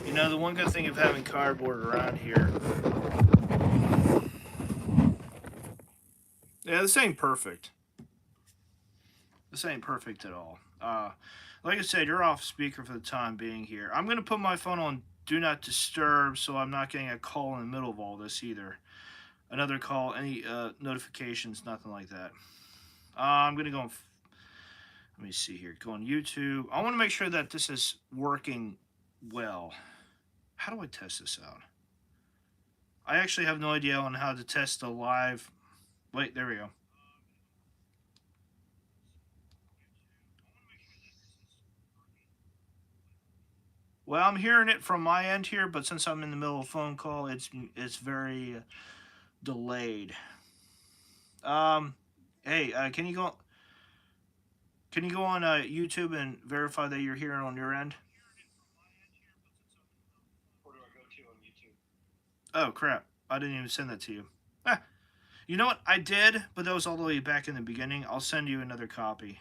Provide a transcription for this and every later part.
You know, the one good thing of having cardboard around here. Yeah, this ain't perfect. This ain't perfect at all. Like I said, you're off speaker for the time being here. I'm going to put my phone on Do Not Disturb so I'm not getting a call in the middle of all this either. Another call, any notifications, nothing like that. I'm going to go on. Let me see here. Go on YouTube. I want to make sure that this is working well. How do I test this out? I actually have no idea on how to test the live. Wait, there we go. Well, I'm hearing it from my end here, but since I'm in the middle of a phone call, it's very delayed. Um, hey, Can you go on YouTube and verify that you're hearing on your end? Where do I go to on YouTube? Oh crap! I didn't even send that to you. Ah, you know what? I did, but that was all the way back in the beginning. I'll send you another copy.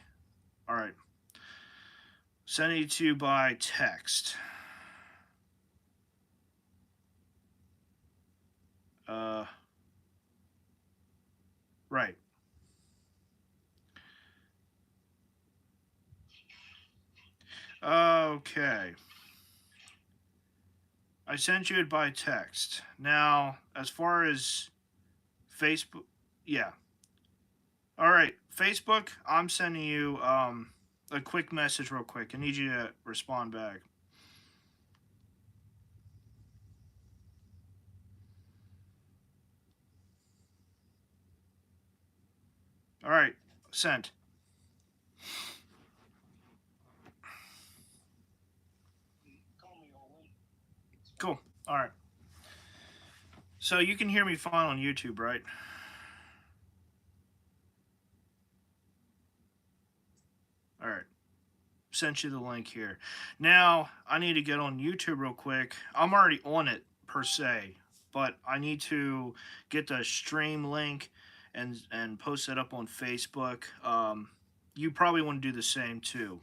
All right. Send it to you by text. Uh, right. Okay. I sent you it by text. Now, as far as Facebook, yeah. All right, Facebook. I'm sending you a quick message, real quick. I need you to respond back. All right, sent. Call me Olen. Cool. All right. So you can hear me fine on YouTube, right? All right. Sent you the link here. Now I need to get on YouTube real quick. I'm already on it per se, but I need to get the stream link and post it up on Facebook. You probably want to do the same too.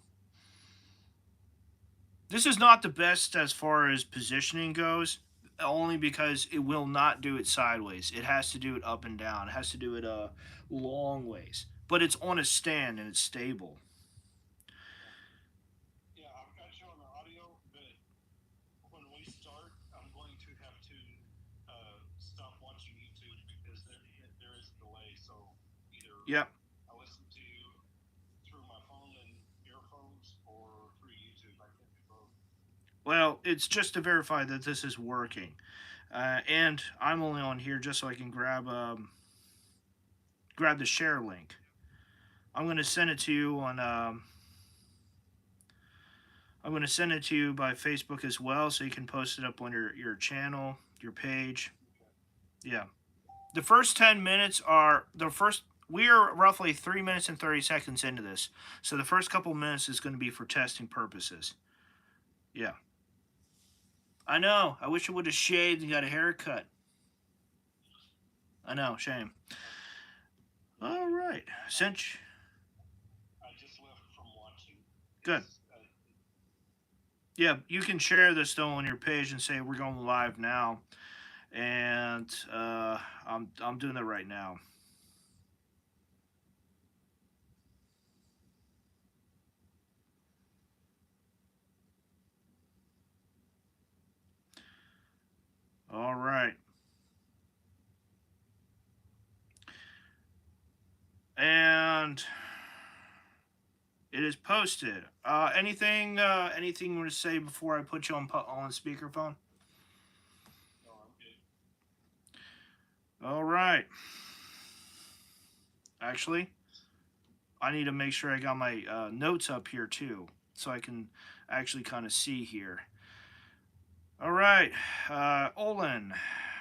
This is not the best as far as positioning goes, only because it will not do it sideways. It has to do it up and down. It has to do it long ways. But it's on a stand and it's stable. Yeah, I've got you on the audio, but when we start, I'm going to have to stop watching YouTube because there is a delay. So either Yep. I listen to you through my phone and earphones or through YouTube. I can't do both. Well, it's just to verify that this is working. And I'm only on here just so I can grab the share link. I'm going to send it to you on. I'm going to send it to you by Facebook as well, so you can post it up on your channel, your page. Yeah. The first 10 minutes are the first. We are roughly 3 minutes and 30 seconds into this, so the first couple minutes is going to be for testing purposes. Yeah. I know. I wish I would have shaved and got a haircut. I know. Shame. All right. Cinch. I just left from watching. Good. Yeah, you can share this though on your page and say we're going live now, and I'm doing it right now. All right. And it is posted. Anything you want to say before I put you on speakerphone? No, I'm good. All right. Actually, I need to make sure I got my notes up here too, so I can actually kind of see here. All right. Olen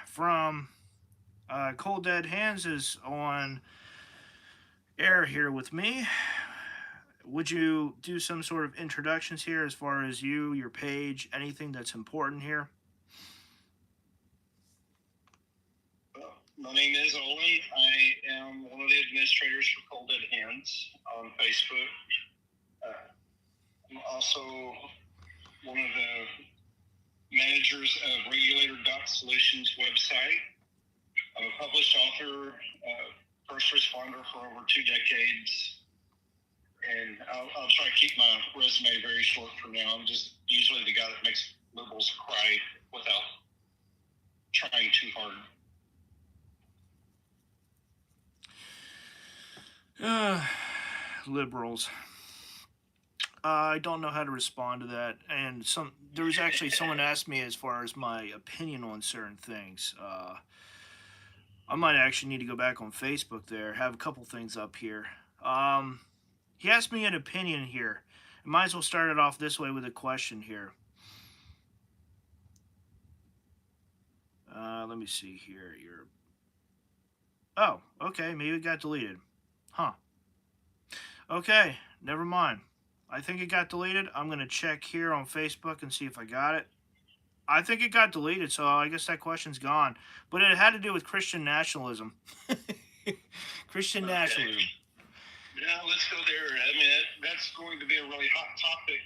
from Cold Dead Hands is on air here with me. Would you do some sort of introductions here as far as you, your page, anything that's important here? My name is Olen. I am one of the administrators for Cold Dead Hands on Facebook. I'm also one of the managers managers of Regulator.Solutions website. I'm a published author, first responder for over 2 decades, and I'll try to keep my resume very short for now. I'm just usually the guy that makes liberals cry without trying too hard. Liberals. I don't know how to respond to that. And there was actually someone asked me as far as my opinion on certain things. I might actually need to go back on Facebook there. Have a couple things up here. He asked me an opinion here. I might as well start it off this way with a question here. Let me see here. Oh, okay. Maybe it got deleted. Huh. Okay, never mind. I think it got deleted. I'm going to check here on Facebook and see if I got it. I think it got deleted, so I guess that question's gone. But it had to do with Christian nationalism. Christian nationalism. Yeah, let's go there. I mean, that's going to be a really hot topic,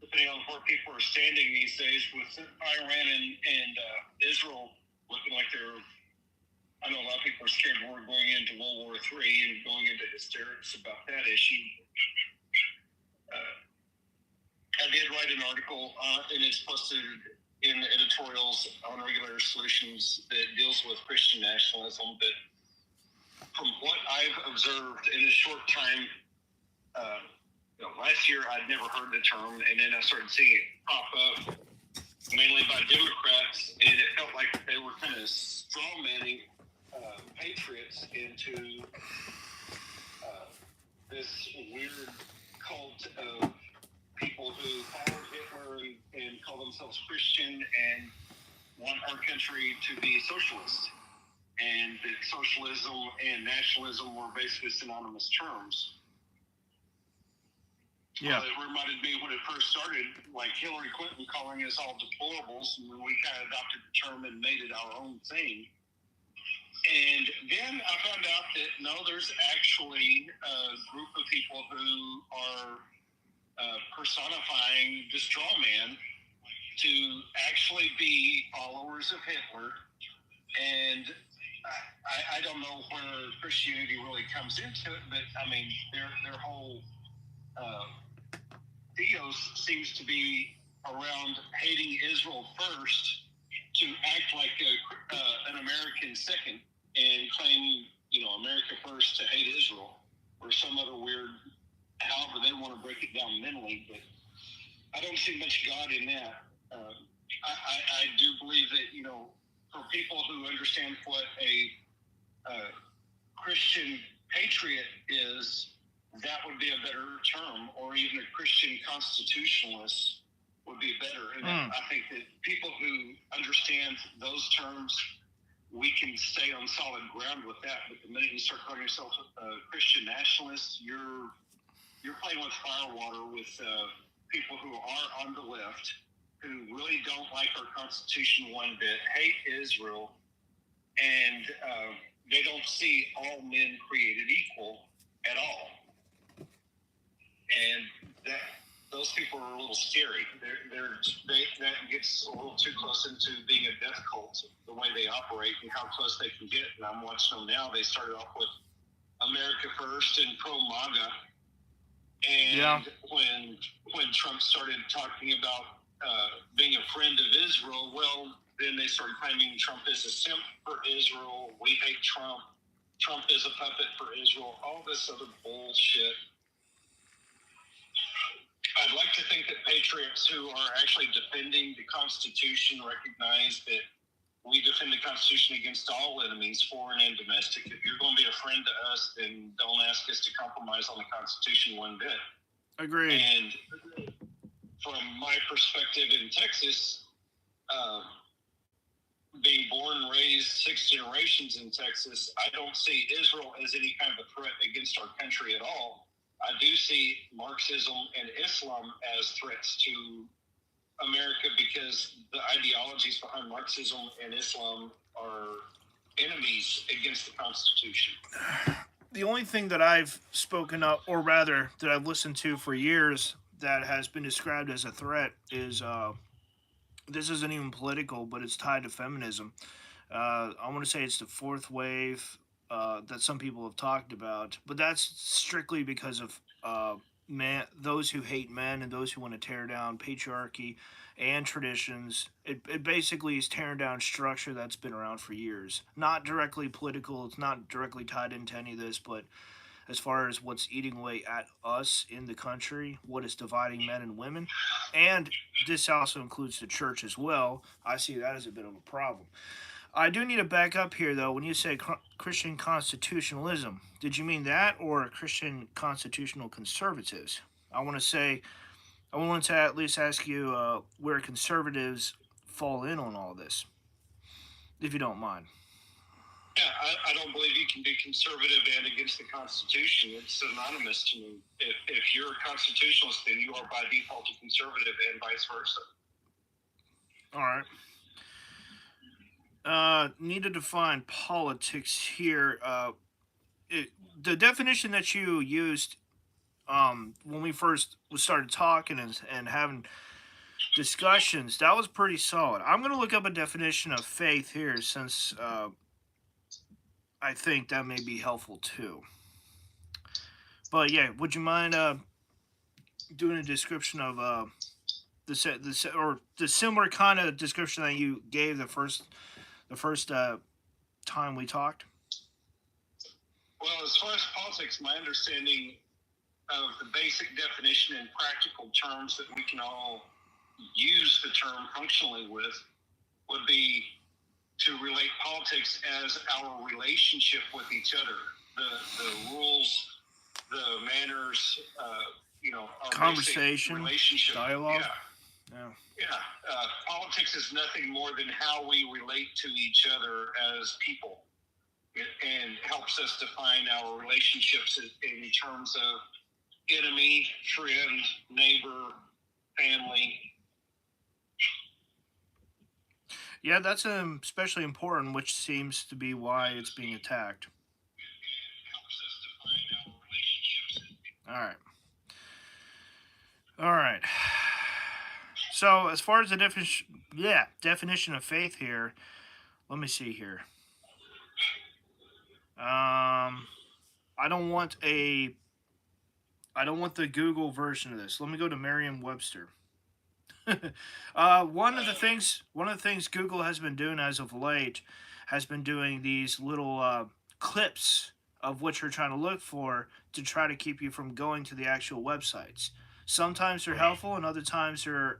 depending on where people are standing these days with Iran and Israel looking like they're. I know a lot of people are scared we're going into World War III and going into hysterics about that issue. I did write an article, and it's posted in editorials on Regulator Solutions that deals with Christian nationalism. But from what I've observed in a short time, last year I'd never heard the term, and then I started seeing it pop up, mainly by Democrats, and it felt like they were kind of strawmanning patriots into this weird cult of people who followed Hitler and call themselves Christian and want our country to be socialist. And that socialism and nationalism were basically synonymous terms. Yeah. It reminded me when it first started, like Hillary Clinton calling us all deplorables, and we kind of adopted the term and made it our own thing. And then I found out that no, there's actually a group of people who are personifying the straw man to actually be followers of Hitler. And I don't know where Christianity really comes into it, but I mean, their whole theos seems to be around hating Israel first to act like an American second and claim, America first to hate Israel or some other weird, however they want to break it down mentally. But I don't see much God in that. I do believe that, for people who understand what a Christian patriot is, that would be a better term, or even a Christian constitutionalist would be better. And I think that people who understand those terms, we can stay on solid ground with that. But the minute you start calling yourself a Christian nationalist, you're playing with firewater with people who are on the left, who really don't like our Constitution one bit, hate Israel, and they don't see all men created equal at all. And those people are a little scary. That gets a little too close into being a death cult, the way they operate and how close they can get. And I'm watching them now. They started off with America First and pro-MAGA. And when Trump started talking about being a friend of Israel, well, then they started claiming Trump is a simp for Israel. We hate Trump. Trump is a puppet for Israel. All this other bullshit. I'd like to think that patriots who are actually defending the Constitution recognize that we defend the Constitution against all enemies, foreign and domestic. If you're going to be a friend to us, then don't ask us to compromise on the Constitution one bit. Agreed. And from my perspective in Texas, being born and raised 6 generations in Texas, I don't see Israel as any kind of a threat against our country at all. I do see Marxism and Islam as threats to America because the ideologies behind Marxism and Islam are enemies against the Constitution. The only thing that I've spoken up, or rather that I've listened to for years, that has been described as a threat is this isn't even political, but it's tied to feminism. I want to say it's the fourth wave that some people have talked about, but that's strictly because of those who hate men and those who want to tear down patriarchy and traditions. It basically is tearing down structure that's been around for years. Not directly political, it's not directly tied into any of this, but as far as what's eating away at us in the country, what is dividing men and women, and this also includes the church as well. I see that as a bit of a problem. I do need to back up here, though. When you say Christian constitutionalism, did you mean that or Christian constitutional conservatives? I want to say, I wanted to at least ask you where conservatives fall in on all this, if you don't mind. Yeah, I don't believe you can be conservative and against the Constitution. It's synonymous to me. If you're a constitutionalist, then you are by default a conservative and vice versa. All right. Need to define politics here. The definition that you used when we first started talking and having discussions, that was pretty solid. I'm going to look up a definition of faith here since I think that may be helpful too. But yeah, would you mind doing a description of the similar kind of description that you gave the first time we talked? Well, as far as politics, my understanding of the basic definition in practical terms that we can all use the term functionally with would be to relate politics as our relationship with each other, the rules, the manners, our conversation, relationship, dialogue. Yeah. Politics is nothing more than how we relate to each other as people, and helps us define our relationships in terms of enemy, friend, neighbor, family. Yeah, that's especially important, which seems to be why it's being attacked. All right. All right. So, as far as the definition of faith here, let me see here. I don't want the Google version of this. Let me go to Merriam-Webster. One of the things Google has been doing as of late has been doing these little clips of what you're trying to look for to try to keep you from going to the actual websites. Sometimes they're helpful, and other times they're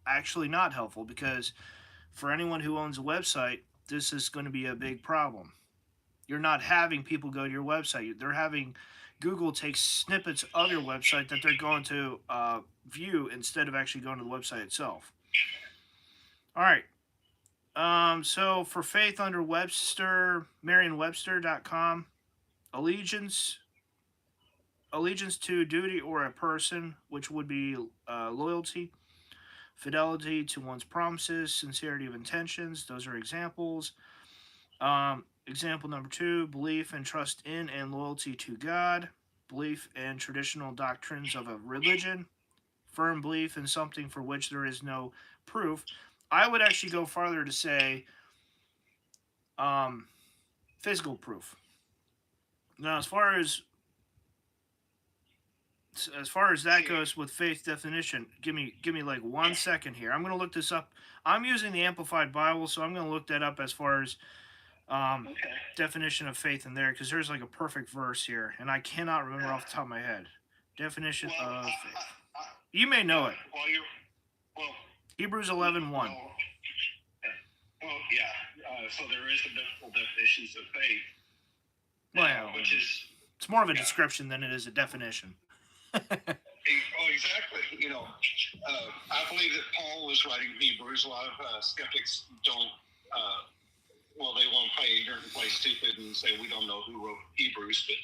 actually not helpful, because for anyone who owns a website, this is going to be a big problem. You're not having people go to your website. They're having Google take snippets of your website that they're going to view instead of actually going to the website itself. All right. So for faith under Webster, Merriam-Webster.com, allegiance to duty or a person, which would be loyalty, fidelity to one's promises, sincerity of intentions. Those are examples. Example number 2, belief and trust in and loyalty to God, belief and traditional doctrines of a religion, firm belief in something for which there is no proof. I would actually go farther to say physical proof. Now, as far as that goes with faith definition, give me like 1 second here. I'm going to look this up. I'm using the Amplified Bible, so I'm going to look that up as far as definition of faith in there, because there's like a perfect verse here, and I cannot remember off the top of my head. Definition of faith. You may know it. Hebrews 11:1. Well, yeah. So there is the biblical definitions of faith. Well, which is, it's more of a description than it is a definition. Exactly. I believe that Paul was writing Hebrews. A lot of skeptics don't. They want to play ignorant and play stupid and say we don't know who wrote Hebrews, but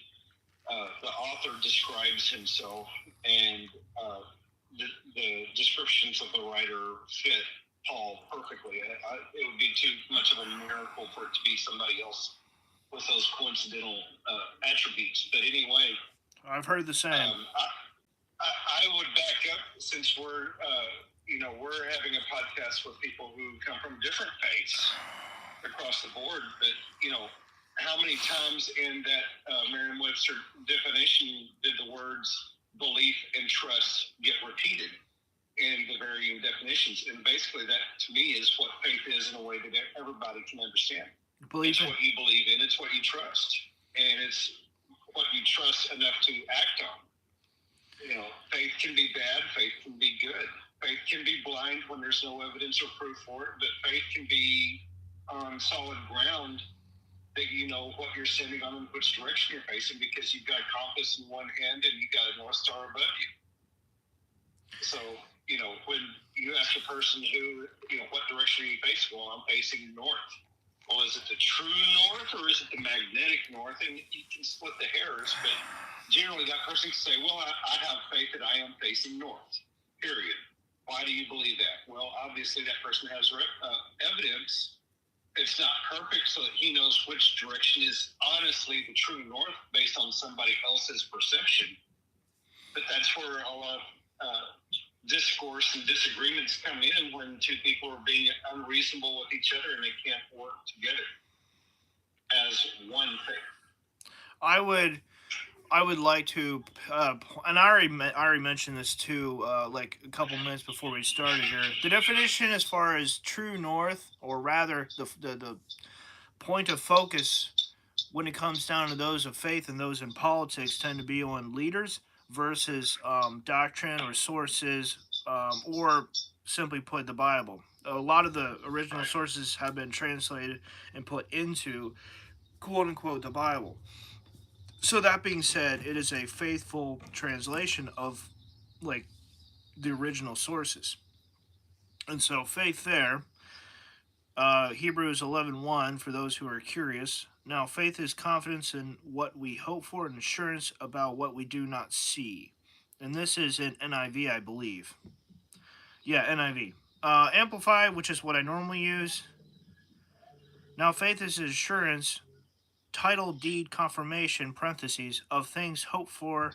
the author describes himself, and the descriptions of the writer fit Paul perfectly. It would be too much of a miracle for it to be somebody else with those coincidental attributes. But anyway, I've heard the same. I would back up, since we're having a podcasts with people who come from different faiths across the board, but, how many times in that Merriam-Webster definition did the words belief and trust get repeated in the varying definitions? And basically that, to me, is what faith is in a way that everybody can understand. It's what you believe in, it's what you trust, and it's what you trust enough to act on. Faith can be bad, faith can be good. Faith can be blind when there's no evidence or proof for it, but faith can be on solid ground that you know what you're standing on and which direction you're facing, because you've got a compass in one hand and you've got a North Star above you. So, when you ask a person who, what direction are you facing? Well, I'm facing north. Well, is it the true north or is it the magnetic north? And you can split the hairs, but generally that person can say, well, I have faith that I am facing north, period. Why do you believe that? Well, obviously that person has evidence. It's not perfect so that he knows which direction is honestly the true north based on somebody else's perception. But that's where a lot of discourse and disagreements come in, when two people are being unreasonable with each other and they can't work together as one thing. I would like to, and I already mentioned this too, like a couple minutes before we started here. The definition as far as true north, or rather the point of focus when it comes down to those of faith and those in politics, tend to be on leaders versus doctrine or sources, or simply put, the Bible. A lot of the original sources have been translated and put into, quote unquote, the Bible. So that being said, it is a faithful translation of, like, the original sources. And so faith there, Hebrews 11:1, for those who are curious. Now faith is confidence in what we hope for and assurance about what we do not see. And this is in NIV, I believe. Yeah, NIV. Amplify, which is what I normally use. Now faith is assurance, title deed confirmation, parentheses, of things hoped for,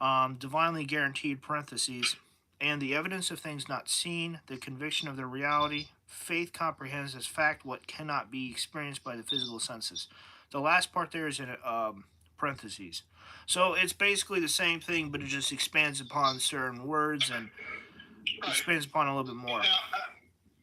divinely guaranteed, parentheses, and the evidence of things not seen, the conviction of their reality. Faith comprehends as fact what cannot be experienced by the physical senses. The last part there is in parentheses. So it's basically the same thing, but it just expands upon certain words and expands upon a little bit more. Now,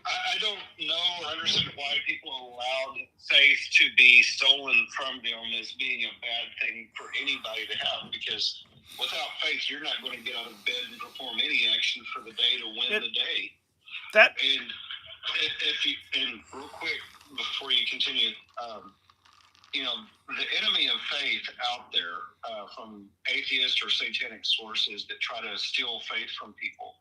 I don't know or understand why people allowed faith to be stolen from them as being a bad thing for anybody to have, because without faith, you're not going to get out of bed and perform any action for the day to win the day. And real quick, before you continue, the enemy of faith out there, from atheist or satanic sources that try to steal faith from people,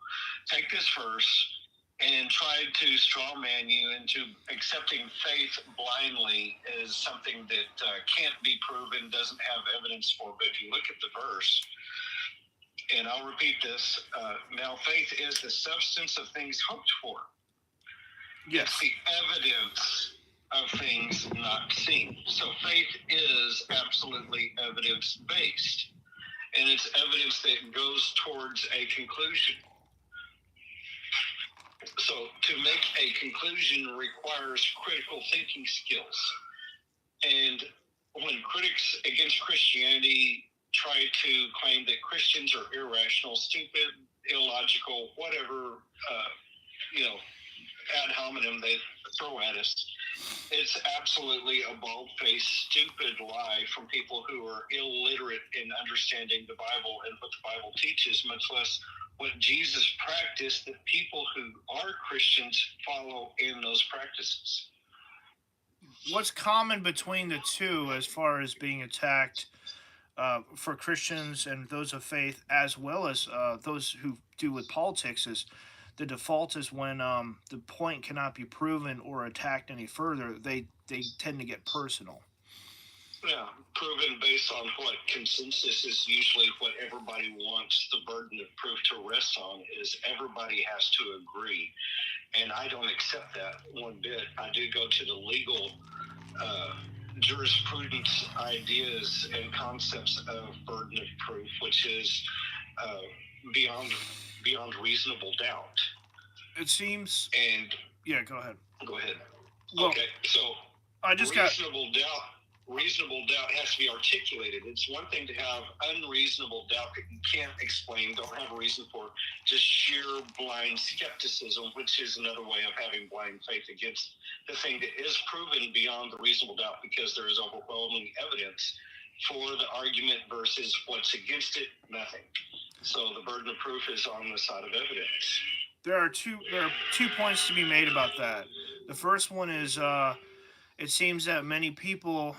take this verse and try to strawman you into accepting faith blindly as something that can't be proven, doesn't have evidence for. But if you look at the verse, and I'll repeat this, now faith is the substance of things hoped for. Yes. It's the evidence of things not seen. So faith is absolutely evidence-based, and it's evidence that goes towards a conclusion. So to make a conclusion requires critical thinking skills. And when critics against Christianity try to claim that Christians are irrational, stupid, illogical, whatever, ad hominem they throw at us, it's absolutely a bald-faced, stupid lie from people who are illiterate in understanding the Bible and what the Bible teaches, much less what Jesus practiced that people who are Christians follow in those practices. What's common between the two as far as being attacked for Christians and those of faith, as well as those who do with politics, is the default is when the point cannot be proven or attacked any further, they tend to get personal. Yeah, proven based on what consensus is usually what everybody wants the burden of proof to rest on, is everybody has to agree. And I don't accept that one bit. I do go to the legal jurisprudence ideas and concepts of burden of proof, which is beyond reasonable doubt. It seems. And Yeah, go ahead. go ahead. Well, Okay, so I just reasonable doubt has to be articulated. It's one thing to have unreasonable doubt that you can't explain, don't have a reason for, just sheer blind skepticism, which is another way of having blind faith against the thing that is proven beyond the reasonable doubt because there is overwhelming evidence for the argument versus what's against it, nothing. So the burden of proof is on the side of evidence. There are two points to be made about that. The first one is it seems that many people,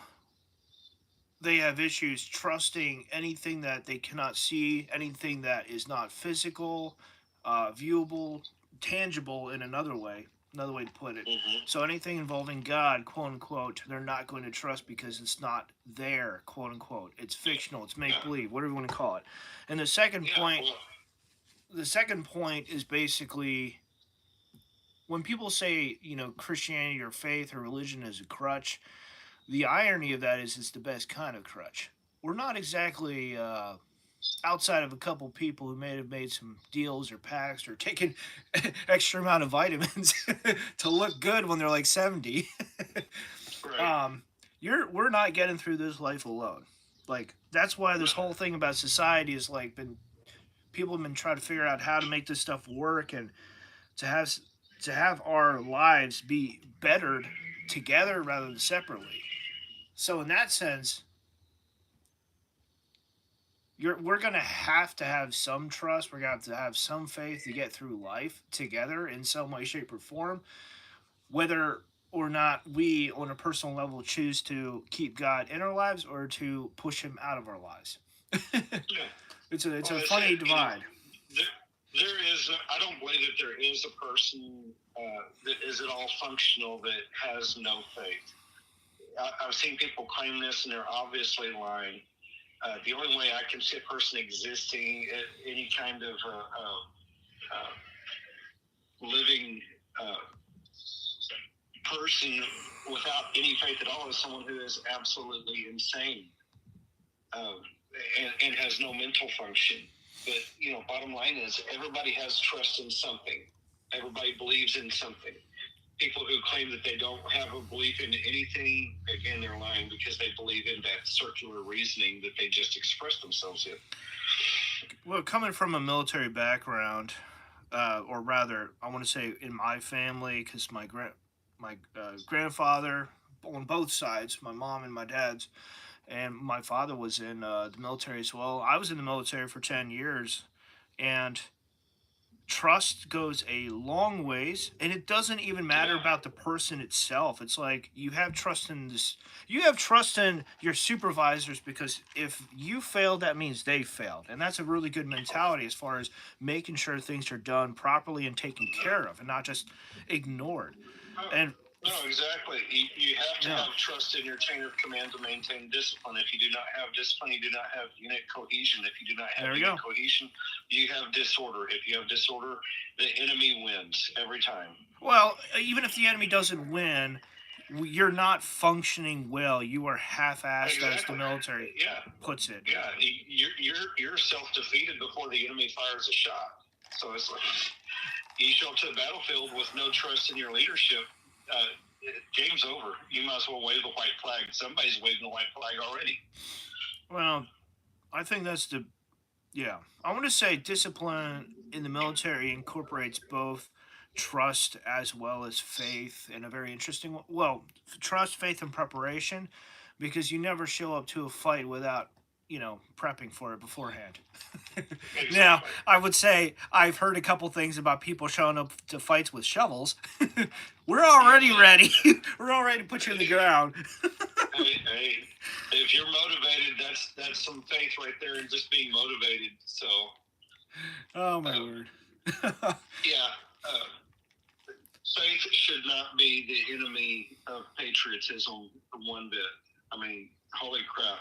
they have issues trusting anything that they cannot see, anything that is not physical, viewable, tangible in another way to put it. Mm-hmm. So anything involving God, quote unquote, they're not going to trust because it's not there, quote unquote. It's fictional, it's make believe, whatever you want to call it. And the second point is basically when people say, Christianity or faith or religion is a crutch, the irony of that is it's the best kind of crutch. We're not exactly outside of a couple people who may have made some deals or pacts or taken extra amount of vitamins to look good when they're like 70. Right. We're not getting through this life alone. Like that's why this whole thing about society is like people have been trying to figure out how to make this stuff work and to have our lives be bettered together rather than separately. So in that sense, we're gonna have to have some trust. We're gonna have to have some faith to get through life together in some way, shape, or form. Whether or not we, on a personal level, choose to keep God in our lives or to push Him out of our lives. It's a funny divide. There is. I don't believe that there is a person that is at all functional that has no faith. I've seen people claim this, and they're obviously lying. The only way I can see a person existing at any kind of living person without any faith at all is someone who is absolutely insane and has no mental function. But, bottom line is everybody has trust in something. Everybody believes in something. People who claim that they don't have a belief in anything, again, they're lying because they believe in that circular reasoning that they just express themselves in. Well, coming from a military background, or rather, I want to say in my family, because my grandfather on both sides, my mom and my dad's, and my father was in the military as well. I was in the military for 10 years, and trust goes a long ways, and it doesn't even matter about the person itself. It's like you have trust in your supervisors, because if you failed, that means they failed, and that's a really good mentality as far as making sure things are done properly and taken care of and not just ignored. And no, exactly. You have to have trust in your chain of command to maintain discipline. If you do not have discipline, you do not have unit cohesion. If you do not have unit cohesion, you have disorder. If you have disorder, the enemy wins every time. Well, even if the enemy doesn't win, you're not functioning well. You are half-assed, as the military puts it. Yeah, you're self-defeated before the enemy fires a shot. So it's like you show up to the battlefield with no trust in your leadership. Game's over. You might as well wave the white flag. Somebody's waving the white flag already. Well, I think that's I want to say discipline in the military incorporates both trust as well as faith in a very interesting way. Well, trust, faith, and preparation, because you never show up to a fight without prepping for it beforehand. Exactly. Now, I would say I've heard a couple things about people showing up to fights with shovels. We're already ready. We're all ready to put you in the ground. hey, if you're motivated, that's some faith right there in just being motivated. So. Oh my word. Faith should not be the enemy of patriotism one bit. I mean, holy crap,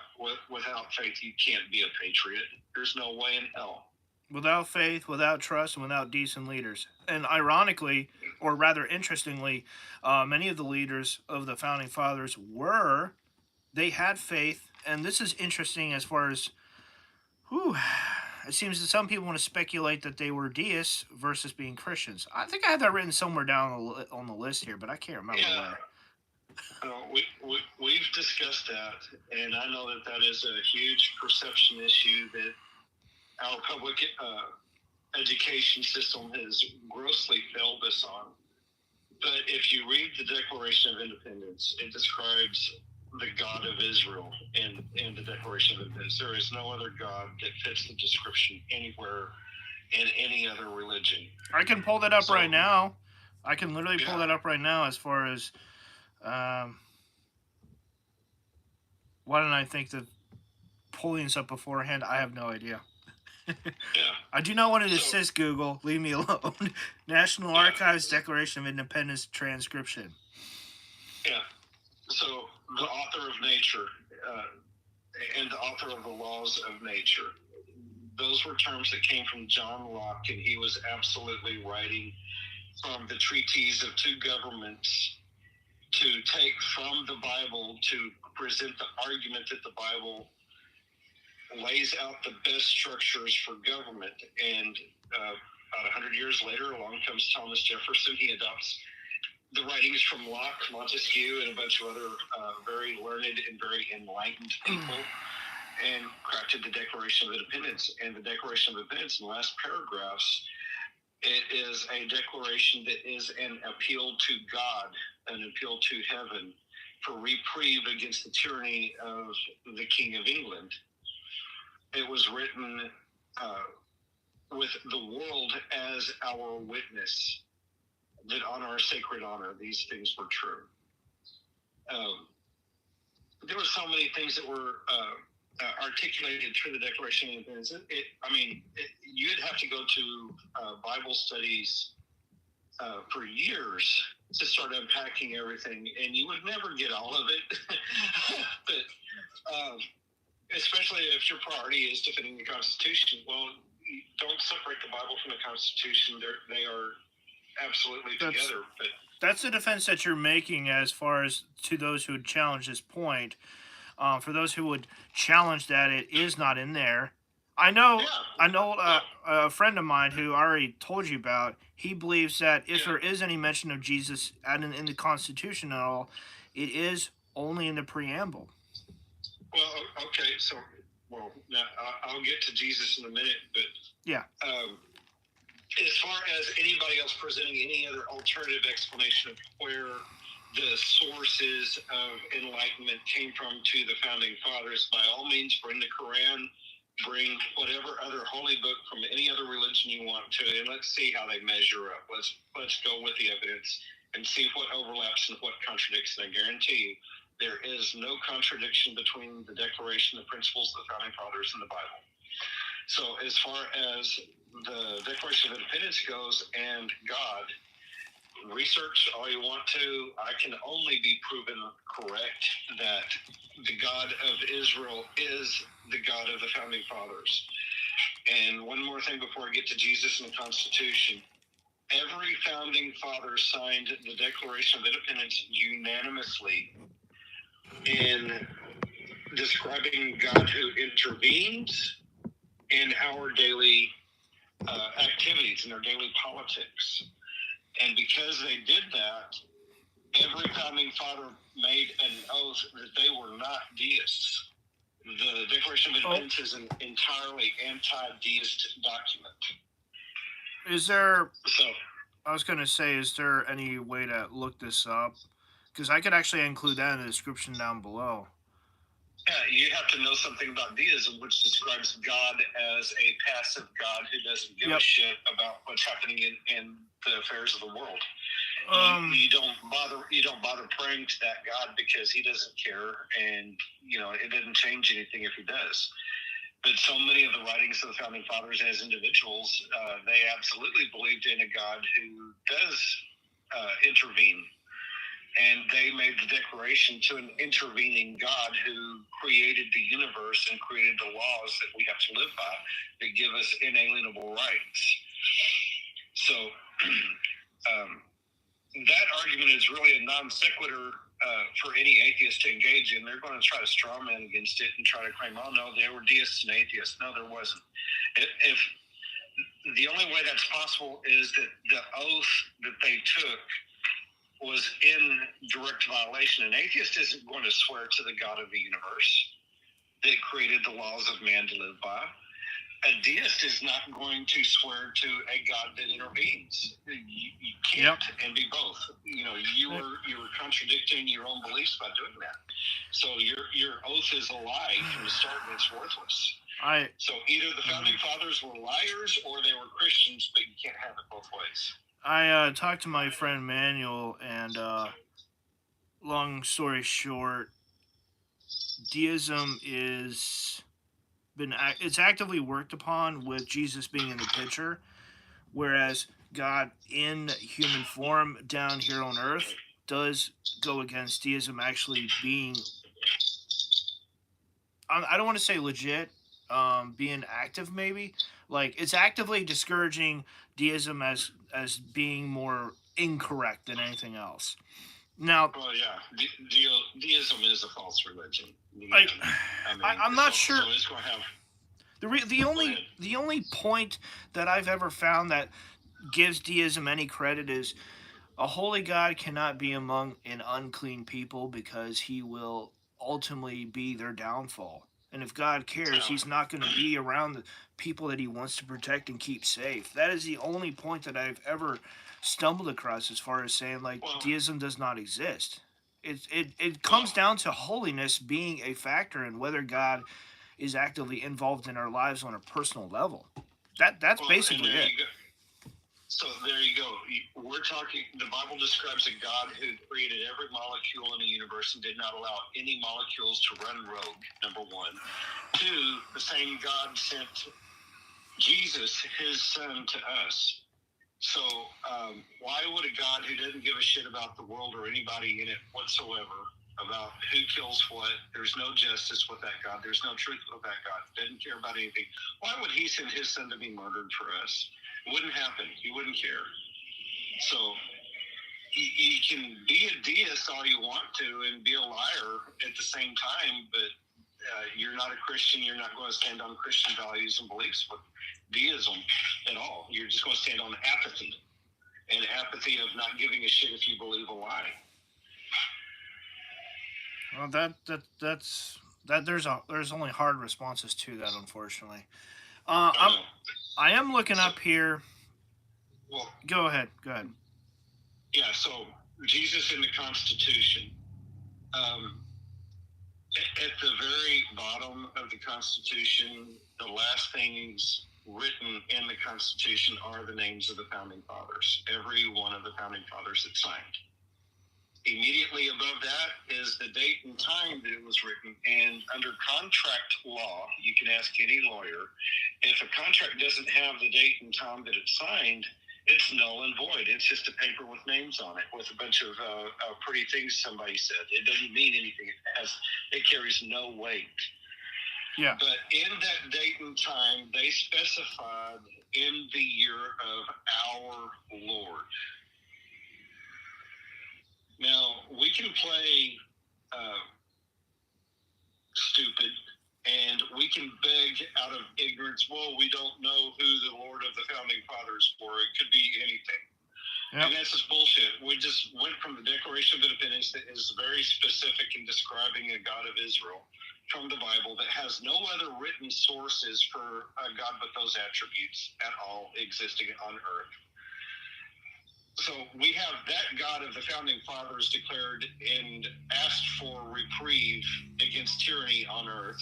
without faith, you can't be a patriot. There's no way in hell. Without faith, without trust, and without decent leaders. And ironically, or rather interestingly, many of the leaders of the Founding Fathers they had faith, and this is interesting as far as, it seems that some people want to speculate that they were deists versus being Christians. I think I have that written somewhere down on the list here, but I can't remember Yeah. where. We've discussed that, and I know that is a huge perception issue that our public education system has grossly failed us on. But if you read the Declaration of Independence, it describes the God of Israel in the Declaration of Independence. There is no other God that fits the description anywhere in any other religion. I can pull that up right now. I can literally pull that up right now as far as why didn't I think that pulling this up beforehand? I have no idea. Yeah. I do not want to assist Google. Leave me alone. National Archives Declaration of Independence transcription. Yeah. So the author of nature and the author of the laws of nature, those were terms that came from John Locke, and he was absolutely writing from the treatise of two governments to take from the Bible to present the argument that the Bible lays out the best structures for government. And about 100 years later, along comes Thomas Jefferson. He adopts the writings from Locke, Montesquieu, and a bunch of other very learned and very enlightened people, and crafted the Declaration of Independence. And the Declaration of Independence, in the last paragraphs, it is a declaration that is an appeal to God, an appeal to heaven for reprieve against the tyranny of the King of England. It was written with the world as our witness, that on our sacred honor, these things were true. There were so many things that were articulated through the Declaration of Independence. You'd have to go to Bible studies for years to start unpacking everything, and you would never get all of it. But especially if your priority is defending the Constitution, well, don't separate the Bible from the Constitution. They are absolutely together. But that's the defense that you're making as far as to those who would challenge this point. For those who would challenge that it is not in there, I know a friend of mine who I already told you about, he believes that if there is any mention of Jesus in the Constitution at all, it is only in the preamble. Well, okay, so, now I'll get to Jesus in a minute, but yeah. As far as anybody else presenting any other alternative explanation of where the sources of enlightenment came from to the founding fathers, by all means, bring the Quran, bring whatever other holy book from any other religion you want to, and let's see how they measure up. Let's go with the evidence and see what overlaps and what contradicts. And I guarantee you, there is no contradiction between the Declaration, the principles of the founding fathers, and the Bible. So as far as the Declaration of Independence goes and God, research all you want to. I can only be proven correct that the God of Israel is the God of the founding fathers. And one more thing before I get to Jesus and the Constitution. Every founding father signed the Declaration of Independence unanimously in describing God who intervenes in our daily activities, in our daily politics. And because they did that, every founding father made an oath that they were not deists. The Declaration of Independence is an entirely anti-deist document. I was going to say, is there any way to look this up? Because I could actually include that in the description down below. Yeah, you have to know something about deism, which describes God as a passive God who doesn't give a shit about what's happening in the affairs of the world. You don't bother praying to that God because he doesn't care, and it doesn't change anything if he does. But so many of the writings of the founding fathers as individuals, they absolutely believed in a God who does intervene. And they made the declaration to an intervening God who created the universe and created the laws that we have to live by that give us inalienable rights. So that argument is really a non sequitur for any atheist to engage in. They're going to try to strawman against it and try to claim, oh no, they were deists and atheists. No, there wasn't. If the only way that's possible is that the oath that they took was in direct violation. An atheist isn't going to swear to the God of the universe that created the laws of man to live by. A deist is not going to swear to a God that intervenes. You can't and be both. You know, you were contradicting your own beliefs by doing that. So your oath is a lie from the start, and it's worthless. So either the founding fathers were liars or they were Christians, but you can't have it both ways. I talked to my friend Manuel, and long story short, deism it's actively worked upon with Jesus being in the picture, whereas God in human form down here on earth does go against deism actually being, I don't want to say legit, being active maybe. Like, it's actively discouraging deism as being more incorrect than anything else. Now, well, yeah, deism is a false religion. I'm not sure. So it's going to have the only point that I've ever found that gives deism any credit is a holy God cannot be among an unclean people because he will ultimately be their downfall. And if God cares, he's not going to be around the people that he wants to protect and keep safe. That is the only point that I've ever stumbled across as far as saying, like, deism does not exist. It comes down to holiness being a factor in whether God is actively involved in our lives on a personal level. That's basically it. So there you go. We're talking, the Bible describes a God who created every molecule in the universe and did not allow any molecules to run rogue, number one. Two, the same God sent Jesus, his son, to us. So why would a God who doesn't give a shit about the world or anybody in it whatsoever, about who kills what, there's no justice with that God, there's no truth with that God, doesn't care about anything, why would he send his son to be murdered for us? It wouldn't happen. He wouldn't care. So you can be a deist all you want to and be a liar at the same time, but you're not a Christian. You're not going to stand on Christian values and beliefs with deism at all. You're just going to stand on apathy, and apathy of not giving a shit if you believe a lie. Well, there's only hard responses to that, unfortunately. I am looking up here. Well, go ahead. Yeah, so Jesus in the Constitution. At the very bottom of the Constitution, the last things written in the Constitution are the names of the Founding Fathers. Every one of the Founding Fathers that signed. Immediately above that is the date and time that it was written. And under contract law, you can ask any lawyer, if a contract doesn't have the date and time that it's signed, it's null and void. It's just a paper with names on it, with a bunch of pretty things somebody said. It doesn't mean anything. It carries no weight. Yeah. But in that date and time, they specified in the year of our Lord. Now, we can play stupid, and we can beg out of ignorance, well, we don't know who the Lord of the Founding Fathers were. It could be anything. Yep. And that's just bullshit. We just went from the Declaration of Independence that is very specific in describing a God of Israel from the Bible that has no other written sources for a God but those attributes at all existing on earth. So we have that God of the Founding Fathers declared and asked for reprieve against tyranny on earth.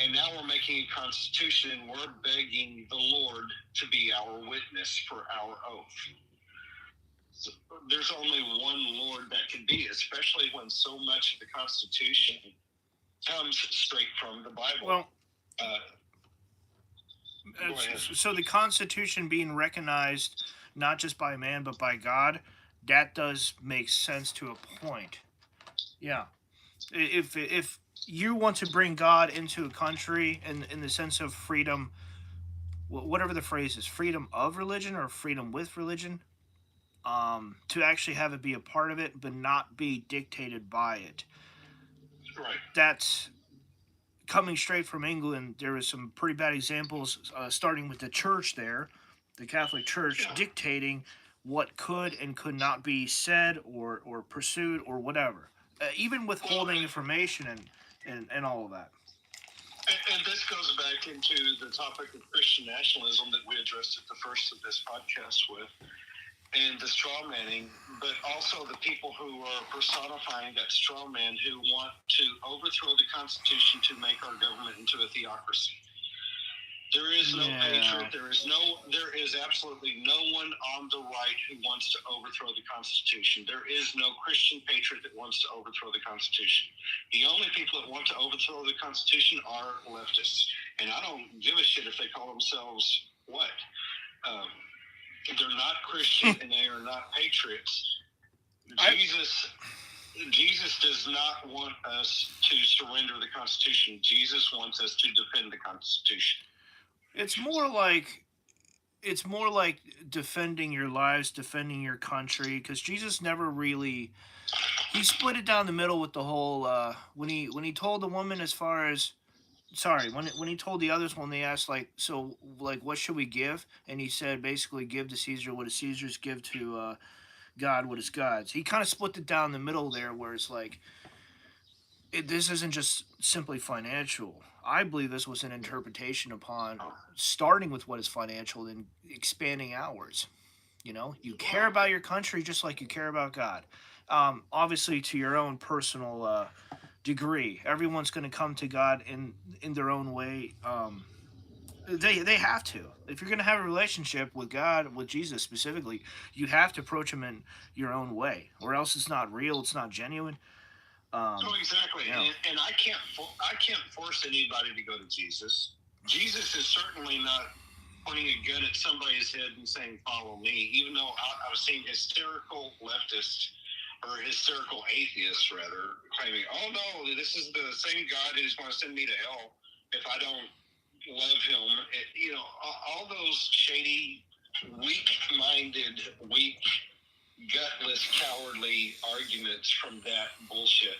And now we're making a constitution and we're begging the Lord to be our witness for our oath. So there's only one Lord that can be, especially when so much of the Constitution comes straight from the Bible. Well, so the Constitution being recognized not just by man but by God, that does make sense to a point. Yeah. If you want to bring God into a country in the sense of freedom, whatever the phrase is, freedom of religion or freedom with religion, to actually have it be a part of it, but not be dictated by it. Right. That's coming straight from England. There was some pretty bad examples, starting with the church there, the Catholic Church, Yeah. dictating what could and could not be said or pursued or whatever, even withholding information and all of that. And this goes back into the topic of Christian nationalism that we addressed at the first of this podcast with, and the straw manning, but also the people who are personifying that straw man who want to overthrow the Constitution to make our government into a theocracy. There is no patriot. There is absolutely no one on the right who wants to overthrow the Constitution. There is no Christian patriot that wants to overthrow the Constitution. The only people that want to overthrow the Constitution are leftists. And I don't give a shit if they call themselves what. They're not Christian and they are not patriots. Jesus does not want us to surrender the Constitution. Jesus wants us to defend the Constitution. It's more like defending your lives, defending your country, because Jesus never really, he split it down the middle with the whole when he told the woman, as far as, sorry, when he told the others, when they asked, like, so, like, what should we give, and he said basically, give to Caesar what is Caesar's, give to God what is God's. He kind of split it down the middle there, where it's like, this isn't just simply financial. I believe this was an interpretation upon starting with what is financial and expanding outwards. You care about your country just like you care about God. Obviously, to your own personal degree, everyone's going to come to God in their own way. They have to. If you're going to have a relationship with God, with Jesus specifically, you have to approach Him in your own way, or else it's not real. It's not genuine. Exactly, yeah. and I can't force anybody to go to Jesus. Jesus is certainly not pointing a gun at somebody's head and saying, "Follow me." Even though I've seen hysterical leftists or hysterical atheists, rather, claiming, "Oh no, this is the same God who's going to send me to hell if I don't love Him." All those shady, weak-minded, weak, gutless, cowardly arguments from that bullshit.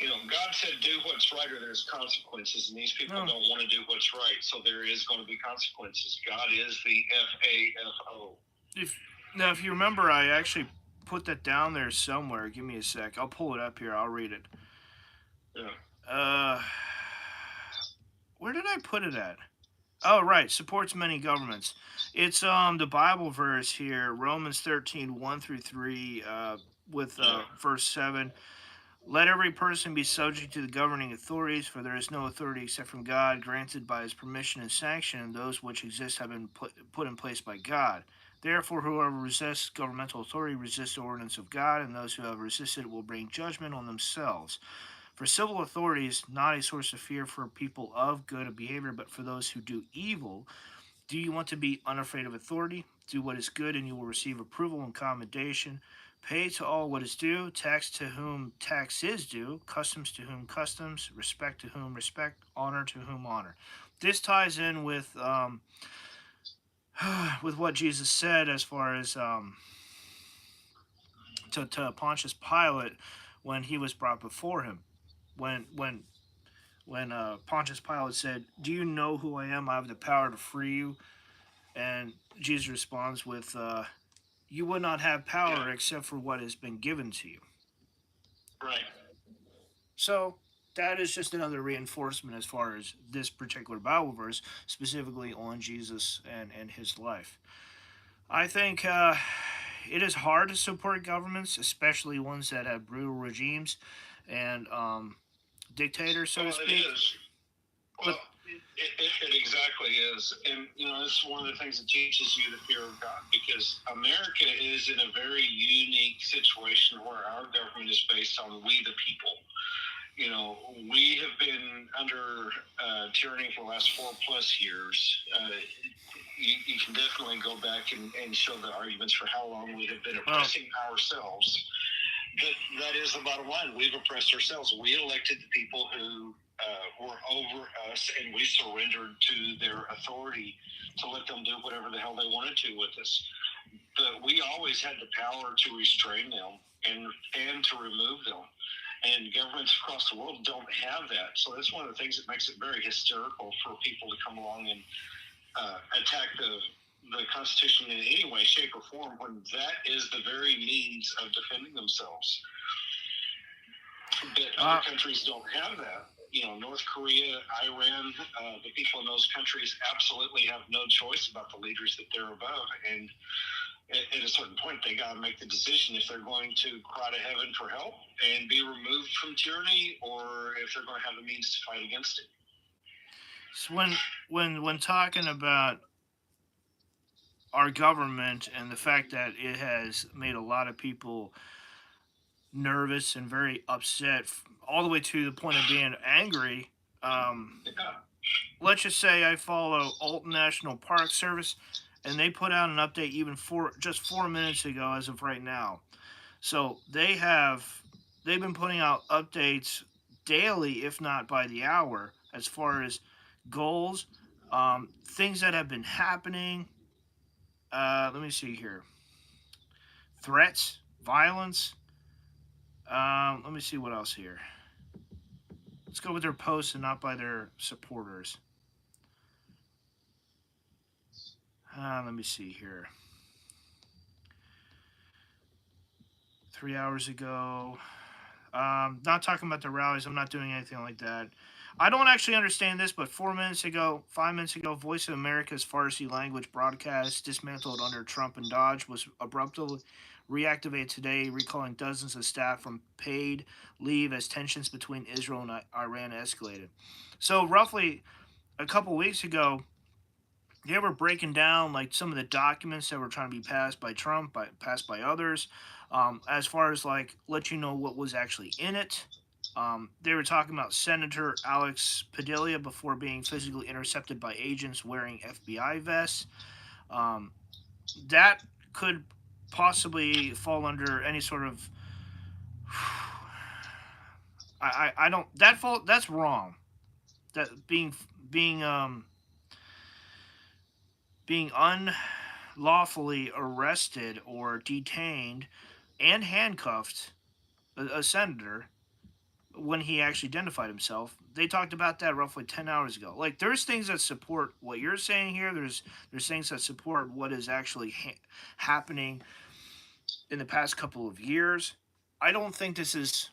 God said, do what's right or there's consequences, and these people don't want to do what's right, so there is going to be consequences. God is the FAFO. If you remember, I actually put that down there somewhere. Give me a sec. I'll pull it up here. I'll read it. Yeah. Where did I put it at? Oh, right. Supports many governments. It's the Bible verse here, Romans 13, 1 through 3, with verse 7. Let every person be subject to the governing authorities, for there is no authority except from God, granted by His permission and sanction, and those which exist have been put in place by God. Therefore, whoever resists governmental authority resists the ordinance of God, and those who have resisted it will bring judgment on themselves. For civil authority is not a source of fear for people of good behavior, but for those who do evil. Do you want to be unafraid of authority? Do what is good, and you will receive approval and commendation. Pay to all what is due, tax to whom tax is due, customs to whom customs, respect to whom respect, honor to whom honor. This ties in with what Jesus said, as far as to Pontius Pilate when he was brought before him. When Pontius Pilate said, "Do you know who I am? I have the power to free you." And Jesus responds with, "You would not have power except for what has been given to you." Right. So that is just another reinforcement as far as this particular Bible verse, specifically on Jesus and his life. I think it is hard to support governments, especially ones that have brutal regimes and dictators, so to speak. It is. Well, it exactly is. And, this is one of the things that teaches you the fear of God, because America is in a very unique situation where our government is based on we the people. We have been under tyranny for the last 4+ years. You can definitely go back and show the arguments for how long we have been oppressing ourselves. But that is the bottom line. We've oppressed ourselves. We elected the people who were over us, and we surrendered to their authority to let them do whatever the hell they wanted to with us. But we always had the power to restrain them and to remove them. And governments across the world don't have that. So that's one of the things that makes it very hysterical for people to come along and attack the Constitution in any way, shape, or form when that is the very means of defending themselves. But other countries don't have that. North Korea, Iran, the people in those countries absolutely have no choice about the leaders that they're above. And at a certain point, they got to make the decision if they're going to cry to heaven for help and be removed from tyranny, or if they're going to have the means to fight against it. So when talking about our government and the fact that it has made a lot of people nervous and very upset, all the way to the point of being angry. Let's just say I follow Olen National Park Service, and they put out an update even just 4 minutes ago, as of right now. So they've been putting out updates daily, if not by the hour, as far as goals, things that have been happening. Let me see here. Threats, violence. Let me see what else here. Let's go with their posts and not by their supporters. Let me see here. 3 hours ago. Not talking about the rallies. I'm not doing anything like that. I don't actually understand this, but 5 minutes ago, Voice of America's Farsi language broadcast dismantled under Trump and Dodge was abruptly reactivated today, recalling dozens of staff from paid leave as tensions between Israel and Iran escalated. So roughly a couple weeks ago, they were breaking down like some of the documents that were trying to be passed by Trump, passed by others, as far as like let you know what was actually in it. They were talking about Senator Alex Padilla before being physically intercepted by agents wearing FBI vests. That could possibly fall under any sort of. I don't that's wrong. That being unlawfully arrested or detained and handcuffed a senator when he actually identified himself. They talked about that roughly 10 hours ago. Like, there's things that support what you're saying here. There's things that support what is actually happening in the past couple of years. I don't think this is...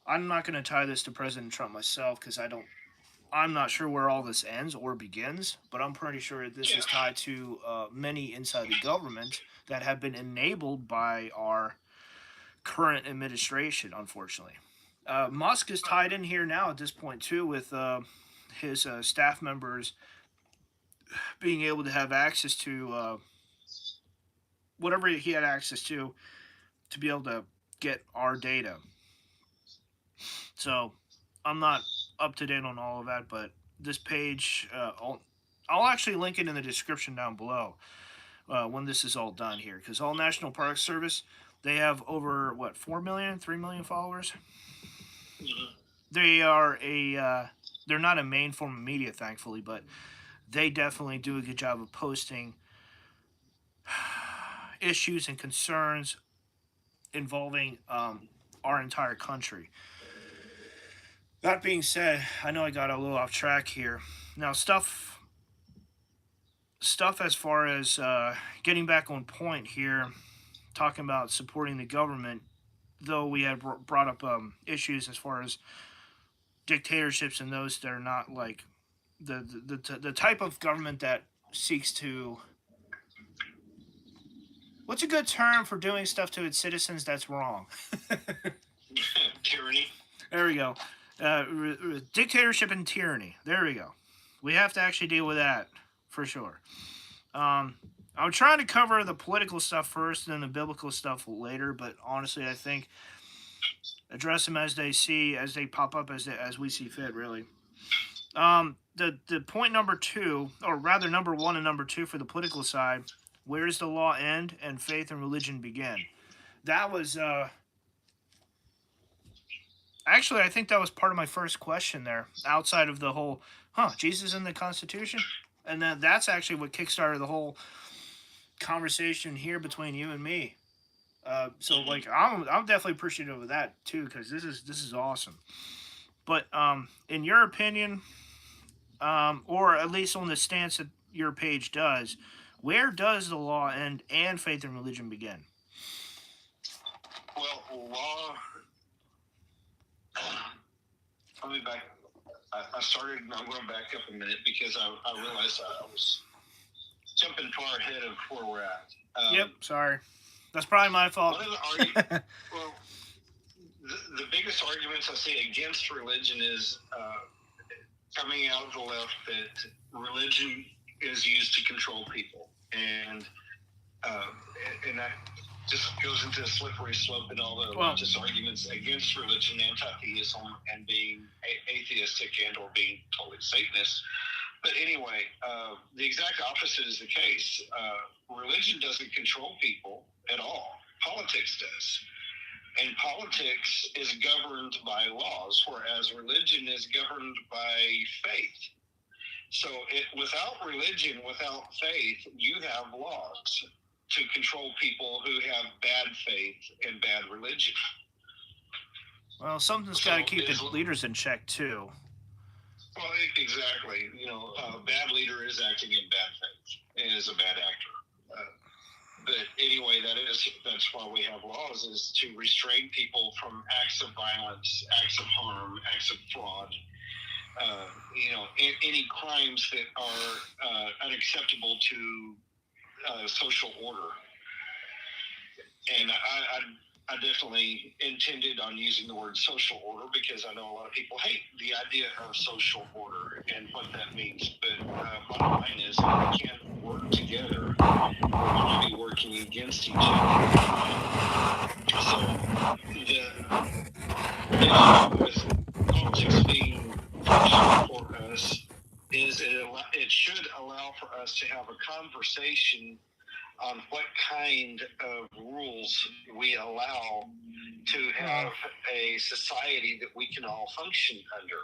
I'm not going to tie this to President Trump myself because I'm not sure where all this ends or begins, but I'm pretty sure this is tied to many inside the government that have been enabled by our current administration, unfortunately. Musk is tied in here now at this point, too, with his staff members being able to have access to whatever he had access to be able to get our data. So I'm not up to date on all of that, but this page, I'll actually link it in the description down below when this is all done here, because All National Park Service, they have over 3 million followers. Mm-hmm. They are they're not a main form of media, thankfully, but they definitely do a good job of posting issues and concerns involving our entire country. That being said, I know I got a little off track here. Now, stuff as far as getting back on point here, talking about supporting the government, though we had brought up issues as far as dictatorships and those that are not like the type of government that seeks to... What's a good term for doing stuff to its citizens that's wrong? Tyranny. There we go. Dictatorship and tyranny. There we go. We have to actually deal with that for sure. I'm trying to cover the political stuff first and then the biblical stuff later, but honestly, I think address them as they pop up as we see fit, really. The point number 2, or rather number 1 and number 2 for the political side, where does the law end and faith and religion begin? That was actually, I think that was part of my first question there, outside of the whole, Jesus in the Constitution? And that's actually what kickstarted the whole conversation here between you and me. So like I'm definitely appreciative of that too, because this is awesome. But in your opinion, or at least on the stance that your page does, where does the law end and faith and religion begin? Well, law. Let me back. I started. I'm going to back up a minute because I realized I was jumping far ahead of where we're at. Yep. Sorry. That's probably my fault. One of well, the biggest arguments I see against religion is coming out of the left that religion is used to control people, and that just goes into a slippery slope in all the leftist arguments against religion, anti-theism, and being atheistic and or being totally Satanist. But anyway, the exact opposite is the case. Religion doesn't control people at all. Politics does. And politics is governed by laws, whereas religion is governed by faith. So without religion, without faith, you have laws to control people who have bad faith and bad religion. Well, something's got to keep the leaders in check too. Well, exactly. A bad leader is acting in bad faith and is a bad actor. But anyway, that's why we have laws, is to restrain people from acts of violence, acts of harm, acts of fraud. Any crimes that are unacceptable to social order. And I definitely intended on using the word social order because I know a lot of people hate the idea of social order and what that means. But bottom line is, if we can't work together, we're going to be working against each other. So the issue with politics being functional for us is it should allow for us to have a conversation on what kind of rules we allow to have a society that we can all function under.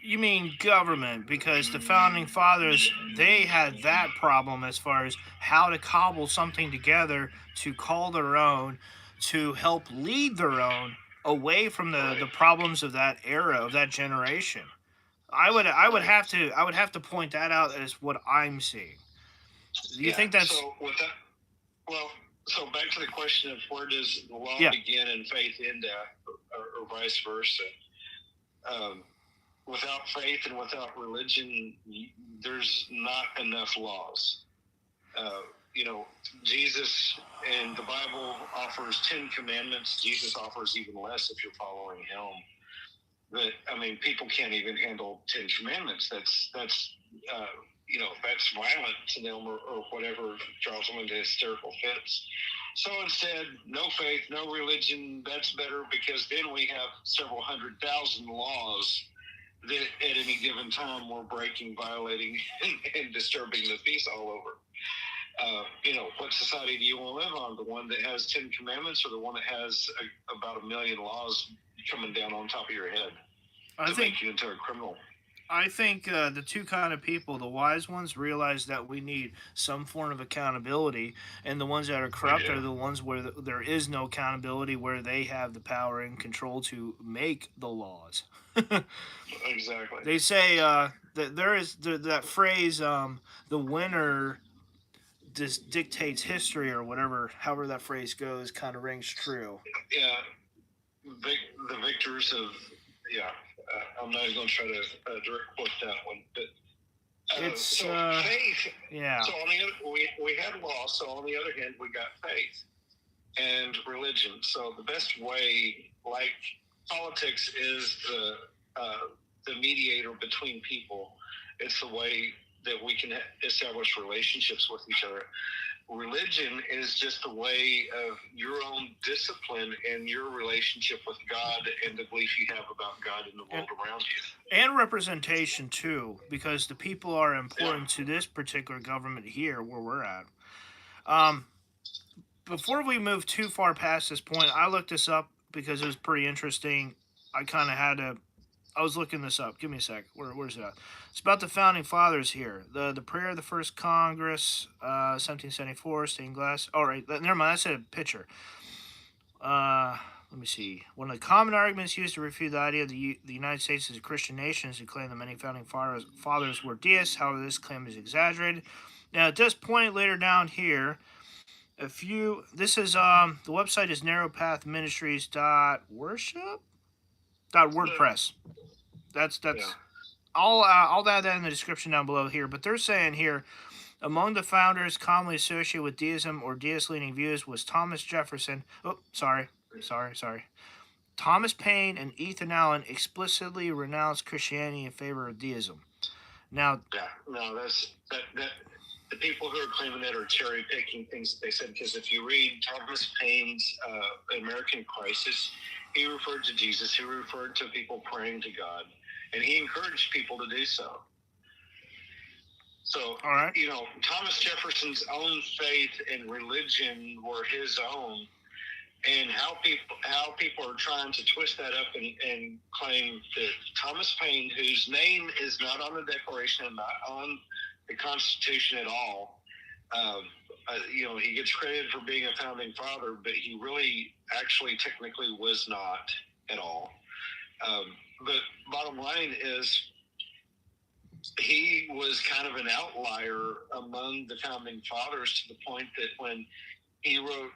You mean government, because the founding fathers, they had that problem as far as how to cobble something together to call their own, to help lead their own away from the problems of that era, of that generation. I would have to point that out as what I'm seeing. Do you think that's so back to the question of where does the law begin and faith end at, or vice versa. Without faith and without religion, there's not enough laws. Jesus and the Bible offers 10 commandments. Jesus offers even less if you're following him. But people can't even handle 10 commandments. That's violent to them or whatever draws them into hysterical fits. So instead, no faith, no religion, that's better, because then we have several 100,000 laws that at any given time we're breaking, violating, and disturbing the peace all over. What society do you want to live on? The one that has 10 commandments or the one that has about 1 million laws coming down on top of your head to make you into a criminal? I think the two kind of people, the wise ones, realize that we need some form of accountability, and the ones that are corrupt are the ones where there is no accountability, where they have the power and control to make the laws. Exactly. They say that there is that phrase, the winner dictates history, or whatever, however that phrase goes, kind of rings true. Yeah, the victors of, I'm not even going to try to direct quote that one, but it's faith. Yeah. So on the other, we had law. So on the other hand, we got faith and religion. So the best way, like politics, is the mediator between people. It's the way that we can establish relationships with each other. Religion is just a way of your own discipline and your relationship with God and the belief you have about God and the world around you. And representation, too, because the people are important to this particular government here where we're at. Before we move too far past this point, I looked this up because it was pretty interesting. I kind of had to I was looking this up. Give me a sec. Where's it at? It's about the founding fathers here. The prayer of the first Congress, 1774, stained glass. All right, never mind. I said a picture. Let me see. One of the common arguments used to refute the idea of the United States as a Christian nation is to claim that many founding fathers were deists. However, this claim is exaggerated. Now, it does point later down here. This is the website is narrowpathministries.worship.wordpress. That's I'll add that in the description down below here. But they're saying here, among the founders commonly associated with deism or deist-leaning views was Thomas Jefferson. Oh, sorry. Thomas Paine and Ethan Allen explicitly renounced Christianity in favor of deism. Now, that the people who are claiming that are cherry picking things that they said, because if you read Thomas Paine's American Crisis, he referred to Jesus, he referred to people praying to God, and he encouraged people to do so. So, all right. Thomas Jefferson's own faith and religion were his own, and how people are trying to twist that up and claim that Thomas Paine, whose name is not on the Declaration and not on the Constitution at all, he gets credited for being a founding father, but he really actually technically was not at all. But bottom line is, he was kind of an outlier among the founding fathers to the point that when he wrote,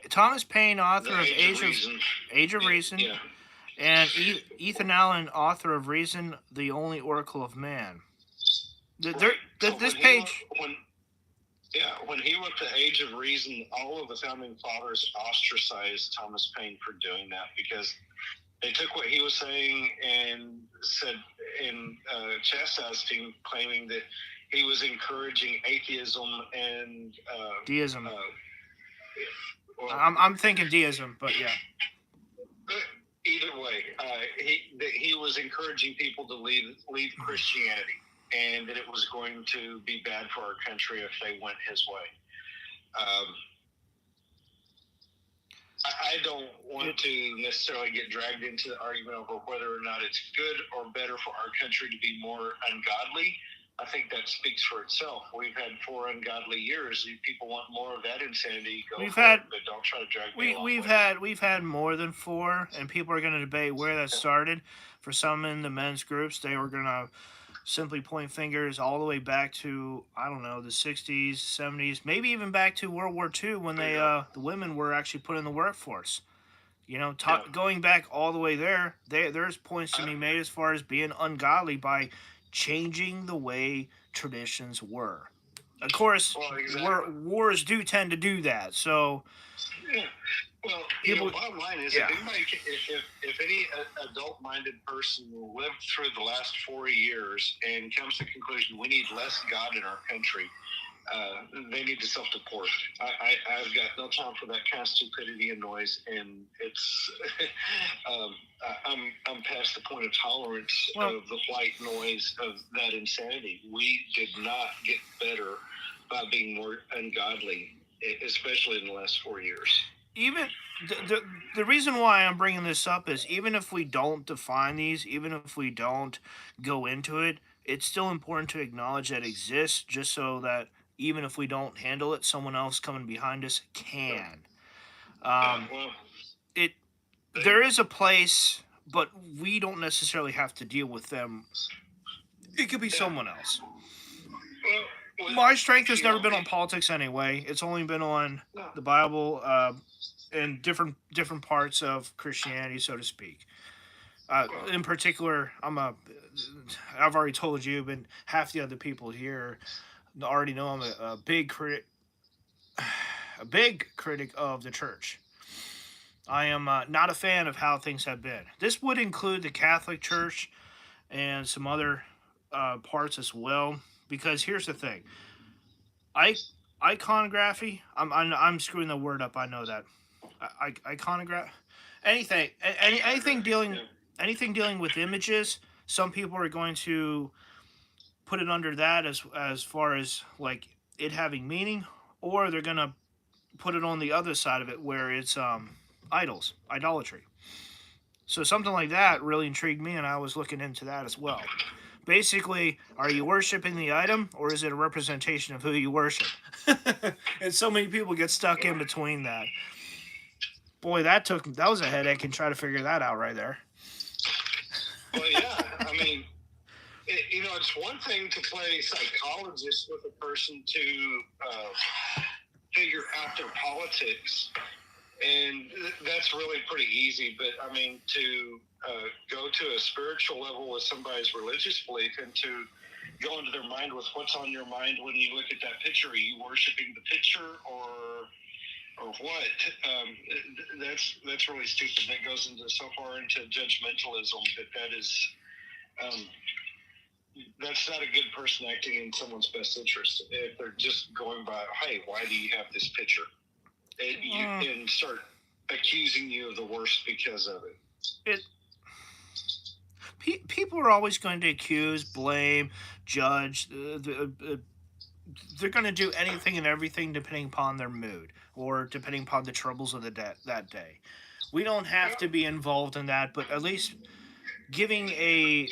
Thomas Paine, author of Age of Reason, yeah. And Ethan Allen, author of Reason, the Only Oracle of Man. This page. When he wrote The Age of Reason, all of the founding fathers ostracized Thomas Paine for doing that because they took what he was saying and said and chastised him, claiming that he was encouraging atheism and deism. I'm thinking deism, but yeah. Either way, he was encouraging people to leave Christianity, and that it was going to be bad for our country if they went his way. I don't want to necessarily get dragged into the argument over whether or not it's good or better for our country to be more ungodly. I think that speaks for itself. We've had 4 ungodly years. If people want more of that insanity, but don't try to drag me along. We've had more than 4, and people are going to debate where that started. For some in the men's groups, they were going to simply point fingers all the way back to, I don't know, the 60s, 70s, maybe even back to World War II when the women were actually put in the workforce. Going back all the way there's points to be made as far as being ungodly by changing the way traditions were. Of course, wars do tend to do that. So, well, bottom line is, if any adult-minded person lived through the last 4 years and comes to the conclusion we need less God in our country, they need to self-deport. I've got no time for that kind of stupidity and noise, and it's I'm past the point of tolerance of the white noise of that insanity. We did not get better by being more ungodly, especially in the last 4 years. Even the reason why I'm bringing this up is even if we don't define these, even if we don't go into it, it's still important to acknowledge that it exists, just so that even if we don't handle it, someone else coming behind us can. There is a place, but we don't necessarily have to deal with them. It could be someone else. My strength has never been on politics anyway. It's only been on the Bible and different parts of Christianity, so to speak. In particular, I've already told you, and half the other people here already know I'm a big critic of the church. I am not a fan of how things have been. This would include the Catholic Church and some other parts as well. Because here's the thing, iconography. I'm screwing the word up. I know that. Iconography. Anything dealing with images. Some people are going to put it under that as far as like it having meaning, or they're gonna put it on the other side of it where it's idols, idolatry. So something like that really intrigued me, and I was looking into that as well. Basically, are you worshiping the item, or is it a representation of who you worship? And so many people get stuck in between that. Boy, that was a headache and try to figure that out right there. Well, yeah, I mean, it's one thing to play psychologist with a person to figure out their politics, and that's really pretty easy. But I mean, to go to a spiritual level with somebody's religious belief and to go into their mind with what's on your mind when you look at that picture. Are you worshiping the picture or what? That's really stupid. That goes into so far into judgmentalism that is that's not a good person acting in someone's best interest. If they're just going by, hey, why do you have this picture? And start accusing you of the worst because of it. People are always going to accuse, blame, judge. They're going to do anything and everything depending upon their mood or depending upon the troubles of that day. We don't have to be involved in that, but at least giving a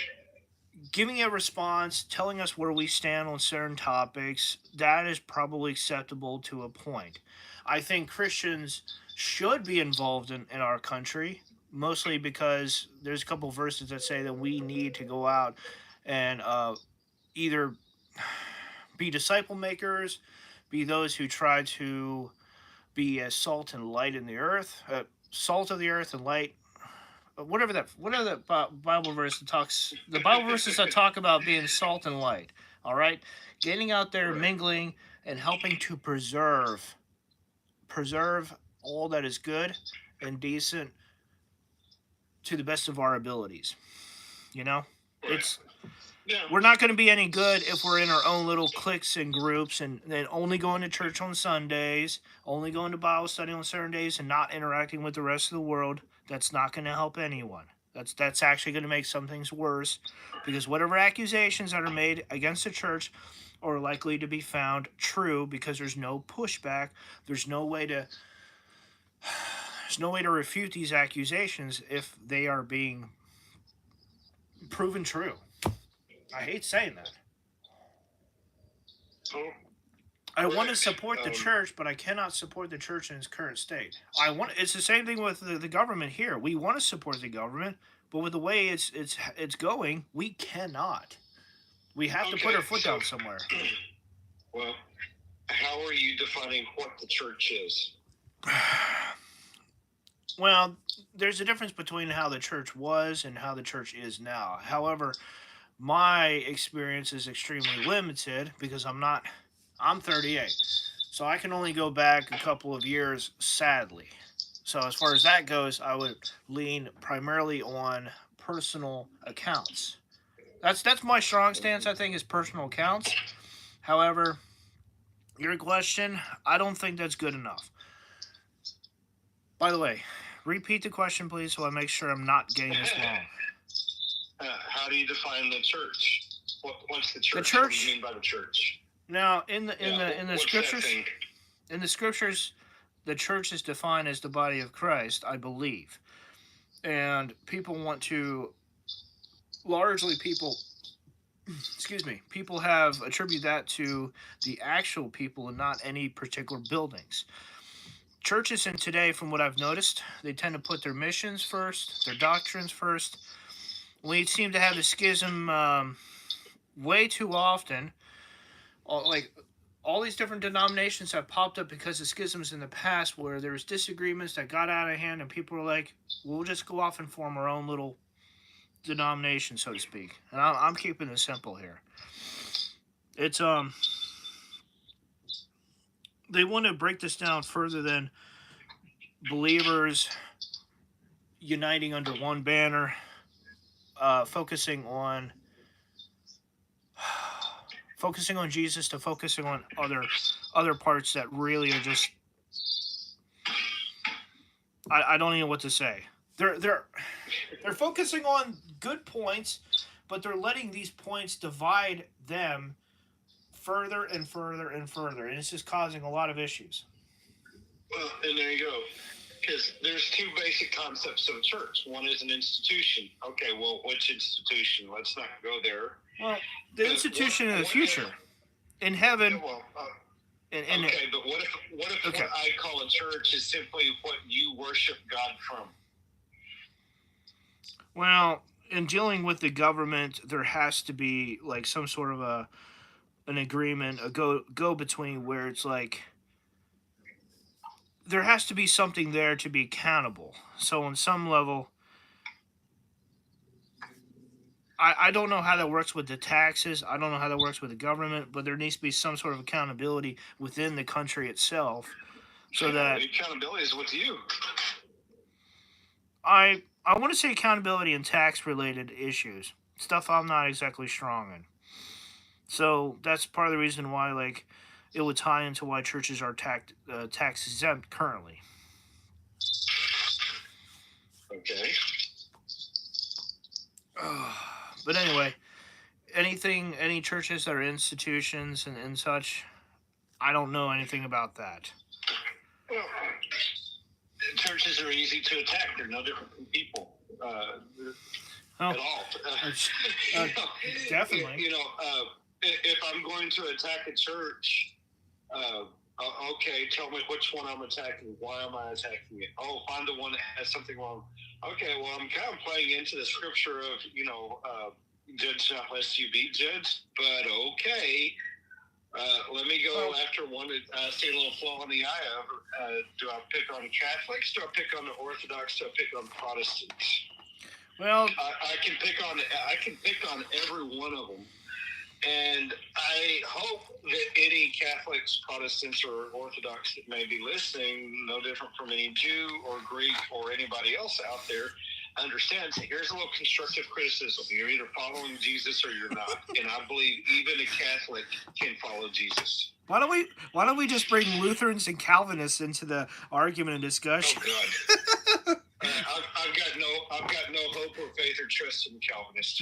response, telling us where we stand on certain topics, that is probably acceptable to a point. I think Christians should be involved in our country, mostly because there's a couple of verses that say that we need to go out and either be disciple makers, be those who try to be as salt and light in the earth, salt of the earth and light. Whatever that Bible verse that talks, the Bible verses that talk about being salt and light. All right, getting out there, mingling, and helping to preserve all that is good and decent to the best of our abilities. It's we're not going to be any good if we're in our own little cliques and groups and then only going to church on Sundays, only going to Bible study on certain days, and not interacting with the rest of the world. That's not going to help anyone. That's actually going to make some things worse, because whatever accusations that are made against the church are likely to be found true, because there's no pushback. There's no way to refute these accusations if they are being proven true. I hate saying that. I want to support the church, but I cannot support the church in its current state. It's the same thing with the government here. We want to support the government, but with the way it's going, we cannot. We have to put our foot down somewhere. Well, how are you defining what the church is? Well, there's a difference between how the church was and how the church is now. However, my experience is extremely limited because I'm 38, so I can only go back a couple of years, sadly. So as far as that goes, I would lean primarily on personal accounts. That's my strong stance, I think, is personal accounts. However, your question, I don't think that's good enough. By the way, repeat the question, please, so I make sure I'm not getting this wrong. How do you define the church? What's the church? The church. What do you mean by the church? Now, in the scriptures, the church is defined as the body of Christ, I believe, and people have attributed that to the actual people and not any particular buildings. Churches in today, from what I've noticed, they tend to put their missions first, their doctrines first. We seem to have the schism way too often. All these different denominations have popped up because of schisms in the past where there was disagreements that got out of hand and people were like, we'll just go off and form our own little denomination, so to speak. And I'm keeping it simple here. It's they want to break this down further than believers uniting under one banner, focusing on Jesus to focusing on other parts that really are just I don't even know what to say. They're focusing on good points, but they're letting these points divide them further and further and further, and it's just causing a lot of issues. Well, and there you go. Because there's two basic concepts of a church. One is an institution. Okay, well, which institution? Let's not go there. Well, the institution in the future, in heaven. Well, and okay, but what if okay. what I call a church is simply what you worship God from? Well, in dealing with the government, there has to be like some sort of an agreement, a go between, where it's like there has to be something there to be accountable. So on some level, I don't know how that works with the taxes. I don't know how that works with the government, but there needs to be some sort of accountability within the country itself, so that the accountability is with you. I want to say accountability in tax related issues, stuff I'm not exactly strong in. So that's part of the reason why, like, it would tie into why churches are tax exempt currently. Okay. But anyway, any churches that are institutions and such, I don't know anything about that. Well, churches are easy to attack. They're no different from people at all. Definitely. If I'm going to attack a church, okay, tell me which one I'm attacking. Why am I attacking it? Oh, find the one that has something wrong. Okay, well, I'm kind of playing into the scripture of, judge not lest you be judged. But okay, let me go after one that I see a little flaw in the eye of. Do I pick on Catholics? Do I pick on the Orthodox? Do I pick on Protestants? Well, I can pick on every one of them. And I hope that any Catholics, Protestants, or Orthodox that may be listening, no different from any Jew or Greek or anybody else out there, understands that here's a little constructive criticism. You're either following Jesus or you're not. And I believe even a Catholic can follow Jesus. Why don't we just bring Lutherans and Calvinists into the argument and discussion? Oh God. I've got no hope or faith or trust in Calvinists.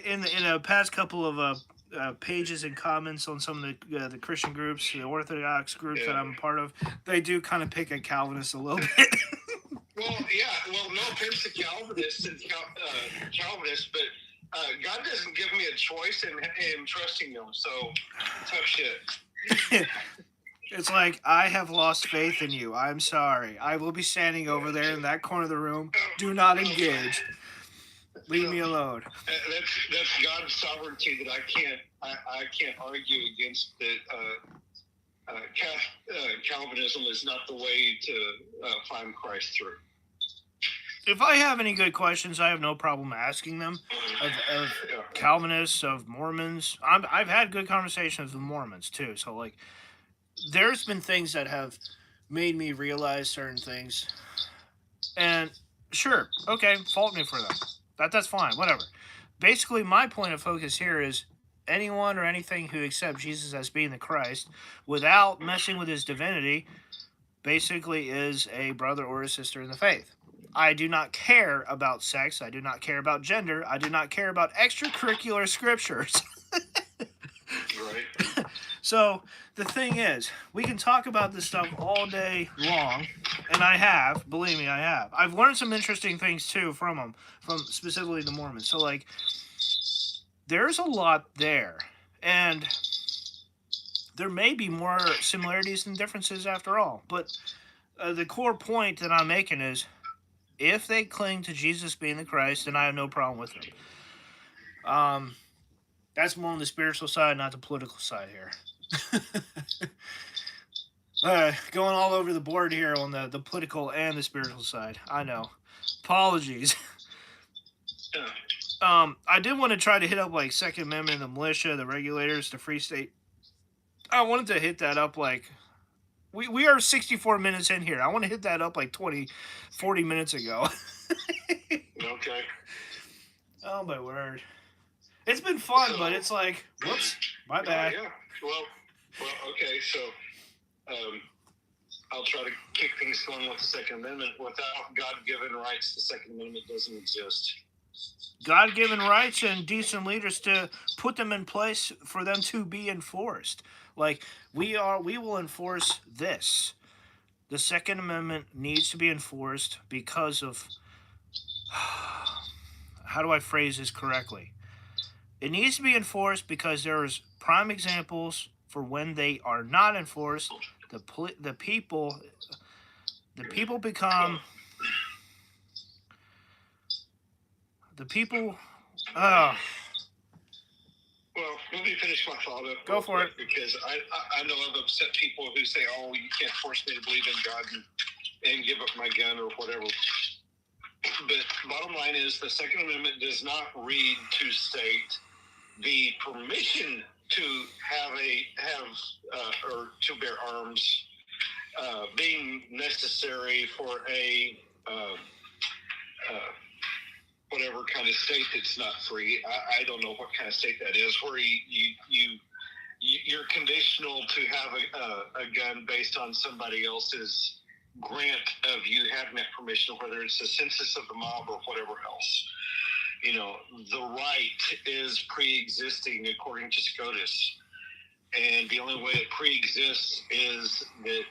In the past couple of pages and comments on some of the Christian groups, the Orthodox groups that I'm a part of, they do kind of pick at Calvinists a little bit. Well, no offense to Calvinists and Calvinists, but God doesn't give me a choice in trusting them. So tough shit. It's like, I have lost faith in you. I'm sorry. I will be standing over there in that corner of the room. Do not engage. Leave me alone. That's God's sovereignty that I can't argue against. That Calvinism is not the way to find Christ through. If I have any good questions, I have no problem asking them of Calvinists, of Mormons. I've had good conversations with Mormons too. So like, there's been things that have made me realize certain things, and sure, okay, fault me for them. That's fine, whatever. Basically, my point of focus here is anyone or anything who accepts Jesus as being the Christ without messing with his divinity basically is a brother or a sister in the faith. I do not care about sex. I do not care about gender. I do not care about extracurricular scriptures. Right. So the thing is, we can talk about this stuff all day long, and I have, believe me, I have. I've learned some interesting things too from them, from specifically the Mormons. So like, there's a lot there, and there may be more similarities than differences after all. But the core point that I'm making is, if they cling to Jesus being the Christ, then I have no problem with them. That's more on the spiritual side, not the political side here. Going all over the board here on the political and the spiritual side. I know. Apologies. I did want to try to hit up like Second Amendment, the militia, the regulators, the Free State. I wanted to hit that up like... We are 64 minutes in here. I want to hit that up like 40 minutes ago. Okay. Oh, my word. It's been fun, but it's like, whoops, my bad. Yeah. Well, okay. So, I'll try to kick things going with the Second Amendment. Without God-given rights, the Second Amendment doesn't exist. God-given rights and decent leaders to put them in place for them to be enforced. Like, we will enforce this. the Second Amendment needs to be enforced because of how do I phrase this correctly? It needs to be enforced because there's prime examples for when they are not enforced. The people become the people. Well, let me finish my thought up. Go for it. Because I know of upset people who say, "Oh, you can't force me to believe in God and give up my gun or whatever." But bottom line is, the Second Amendment does not read to state the permission to or to bear arms being necessary for a whatever kind of state that's not free. I don't know what kind of state that is, where you're conditional to have a gun based on somebody else's grant of you having that permission, whether it's the census of the mob or whatever else. The right is pre-existing according to SCOTUS. And the only way it pre-exists is that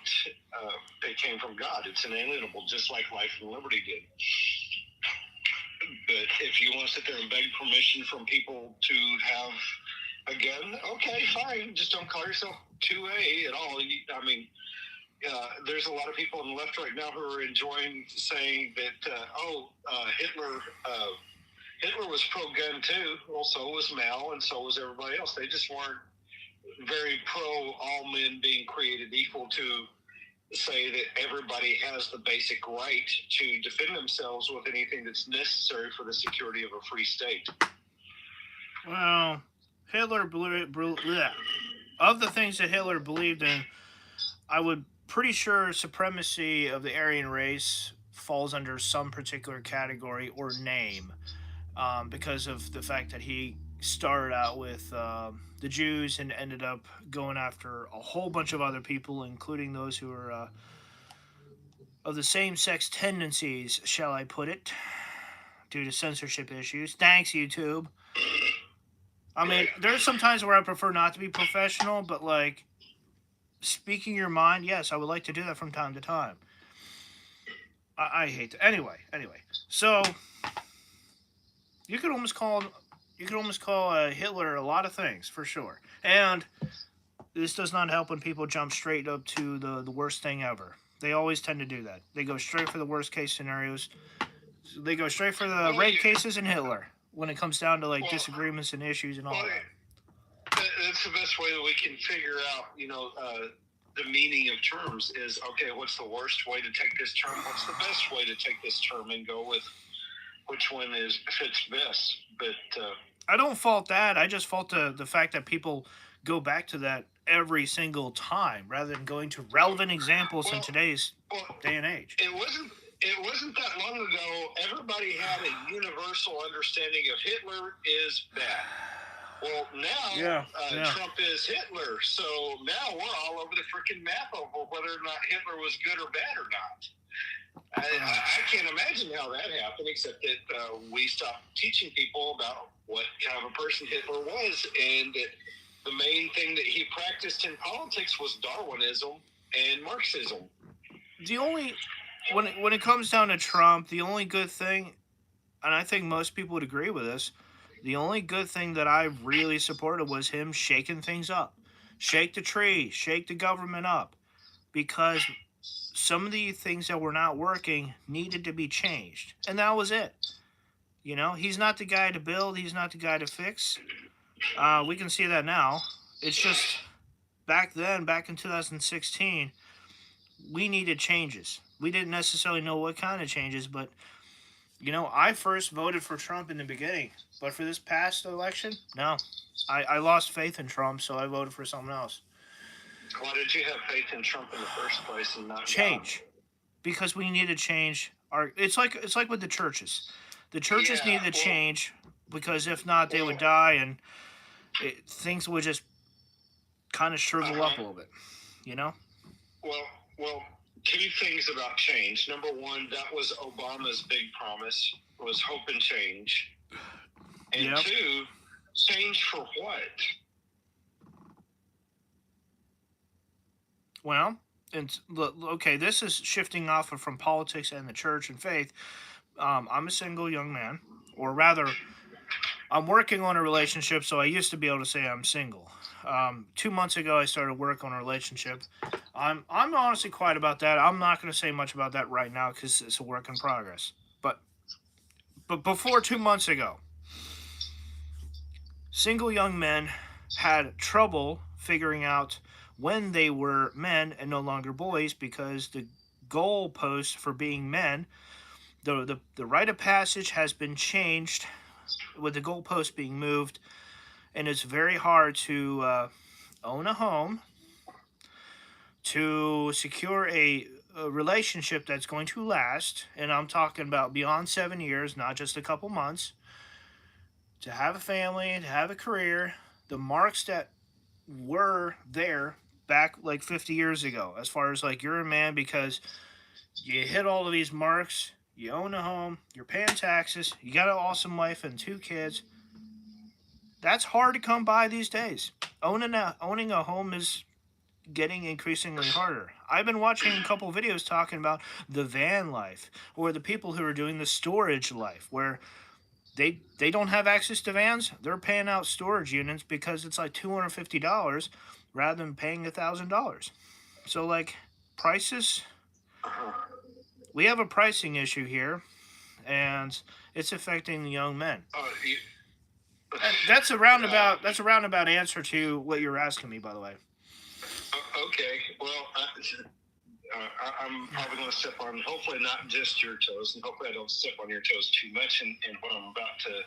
it came from God. It's inalienable, just like life and liberty did. But if you want to sit there and beg permission from people to have a gun, okay, fine. Just don't call yourself 2A at all. There's a lot of people on the left right now who are enjoying saying that, Hitler was pro-gun too. Well, so was Mao, and so was everybody else. They just weren't very pro all men being created equal to say that everybody has the basic right to defend themselves with anything that's necessary for the security of a free state. Well, Hitler of the things that Hitler believed in, I would pretty sure supremacy of the Aryan race falls under some particular category or name, because of the fact that he started out with the Jews and ended up going after a whole bunch of other people, including those who are of the same-sex tendencies, shall I put it, due to censorship issues. Thanks, YouTube. I mean, there's some times where I prefer not to be professional, but, like, speaking your mind, yes, I would like to do that from time to time. I hate to. Anyway. So, you could almost call Hitler a lot of things, for sure. And this does not help when people jump straight up to the worst thing ever. They always tend to do that. They go straight for the worst case scenarios. They go straight for the rape cases and Hitler when it comes down to disagreements and issues and all that. That's the best way that we can figure out, the meaning of terms is, okay, what's the worst way to take this term? What's the best way to take this term, and go with which one fits best. But I don't fault that. I just fault the fact that people go back to that every single time rather than going to relevant examples in today's day and age. It wasn't that long ago. Everybody had a universal understanding of Hitler is bad. Well, now Trump is Hitler, so now we're all over the freaking map over whether or not Hitler was good or bad or not. I can't imagine how that happened, except that we stopped teaching people about what kind of a person Hitler was, and that the main thing that he practiced in politics was Darwinism and Marxism. When it comes down to Trump, the only good thing, and I think most people would agree with this, the only good thing that I really supported was him shaking things up. Shake the tree, shake the government up, because some of the things that were not working needed to be changed. And that was it. He's not the guy to build. He's not the guy to fix. We can see that now. It's just back then, back in 2016, we needed changes. We didn't necessarily know what kind of changes, but, I first voted for Trump in the beginning. But for this past election, no. I lost faith in Trump, so I voted for someone else. Why did you have faith in Trump in the first place and not change? God? Because we need to change our. It's like with the churches. The churches need to change, because if not, they would die, and things would just kind of shrivel up a little bit. Well, two things about change. Number one, that was Obama's big promise, was hope and change. And two, change for what? Well, and okay, this is shifting off from politics and the church and faith. I'm a single young man, or rather, I'm working on a relationship. So I used to be able to say I'm single. 2 months ago, I started work on a relationship. I'm honestly quiet about that. I'm not going to say much about that right now because it's a work in progress. But before 2 months ago, single young men had trouble figuring out when they were men and no longer boys because the goalpost for being men, the rite of passage has been changed with the goalpost being moved, and it's very hard to own a home, to secure a relationship that's going to last, and I'm talking about beyond 7 years, not just a couple months, to have a family, to have a career, the marks that were there back like 50 years ago, as far as like you're a man because you hit all of these marks, you own a home, you're paying taxes, you got an awesome wife and 2 kids. That's hard to come by these days. Owning a home is getting increasingly harder. I've been watching a couple videos talking about the van life or the people who are doing the storage life where they don't have access to vans. They're paying out storage units because it's like $250 rather than paying $1,000. So like prices, we have a pricing issue here, and it's affecting the young men. That's a roundabout answer to what you're asking me, by the way. Okay, well, I'm probably going to step on, hopefully not just your toes, and hopefully I don't step on your toes too much in what I'm about to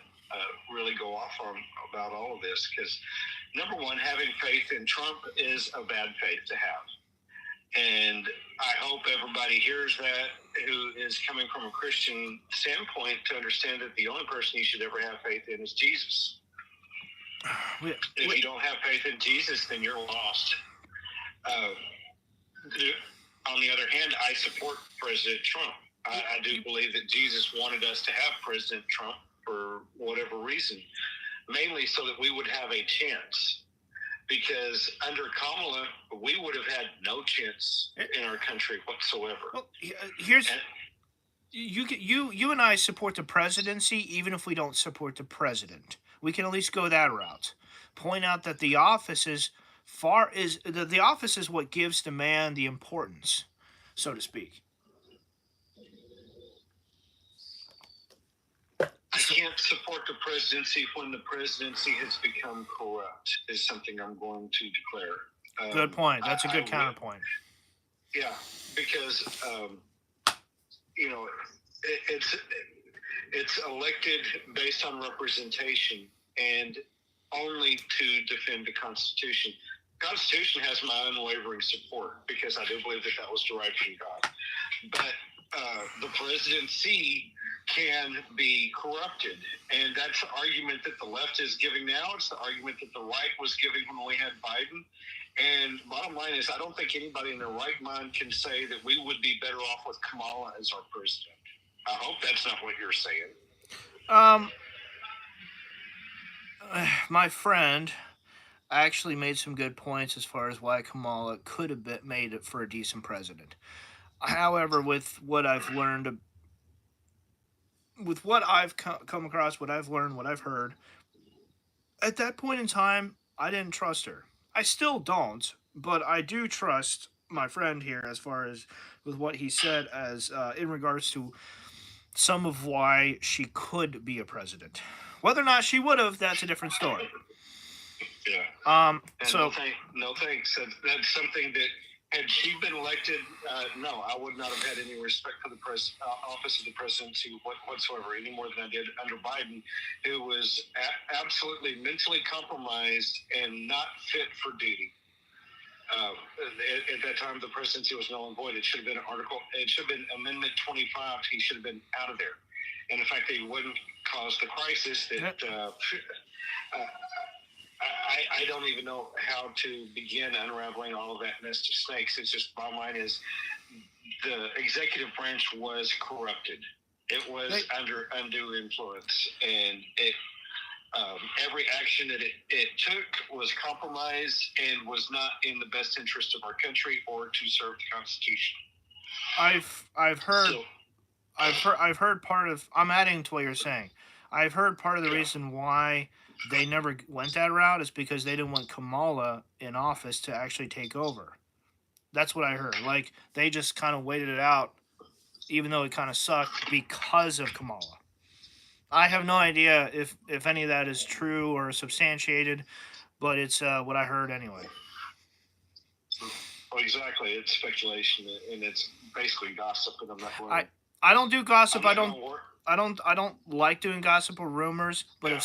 really go off on about all of this, because number one, having faith in Trump is a bad faith to have. And I hope everybody hears that who is coming from a Christian standpoint to understand that the only person you should ever have faith in is Jesus. If you don't have faith in Jesus, then you're lost. On the other hand, I support President Trump. I do believe that Jesus wanted us to have President Trump for whatever reason, mainly so that we would have a chance. Because under Kamala, we would have had no chance in our country whatsoever. Well, you and I support the presidency, even if we don't support the president. We can at least go that route. Point out that the office is the office is what gives the man the importance, so to speak. I can't support the presidency when the presidency has become corrupt, is something I'm going to declare. Good point. That's a good counterpoint. Yeah, because, it's elected based on representation and only to defend the Constitution. The Constitution has my unwavering support because I do believe that was derived from God. But the presidency can be corrupted, and that's the argument that the left is giving now. It's the argument that the right was giving when we had Biden. And bottom line is, I don't think anybody in their right mind can say that we would be better off with Kamala as our president. I hope that's not what you're saying. My friend actually made some good points as far as why Kamala could have made it for a decent president. However, with what I've learned, with what I've come across, what I've learned, what I've heard, at that point in time, I didn't trust her. I still don't, but I do trust my friend here as far as with what he said as in regards to some of why she could be a president. Whether or not she would have, that's a different story. Yeah. So no thanks. That's something that had she been elected, no, I would not have had any respect for the office of the presidency whatsoever, any more than I did under Biden, who was absolutely mentally compromised and not fit for duty. At that time, the presidency was null and void. It should have been it should have been Amendment 25. He should have been out of there. And the fact that he wouldn't cause the crisis that I don't even know how to begin unraveling all of that nest of snakes. It's just, bottom line is, the executive branch was corrupted. It was under undue influence, and Every action that it took was compromised and was not in the best interest of our country or to serve the Constitution. I've heard part of. I'm adding to what you're saying. I've heard part of the Yeah. reason why they never went that route is because they didn't want Kamala in office to actually take over. That's what I heard. Like they just kind of waited it out, even though it kind of sucked because of Kamala. I have no idea if any of that is true or substantiated, but it's what I heard anyway. Well, exactly. It's speculation, and it's basically gossip, and I'm not going to... I don't do gossip. I'm I not don't. gonna work. I don't like doing gossip or rumors. But Yeah.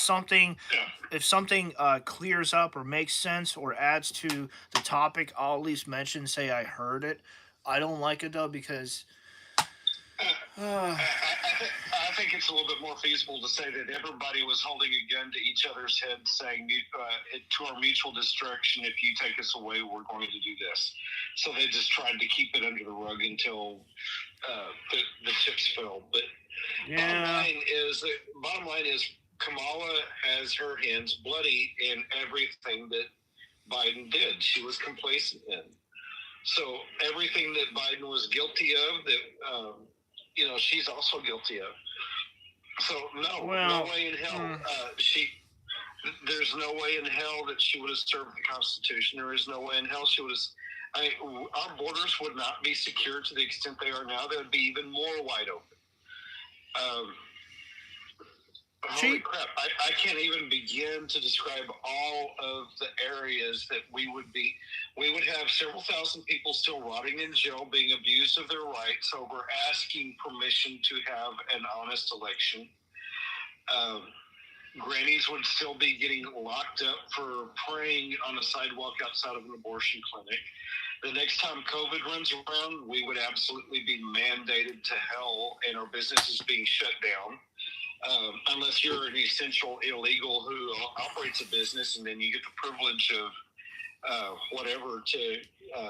if something clears up or makes sense or adds to the topic, I'll at least mention, say I heard it. I don't like it though because I think it's a little bit more feasible to say that everybody was holding a gun to each other's head, saying, to our mutual destruction, if you take us away, we're going to do this. So they just tried to keep it under the rug until the chips fell. But yeah. bottom line is Kamala has her hands bloody in everything that Biden did. She was complacent in. So everything that Biden was guilty of, that she's also guilty of. So no way in hell there's no way in hell that she would have served the Constitution. There is no way in hell she would have. Our borders would not be secure to the extent they are now. They would be even more wide open. Holy crap! I can't even begin to describe all of the areas that we would be. We would have several thousand people still rotting in jail, being abused of their rights over asking permission to have an honest election. Grannies would still be getting locked up for praying on a sidewalk outside of an abortion clinic. The next time COVID runs around, we would absolutely be mandated to hell and our businesses being shut down. Unless you're an essential illegal who operates a business and then you get the privilege of whatever to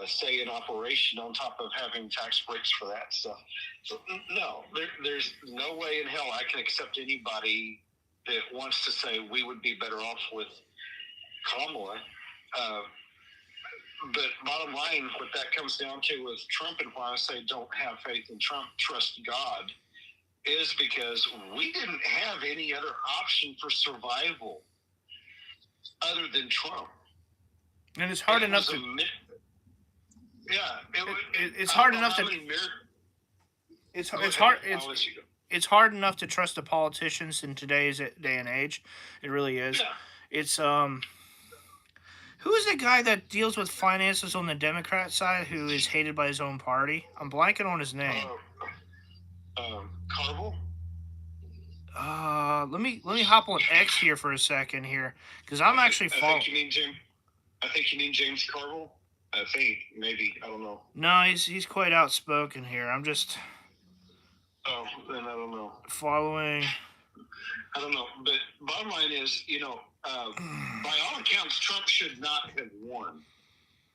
stay in operation on top of having tax breaks for that stuff. So, no, there's no way in hell I can accept anybody that wants to say we would be better off with Kamala. But bottom line, what that comes down to with Trump and why I say don't have faith in Trump, trust God, is because we didn't have any other option for survival other than Trump. And it's hard enough to... It's hard enough to... It's hard enough to trust the politicians in today's day and age. It really is. Yeah. It's who is the guy that deals with finances on the Democrat side who is hated by his own party? I'm blanking on his name. Carville? Let me hop on X here for a second here because I'm actually following. I think you mean James Carville. I think maybe I don't know. No, he's quite outspoken here. I'm just. Oh, then I don't know. Following. I don't know, but bottom line is, by all accounts, Trump should not have won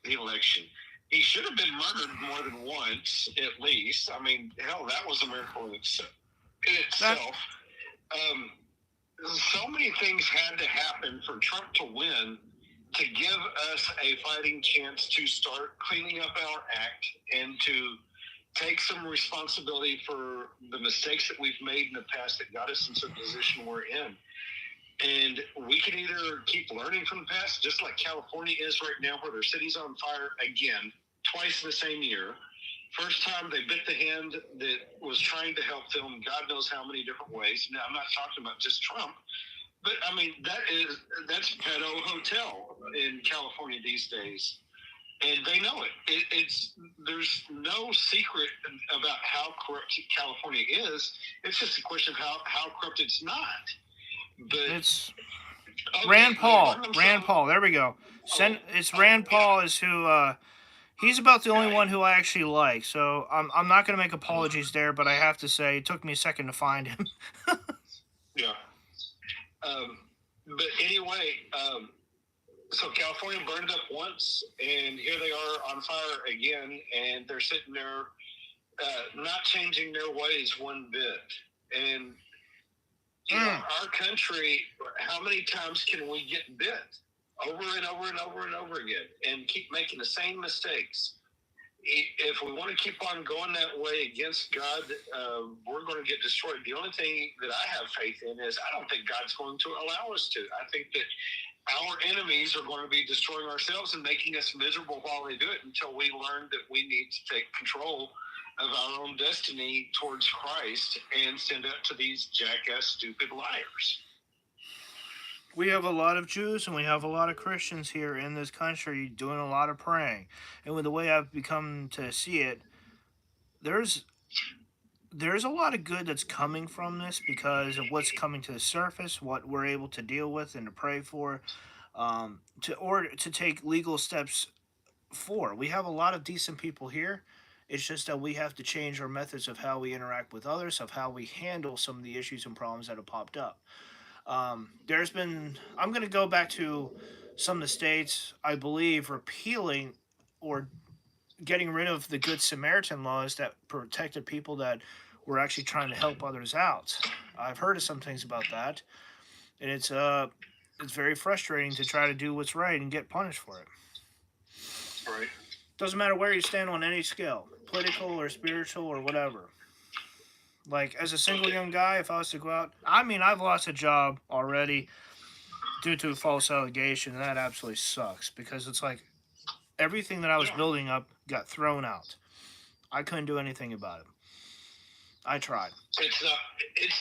the election. He should have been murdered more than once, at least. I mean, hell, that was a miracle in itself. So many things had to happen for Trump to win to give us a fighting chance to start cleaning up our act and to take some responsibility for the mistakes that we've made in the past that got us into the position we're in. And we can either keep learning from the past, just like California is right now, where their city's on fire again, twice in the same year. First time they bit the hand that was trying to help them, God knows how many different ways. Now, I'm not talking about just Trump, but I mean, that's Pedo Hotel in California these days. And they know it. There's no secret about how corrupt California is. It's just a question of how corrupt it's not. But it's Rand Paul. Rand Paul. There we go. It's Rand Paul is who. He's about the only one who I actually like. So I'm not going to make apologies there, but I have to say it took me a second to find him. Yeah. But anyway. So California burned up once, and here they are on fire again, and they're sitting there not changing their ways one bit. And Our country, how many times can we get bit? Over and over and over and over again, and keep making the same mistakes. If we want to keep on going that way against God, we're going to get destroyed. The only thing that I have faith in is I don't think God's going to allow us to. I think that our enemies are going to be destroying ourselves and making us miserable while they do it until we learn that we need to take control of our own destiny towards Christ and stand up to these jackass, stupid liars. We have a lot of Jews and we have a lot of Christians here in this country doing a lot of praying. And with the way I've become to see it, there's a lot of good that's coming from this because of what's coming to the surface, what we're able to deal with and to pray for, to take legal steps for. We have a lot of decent people here. It's just that we have to change our methods of how we interact with others, of how we handle some of the issues and problems that have popped up. I'm going to go back to some of the states, I believe, repealing or getting rid of the Good Samaritan laws that protected people that were actually trying to help others out. I've heard of some things about that, and it's very frustrating to try to do what's right and get punished for it. Right. Doesn't matter where you stand on any scale, political or spiritual or whatever. Like, as a single young guy, if I was to go out, I mean, I've lost a job already due to a false allegation, and that absolutely sucks because it's like everything that I was building up got thrown out. I couldn't do anything about it. I tried. It's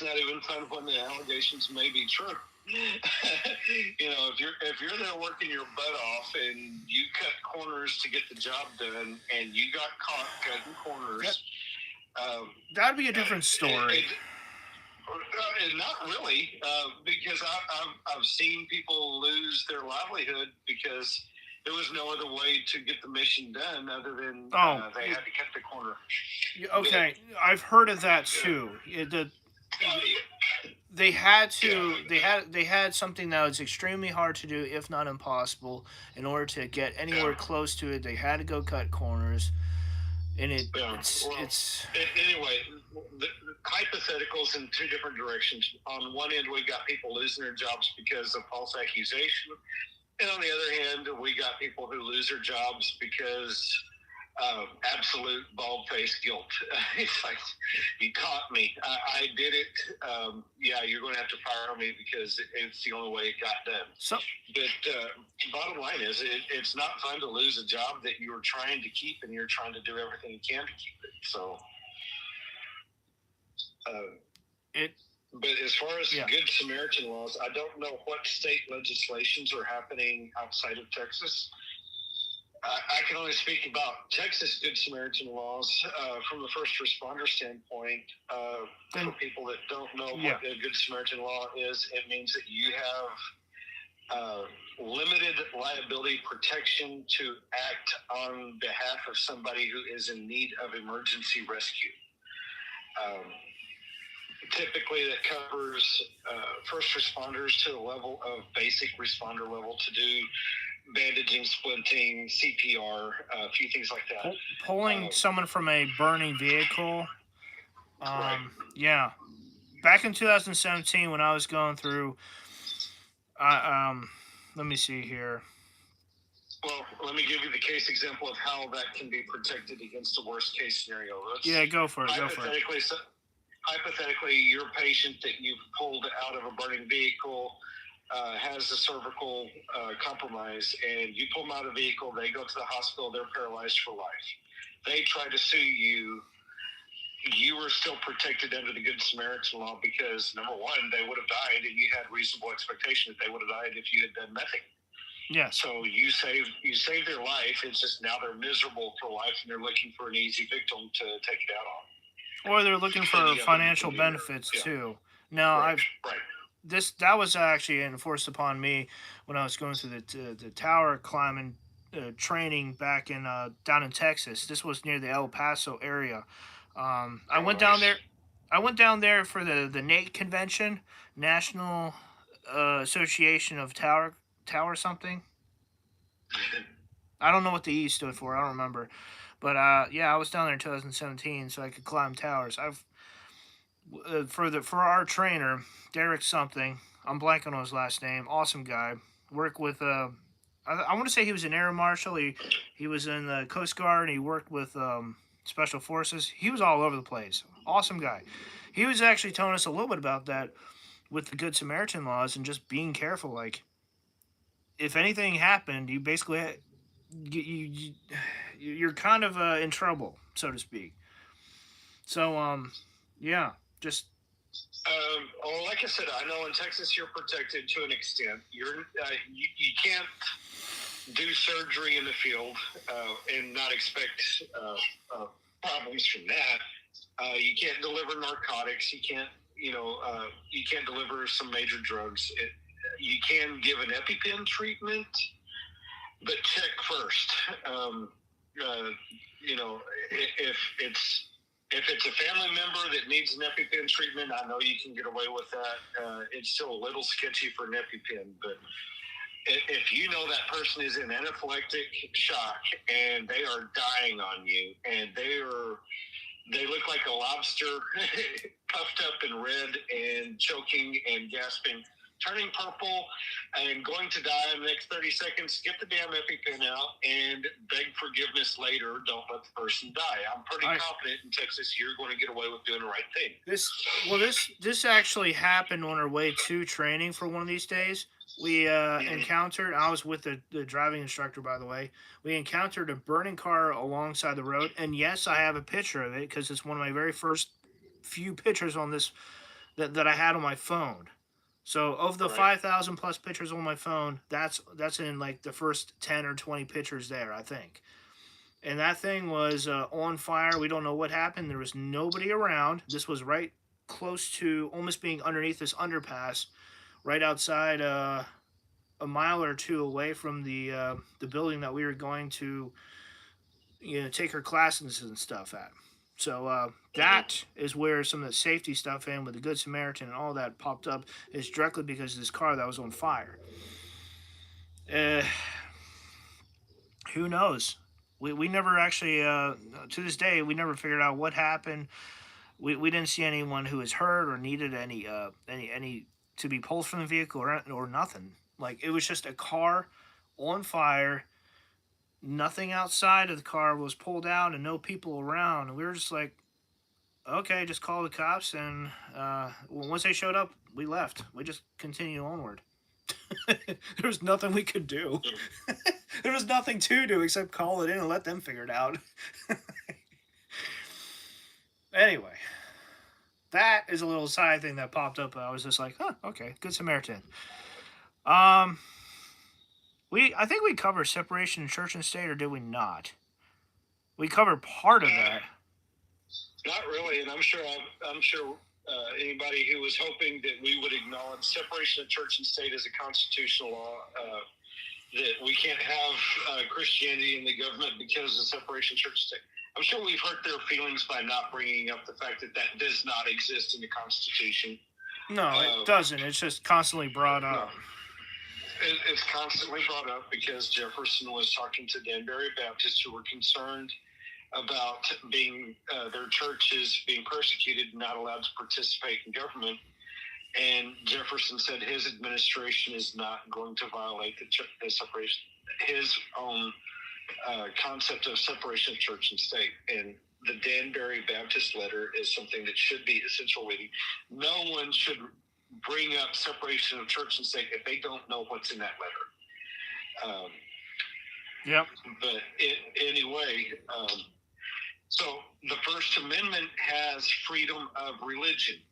not even fun when the allegations may be true. If you're there working your butt off and you cut corners to get the job done and you got caught cutting corners, that'd be a different story. Not really, because I've seen people lose their livelihood because there was no other way to get the mission done other than they had to cut the corner. Okay, I've heard of that too. They had something that was extremely hard to do, if not impossible, in order to get anywhere close to it. They had to go cut corners, and it's anyway. The hypotheticals in two different directions. On one end, we got people losing their jobs because of false accusation, and on the other hand, we got people who lose their jobs because absolute bald-faced guilt. It's like, you caught me. I did it. Yeah, you're going to have to fire me because it's the only way it got done. But bottom line is, it's not fun to lose a job that you were trying to keep, and you're trying to do everything you can to keep it. So, but as far as Good Samaritan laws, I don't know what state legislations are happening outside of Texas. I can only speak about Texas Good Samaritan laws from the first responder standpoint. For people that don't know what a Good Samaritan law is, it means that you have limited liability protection to act on behalf of somebody who is in need of emergency rescue. Typically, that covers first responders to the level of basic responder level to do bandaging, splinting, CPR, a few things like that. Pulling someone from a burning vehicle. Right. Yeah. Back in 2017, when I was going through, let me see here. Well, let me give you the case example of how that can be protected against the worst case scenario. Go for it. Hypothetically, your patient that you've pulled out of a burning vehicle has a cervical compromise, and you pull them out of the vehicle, they go to the hospital, they're paralyzed for life. They try to sue you. You were still protected under the Good Samaritan law because, number one, they would have died, and you had reasonable expectation that they would have died if you had done nothing. Yeah. So you saved their life. It's just now they're miserable for life, and they're looking for an easy victim to take it out on. Or they're looking for financial benefits too. Now, that was actually enforced upon me when I was going through the tower climbing training back in down in Texas. This was near the El Paso area. I went down there. I went down there for the NATE convention, National Association of Tower something. I don't know what the E stood for. I don't remember. But I was down there in 2017, so I could climb towers. for our trainer, Derek something. I'm blanking on his last name. Awesome guy. Worked with I want to say he was an air marshal. He was in the Coast Guard. He worked with special forces. He was all over the place. Awesome guy. He was actually telling us a little bit about that with the Good Samaritan laws and just being careful. Like, if anything happened, you basically you're kind of in trouble, so to speak. So yeah, just Well, like I said, I know in Texas you're protected to an extent. You can't do surgery in the field and not expect problems from that. You can't deliver narcotics. You can't deliver some major drugs. You can give an EpiPen treatment, but check first. If it's a family member that needs an EpiPen treatment, I know you can get away with that. It's still a little sketchy for an EpiPen, but if you know that person is in anaphylactic shock and they are dying on you, and they look like a lobster, puffed up and red and choking and gasping, turning purple and going to die in the next 30 seconds, get the damn EpiPen out and beg forgiveness later. Don't let the person die. I'm pretty confident in Texas you're going to get away with doing the right thing. This actually happened on our way to training for one of these days. We encountered, I was with the driving instructor, by the way. We encountered a burning car alongside the road. And yes, I have a picture of it because it's one of my very first few pictures on this that I had on my phone. So of the 5,000 plus pictures on my phone, that's in like the first 10 or 20 pictures there, I think. And that thing was on fire. We don't know what happened. There was nobody around. This was right close to almost being underneath this underpass, right outside a mile or two away from the building that we were going to take her classes and stuff at. So that is where some of the safety stuff in with the Good Samaritan and all that popped up, is directly because of this car that was on fire. Who knows? We never actually, to this day, we never figured out what happened. We didn't see anyone who was hurt or needed any to be pulled from the vehicle or nothing. Like, it was just a car on fire. Nothing outside of the car was pulled out and no people around. And we were just like, okay, just call the cops. And once they showed up, we left. We just continued onward. There was nothing we could do. There was nothing to do except call it in and let them figure it out. Anyway, that is a little side thing that popped up. I was just like, huh, okay, Good Samaritan. I think we covered separation of church and state, or did we not? We covered part of that. Not really, and I'm sure anybody who was hoping that we would acknowledge separation of church and state as a constitutional law, that we can't have Christianity in the government because of separation of church and state. I'm sure we've hurt their feelings by not bringing up the fact that does not exist in the Constitution. No, it doesn't. It's just constantly brought up. No. It's constantly brought up because Jefferson was talking to Danbury Baptists who were concerned about their churches being persecuted and not allowed to participate in government. And Jefferson said his administration is not going to violate the separation, his own concept of separation of church and state. And the Danbury Baptist letter is something that should be essential reading. No one should bring up separation of church and state if they don't know what's in that letter. Yep. But anyway, so the First Amendment has freedom of religion.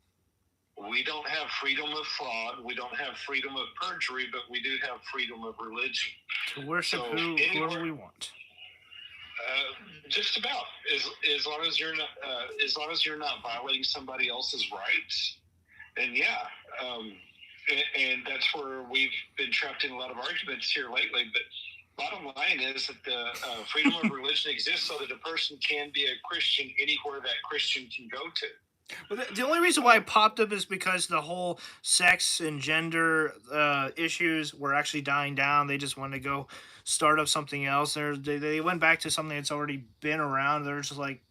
We don't have freedom of fraud. We don't have freedom of perjury, but we do have freedom of religion. To worship whoever we want. Just about, as long as you're not violating somebody else's rights, then yeah. And that's where we've been trapped in a lot of arguments here lately. But bottom line is that the freedom of religion exists so that a person can be a Christian anywhere that Christian can go to. Well, the only reason why it popped up is because the whole sex and gender issues were actually dying down. They just wanted to go start up something else. They went back to something that's already been around. They're just like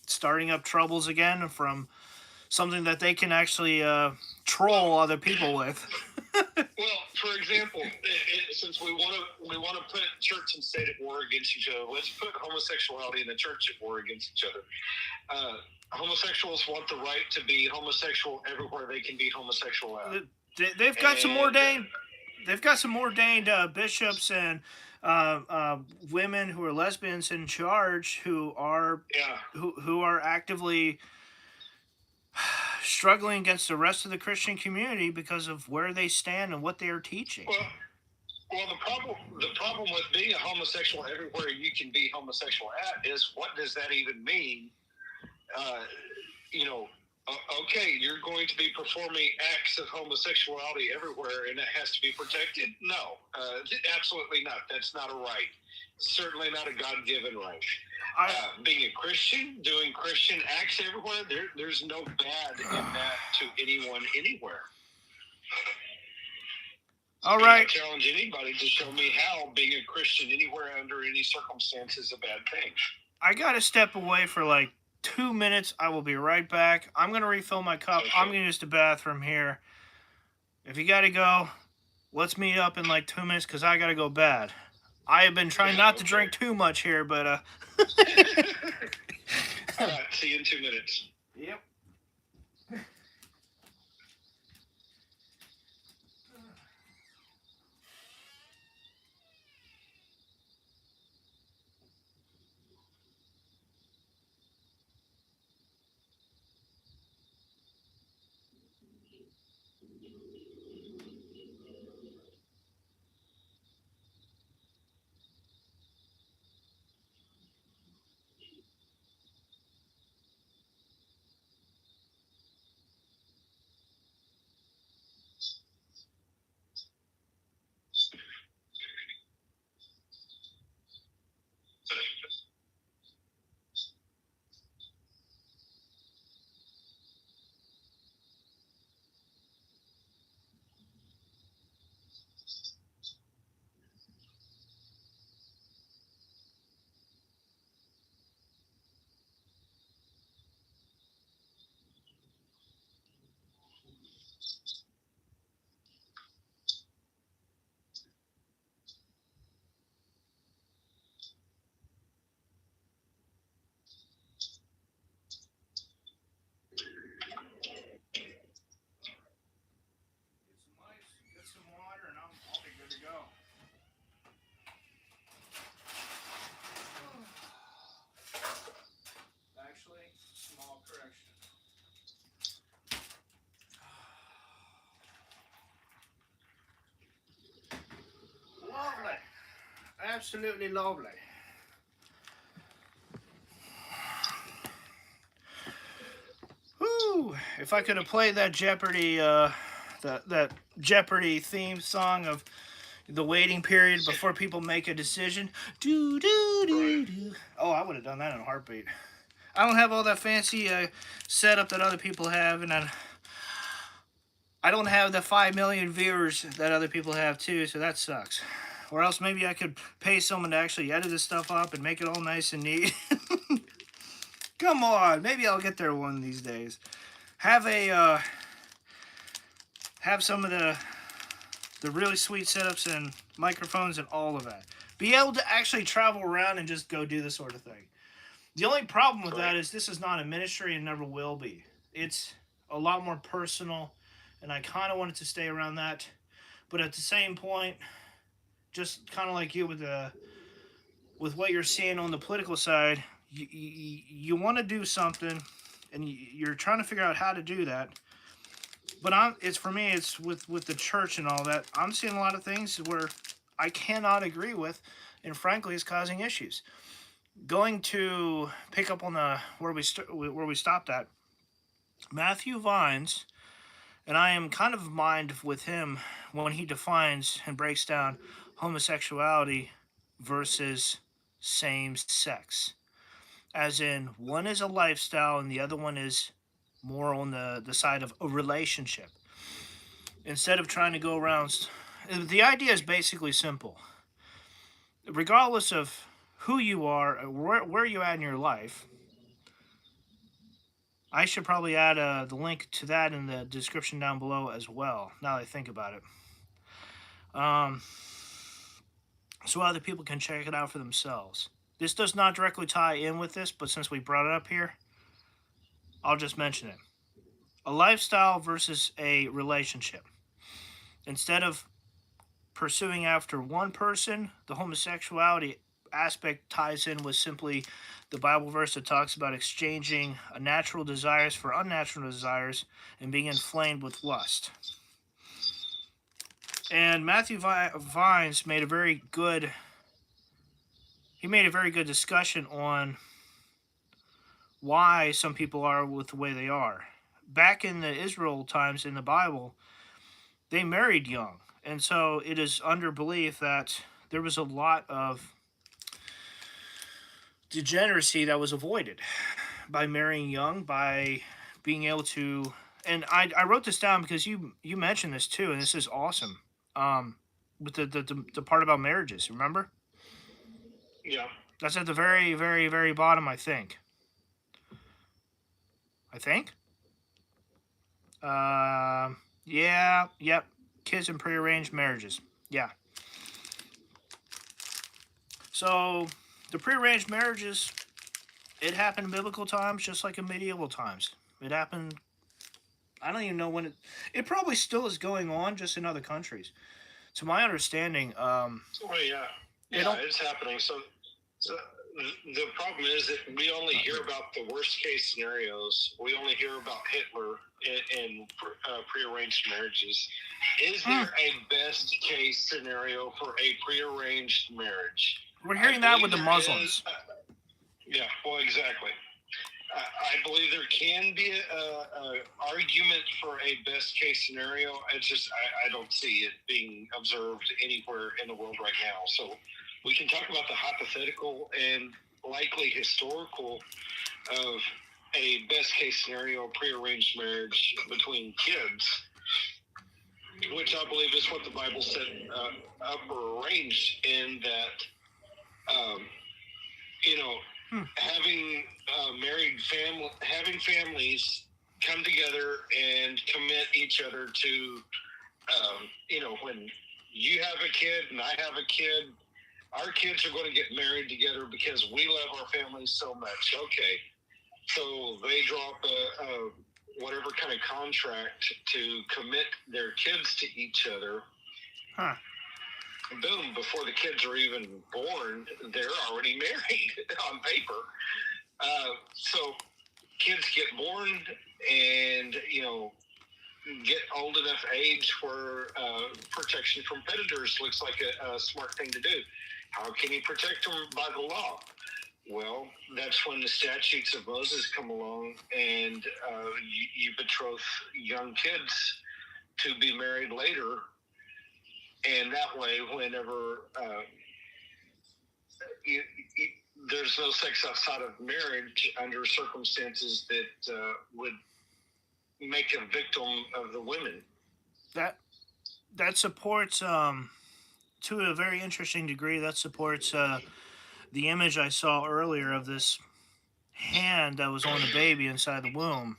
starting up troubles again from something that they can actually troll other people with. Well, for example, since we want to put church and state at war against each other, let's put homosexuality and the church at war against each other. Homosexuals want the right to be homosexual everywhere they can be homosexual at. They've got some ordained. They've got some ordained bishops and women who are lesbians in charge who are who are actively struggling against the rest of the Christian community because of where they stand and what they are teaching. Well, the problem with being a homosexual everywhere you can be homosexual at is, what does that even mean? Okay, you're going to be performing acts of homosexuality everywhere, and it has to be protected? No, absolutely not. That's not a right. Certainly not a God-given right. Being a Christian, doing Christian acts everywhere, there's no bad in that to anyone anywhere. All right. I challenge anybody to show me how being a Christian anywhere under any circumstance is a bad thing. I got to step away for like 2 minutes. I will be right back. I'm going to refill my cup. Okay. I'm going to use the bathroom here. If you got to go, let's meet up in like 2 minutes because I got to go bad. I have been trying not to drink too much here, but... All right, see you in 2 minutes. Yep. Absolutely lovely. Whew. If I could have played that Jeopardy, that Jeopardy theme song of the waiting period before people make a decision. Do do do do. Oh, I would have done that in a heartbeat. I don't have all that fancy setup that other people have, and I don't have the 5 million viewers that other people have too, so that sucks. Or else maybe I could pay someone to actually edit this stuff up and make it all nice and neat. Come on, maybe I'll get there one of these days. Have some of the really sweet setups and microphones and all of that. Be able to actually travel around and just go do this sort of thing. The only problem with that is this is not a ministry and never will be. It's a lot more personal, and I kind of wanted to stay around that. But at the same point, just kind of like you with what you're seeing on the political side, you want to do something, and you're trying to figure out how to do that. But it's for me, it's with the church and all that. I'm seeing a lot of things where I cannot agree with, and frankly, it's causing issues. Going to pick up on where we stopped at, Matthew Vines, and I am kind of mind with him when he defines and breaks down homosexuality versus same sex. As in, one is a lifestyle and the other one is more on the side of a relationship. Instead of trying to go around, the idea is basically simple. Regardless of who you are, where you're at in your life, I should probably add the link to that in the description down below as well, now that I think about it. So other people can check it out for themselves. This does not directly tie in with this, but since we brought it up here, I'll just mention it. A lifestyle versus a relationship. Instead of pursuing after one person, the homosexuality aspect ties in with simply the Bible verse that talks about exchanging natural desires for unnatural desires and being inflamed with lust. And Matthew Vines made a very good discussion on why some people are with the way they are. Back in the Israel times in the Bible, they married young. And so it is under belief that there was a lot of degeneracy that was avoided by marrying young, by being able to. And I wrote this down because you mentioned this too, and this is awesome. With the part about marriages, remember? Yeah. That's at the very, very, very bottom, I think. Yeah, yep. Kids in prearranged marriages. Yeah. So the prearranged marriages, it happened in biblical times just like in medieval times. It happened. I don't even know when it probably still is going on, just in other countries. To my understanding, Oh yeah, it's happening. So the problem is that we only hear about the worst case scenarios. We only hear about Hitler and prearranged marriages. Is there a best case scenario for a prearranged marriage? We're hearing that with the Muslims. Yeah, well, exactly. I believe there can be a argument for a best case scenario. It's just I don't see it being observed anywhere in the world right now. So we can talk about the hypothetical and likely historical of a best case scenario prearranged marriage between kids, which I believe is what the Bible set up or arranged in that, having having families come together and commit each other to, when you have a kid and I have a kid, our kids are going to get married together because we love our families so much. Okay. So they draw up a whatever kind of contract to commit their kids to each other. Huh. Boom, before the kids are even born, they're already married on paper. So kids get born and, get old enough age where protection from predators looks like a smart thing to do. How can you protect them by the law? Well, that's when the statutes of Moses come along and you betroth young kids to be married later. And that way, whenever there's no sex outside of marriage under circumstances that would make a victim of the women. That supports, to a very interesting degree, that supports the image I saw earlier of this hand that was on the baby inside the womb.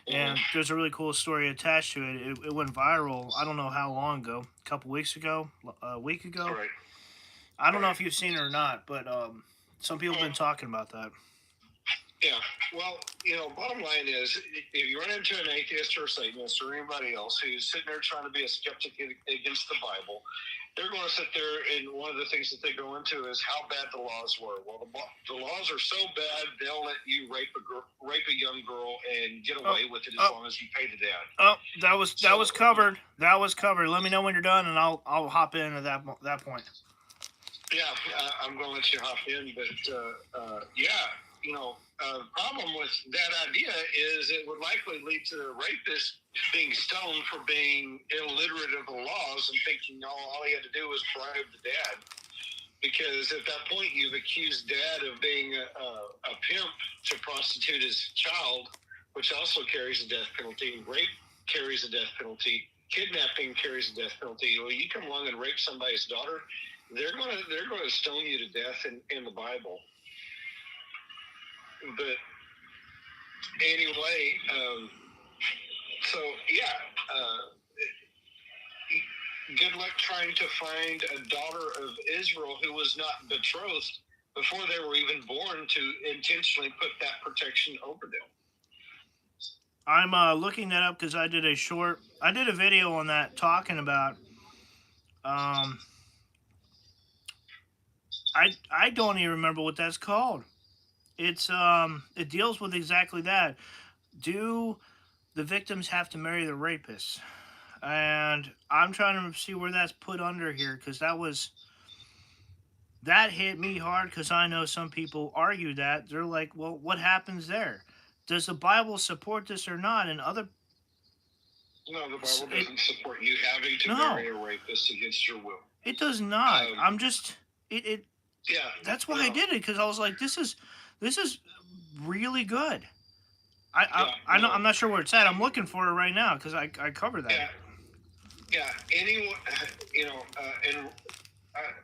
And there's a really cool story attached to it. It went viral. I don't know how long ago. A couple weeks ago, a week ago. Right. I don't know if you've seen it or not, but some people have been talking about that. Yeah. Well, bottom line is, if you run into an atheist or a Satanist or anybody else who's sitting there trying to be a skeptic against the Bible, they're going to sit there, and one of the things that they go into is how bad the laws were. Well, the laws are so bad, they'll let you rape a young girl and get away with it as long as you pay the dad. Oh, that was covered. That was covered. Let me know when you're done, and I'll hop in at that point. Yeah, I'm going to let you hop in, but the problem with that idea is it would likely lead to the rapist being stoned for being illiterate of the laws and thinking all he had to do was bribe the dad. Because at that point, you've accused dad of being a pimp to prostitute his child, which also carries a death penalty. Rape carries a death penalty. Kidnapping carries a death penalty. Well, you come along and rape somebody's daughter, they're going to stone you to death in the Bible. But anyway, so yeah, good luck trying to find a daughter of Israel who was not betrothed before they were even born to intentionally put that protection over them. I'm looking that up because I did a video on that talking about. I don't even remember what that's called. It's it deals with exactly that. Do the victims have to marry the rapists? And I'm trying to see where that's put under here because that hit me hard because I know some people argue that. They're like, well, what happens there? Does the Bible support this or not? And other No, the Bible doesn't support you having to marry a rapist against your will. It does not. I'm just it. Yeah, that's why I did it because I was like, this is really good. I know I'm not sure where it's at. I'm looking for it right now because I cover that. Yeah. Anyone, and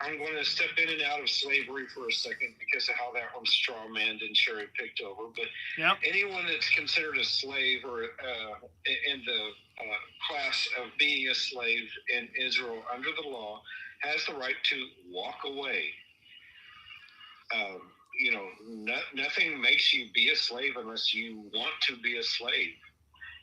I'm going to step in and out of slavery for a second because of how that one's strawmanned and cherry picked over. But anyone that's considered a slave or in the class of being a slave in Israel under the law has the right to walk away. Nothing makes you be a slave unless you want to be a slave.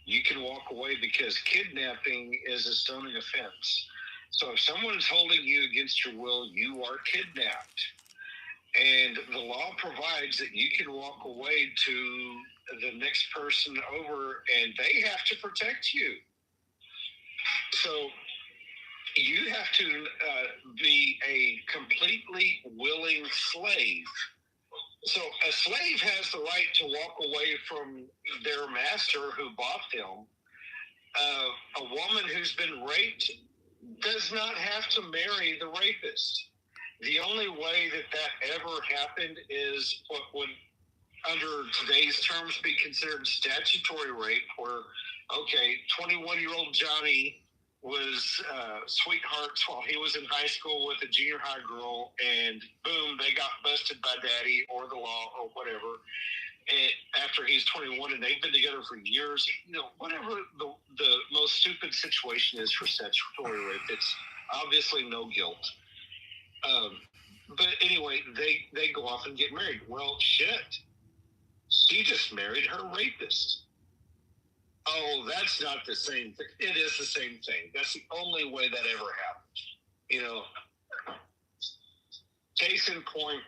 You can walk away because kidnapping is a stoning offense. So if someone's holding you against your will, you are kidnapped. And the law provides that you can walk away to the next person over and they have to protect you. So you have to be a completely willing slave. So a slave has the right to walk away from their master who bought them. A woman who's been raped does not have to marry the rapist. The only way that ever happened is what would, under today's terms, be considered statutory rape, where, 21-year-old Johnny was sweethearts while he was in high school with a junior high girl, and boom, they got busted by daddy or the law or whatever. And after he's 21 and they've been together for years, whatever the most stupid situation is for statutory rape, it's obviously no guilt. But anyway, they go off and get married. Well, shit. She just married her rapist. Oh, that's not the same thing. It is the same thing. That's the only way that ever happened. Case in point,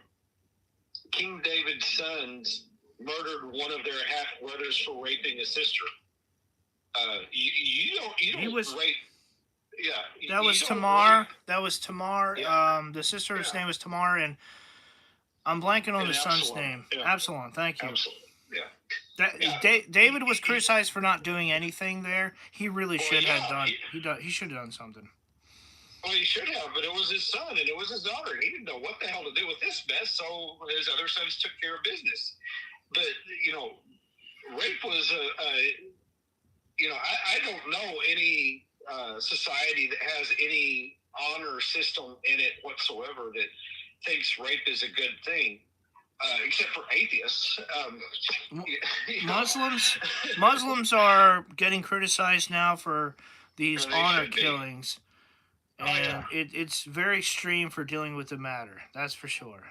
King David's sons murdered one of their half brothers for raping a sister. You don't rape. Yeah, that was Tamar. That was Tamar. Yeah. The sister's name was Tamar, and I'm blanking on the son's name. Yeah. Absalom. Thank you. Absalom. Yeah. David was criticized for not doing anything there. He really should have done. He should have done something. Well, he should have, but it was his son and it was his daughter. He didn't know what the hell to do with this mess, so his other sons took care of business. But rape was I don't know any society that has any honor system in it whatsoever that thinks rape is a good thing. Except for atheists. Muslims are getting criticized now for these honor killings. And it's very extreme for dealing with the matter. That's for sure.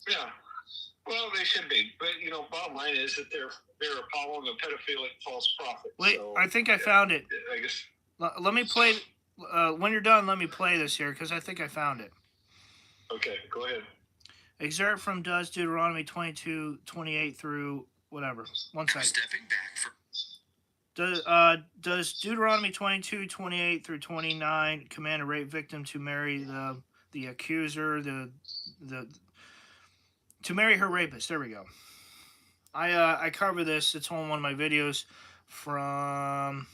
Yeah. Well, they should be. But, bottom line is that they're following a pedophilic false prophet. Wait, so, I think I found it. I guess. Let me play. When you're done, let me play this here because I think I found it. Okay, go ahead. Excerpt from Deuteronomy 22:28 through whatever. One second. Stepping back does Deuteronomy 22:28 through 29 command a rape victim to marry the accuser, to marry her rapist? There we go. I cover this. It's on one of my videos from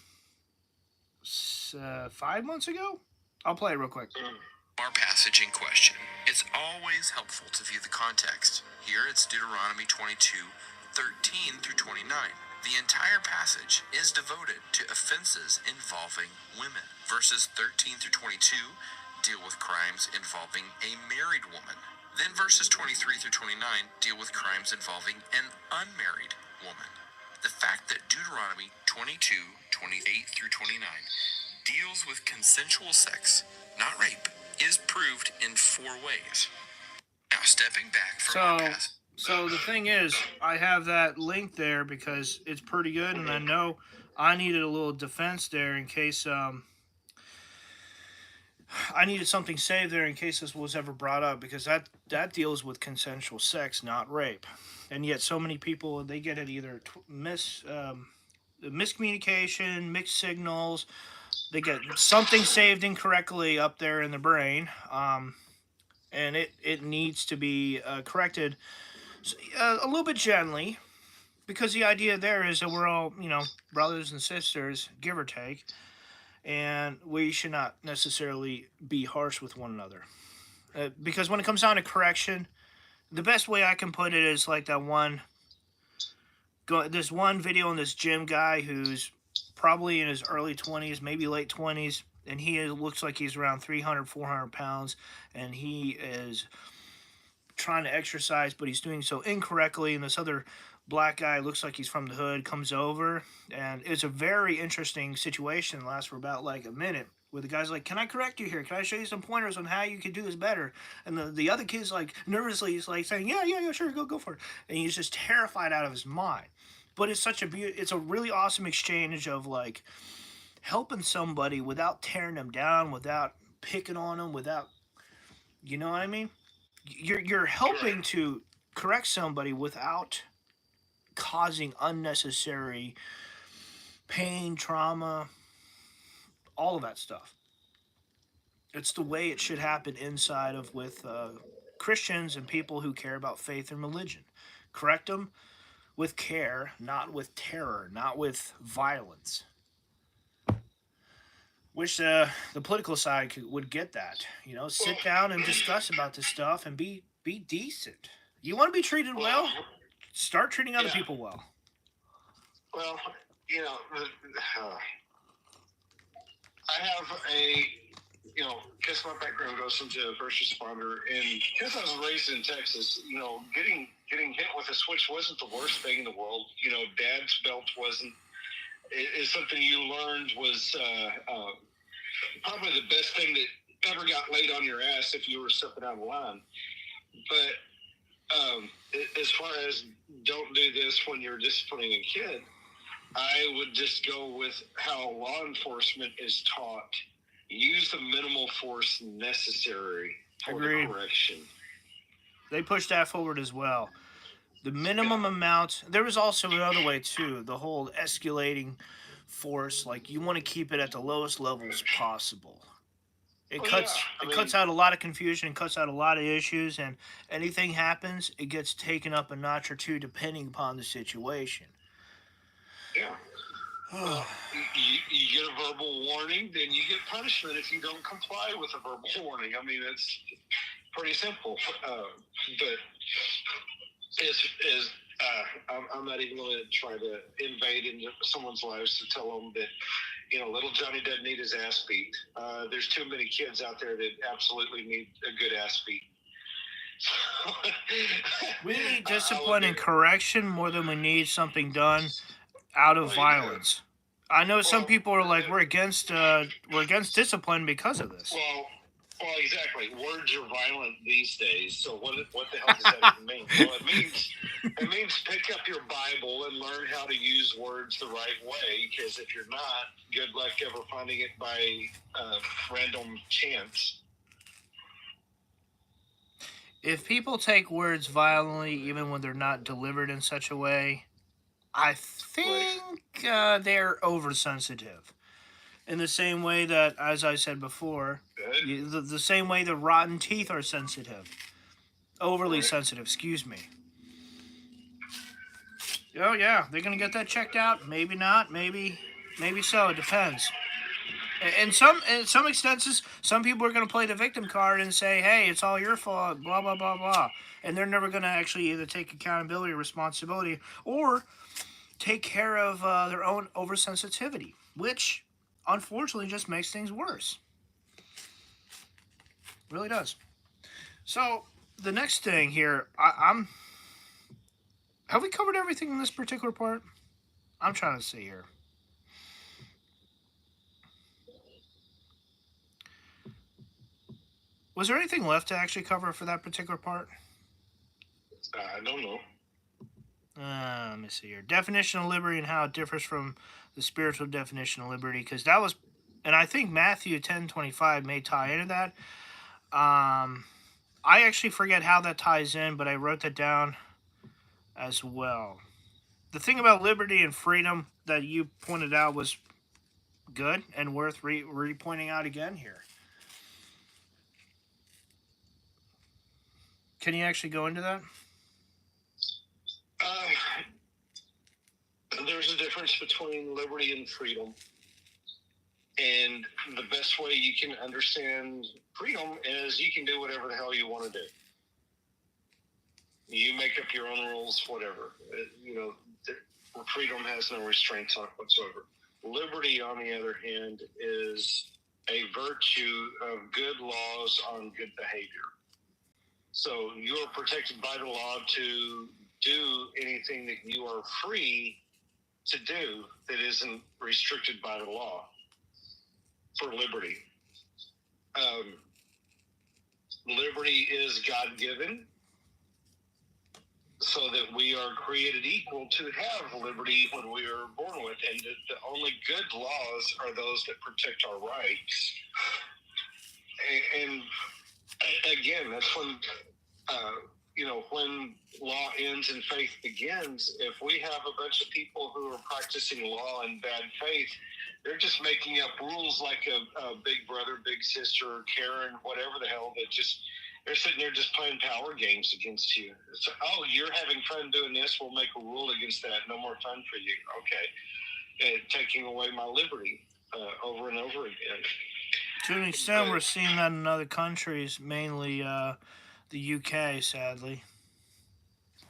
5 months ago. I'll play it real quick. Our passage in question. It's always helpful to view the context. Here it's Deuteronomy 22:13 through 29. The entire passage is devoted to offenses involving women. Verses 13 through 22 deal with crimes involving a married woman. Then verses 23 through 29 deal with crimes involving an unmarried woman. the fact that Deuteronomy 22:28 through 29 deals with consensual sex, not rape, is proved in 4 ways. Now, stepping back from our past. So the thing is, I have that link there because it's pretty good, and I know I needed a little defense there in case I needed something saved there in case this was ever brought up, because that deals with consensual sex, not rape, and yet so many people, they get it either miscommunication, mixed signals. They get something saved incorrectly up there in the brain, and it needs to be corrected a little bit gently, because the idea there is that we're all, brothers and sisters, give or take, and we should not necessarily be harsh with one another. Because when it comes down to correction, the best way I can put it is like this one video on this gym guy who's probably in his early 20s, maybe late 20s, and he looks like he's around 300, 400 pounds, and he is trying to exercise, but he's doing so incorrectly, and this other black guy looks like he's from the hood, comes over, and it's a very interesting situation. It lasts for about like a minute, where the guy's like, can I correct you here? Can I show you some pointers on how you can do this better? And the other kid's like, nervously, he's like saying, yeah, sure, go for it. And he's just terrified out of his mind. But it's it's a really awesome exchange of like helping somebody without tearing them down, without picking on them, without, you know what I mean? You're helping to correct somebody without causing unnecessary pain, trauma, all of that stuff. It's the way it should happen inside of with Christians and people who care about faith and religion. Correct them with care, not with terror, not with violence. Wish the political side would get that. Sit down and discuss about this stuff and be decent. You want to be treated well? Start treating other people well. Well, I have because my background goes into first responder, and because I was raised in Texas, getting hit with a switch wasn't the worst thing in the world. Dad's belt wasn't. It's something you learned was probably the best thing that ever got laid on your ass if you were stepping out of line. But as far as don't do this when you're disciplining a kid, I would just go with how law enforcement is taught. Use the minimal force necessary for the correction. They push that forward as well. The minimum amount. There was also another way too. The whole escalating force. Like, you want to keep it at the lowest levels possible. It cuts out a lot of confusion, cuts out a lot of issues, and anything happens, it gets taken up a notch or two depending upon the situation. Yeah. Well, you get a verbal warning, then you get punishment if you don't comply with a verbal warning. I mean, it's pretty simple. But I'm not even going to try to invade into someone's lives to tell them that, little Johnny doesn't need his ass beat. There's too many kids out there that absolutely need a good ass beat. We need discipline and correction more than we need something done out of violence. I know some people are like, we're against discipline because of this. Well, exactly. Words are violent these days. So what the hell does that even mean? Well, it means pick up your Bible and learn how to use words the right way. Because if you're not, good luck ever finding it by random chance. If people take words violently, even when they're not delivered in such a way, I think they're oversensitive. In the same way that, as I said before, the same way the rotten teeth are sensitive. Overly sensitive, excuse me. Oh, yeah, they're going to get that checked out. Maybe not, maybe so. It depends. In some extenses, some people are going to play the victim card and say, hey, it's all your fault, blah, blah, blah, blah. And they're never going to actually either take accountability or responsibility or take care of their own oversensitivity, which unfortunately just makes things worse. Really does. So the next thing here, have we covered everything in this particular part? I'm trying to see here. Was there anything left to actually cover for that particular part? I don't know. Let me see here. Definition of liberty and how it differs from the spiritual definition of liberty, because that was, and I think Matthew 10:25 may tie into that. I actually forget how that ties in, but I wrote that down as well. The thing about liberty and freedom that you pointed out was good and worth pointing out again here. Can you actually go into that? There's a difference between liberty and freedom. And the best way you can understand freedom is you can do whatever the hell you want to do. You make up your own rules, whatever. Freedom has no restraints on it whatsoever. Liberty, on the other hand, is a virtue of good laws on good behavior. So you are protected by the law to do anything that you are free to do that isn't restricted by the law for liberty. Liberty is God-given, so that we are created equal to have liberty when we are born with, and the only good laws are those that protect our rights. And again, that's when when law ends and faith begins. If we have a bunch of people who are practicing law in bad faith, they're just making up rules like a big brother, big sister, Karen, whatever the hell, that just, they're sitting there just playing power games against you. It's, oh, you're having fun doing this, we'll make a rule against that. No more fun for you. Okay. And taking away my liberty over and over again. To an extent, we're seeing that in other countries, mainly the UK, sadly.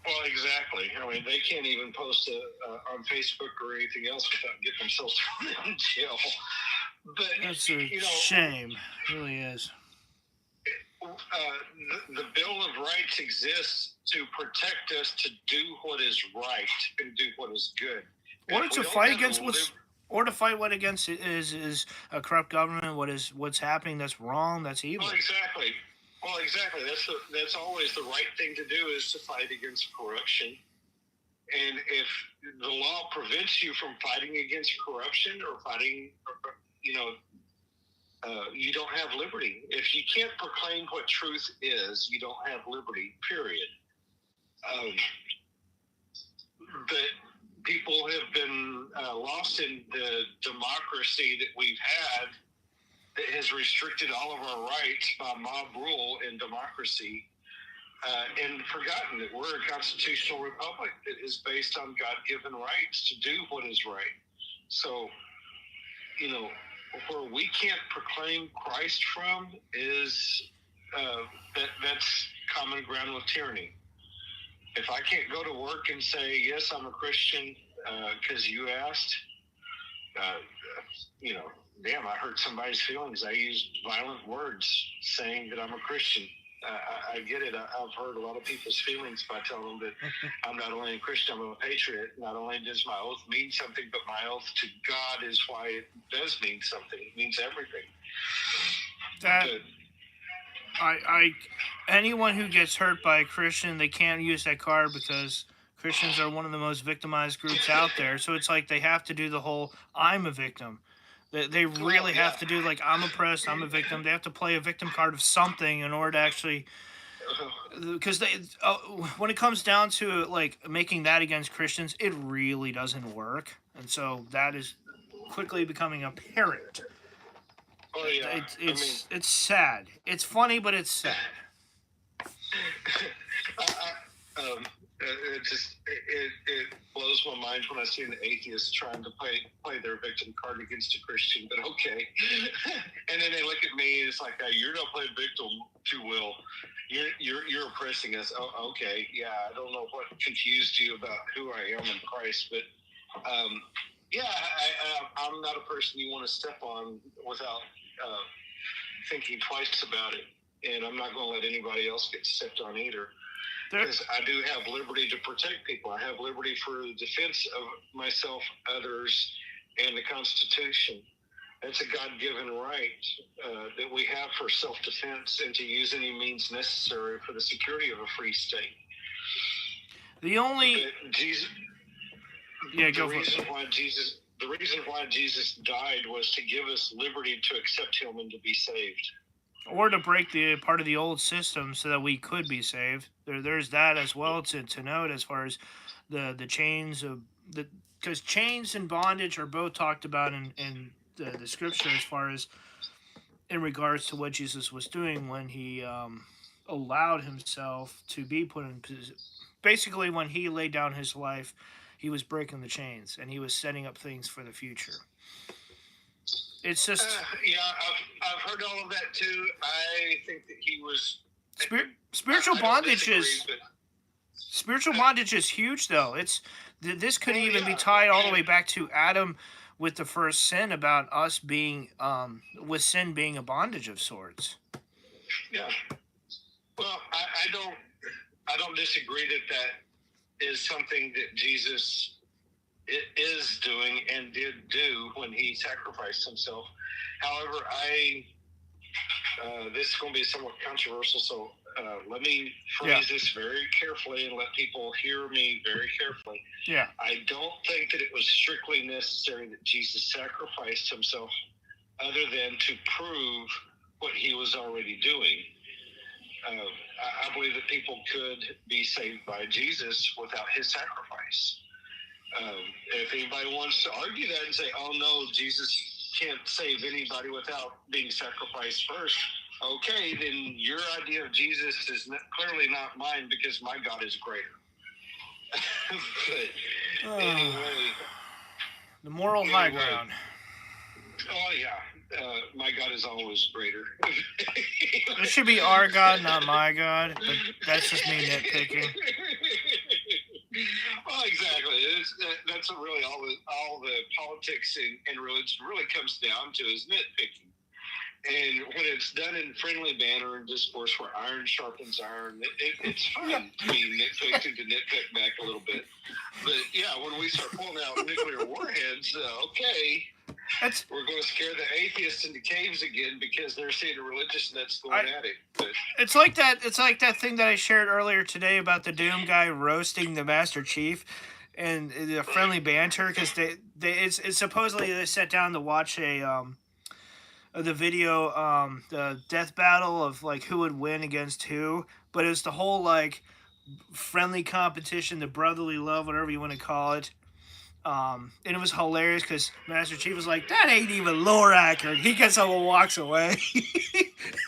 Well, exactly. I mean, they can't even post on Facebook or anything else without getting themselves thrown in jail. But that's a shame. It really is. The Bill of Rights exists to protect us to do what is right and do what is good. Or to fight against what against is a corrupt government. What's happening that's wrong, that's evil. Well, exactly. That's always the right thing to do, is to fight against corruption. And if the law prevents you from fighting against corruption or fighting, you don't have liberty. If you can't proclaim what truth is, you don't have liberty, period. But people have been lost in the democracy that we've had that has restricted all of our rights by mob rule and democracy, and forgotten that we're a constitutional republic that is based on God-given rights to do what is right. So, where we can't proclaim Christ from is that's common ground with tyranny. If I can't go to work and say, yes, I'm a Christian because you asked, damn, I hurt somebody's feelings. I used violent words saying that I'm a Christian. I get it. I've hurt a lot of people's feelings by telling them that I'm not only a Christian, I'm a patriot. Not only does my oath mean something, but my oath to God is why it does mean something. It means everything. Anyone who gets hurt by a Christian, they can't use that card because Christians are one of the most victimized groups out there. So it's like they have to do the whole I'm a victim. They really have to do, like, I'm oppressed, I'm a victim. They have to play a victim card of something in order to actually, because when it comes down to, like, making that against Christians, it really doesn't work. And so that is quickly becoming apparent. Oh, yeah. It's sad. It's funny, but it's sad. It blows my mind when I see an atheist trying to play their victim card against a Christian, but okay. And then they look at me and it's like, hey, you're not playing victim too well. You're oppressing us. Oh, okay. Yeah, I don't know what confused you about who I am in Christ, but I'm not a person you want to step on without thinking twice about it. And I'm not going to let anybody else get stepped on either. Because I do have liberty to protect people. I have liberty for the defense of myself, others, and the Constitution. It's a God-given right that we have for self-defense and to use any means necessary for the security of a free state. The only... But Jesus, the reason why Jesus died was to give us liberty to accept him and to be saved. Or to break the part of the old system so that we could be saved. There's that as well to note as far as the chains of the, because chains and bondage are both talked about in the scripture as far as in regards to what Jesus was doing when he allowed himself to be put in position. Basically, when he laid down his life, he was breaking the chains and he was setting up things for the future. It's just I've heard all of that too. I think that he was spiritual bondage disagree, spiritual bondage is huge though. This could even be tied all the way back to Adam with the first sin about us being with sin being a bondage of sorts. Yeah. Well, I don't disagree that is something that Jesus is doing and did do when he sacrificed himself. However, this is going to be somewhat controversial, so let me phrase this very carefully and let people hear me very carefully. Yeah. I don't think that it was strictly necessary that Jesus sacrificed himself other than to prove what he was already doing. I believe that people could be saved by Jesus without his sacrifice. If anybody wants to argue that and say, oh no, Jesus can't save anybody without being sacrificed first, okay, then your idea of Jesus is clearly not mine because my God is greater. But anyway. The moral high ground. Oh yeah. My God is always greater. It should be our God, not my God, but that's just me nitpicking. Well, exactly. That's what really all the politics and religion really comes down to is nitpicking. And when it's done in friendly manner and discourse where iron sharpens iron, it's fun to be nitpicked and to nitpick back a little bit. But yeah, when we start pulling out nuclear warheads, okay. We're going to scare the atheists into caves again because they're seeing a religious nuts going at it. But it's like that thing that I shared earlier today about the Doom guy roasting the Master Chief and the friendly banter because it's supposedly they sat down to watch the video the death battle of like who would win against who, but it was the whole like friendly competition, the brotherly love, whatever you want to call it. And it was hilarious because Master Chief was like, that ain't even lore accurate. He gets up and walks away.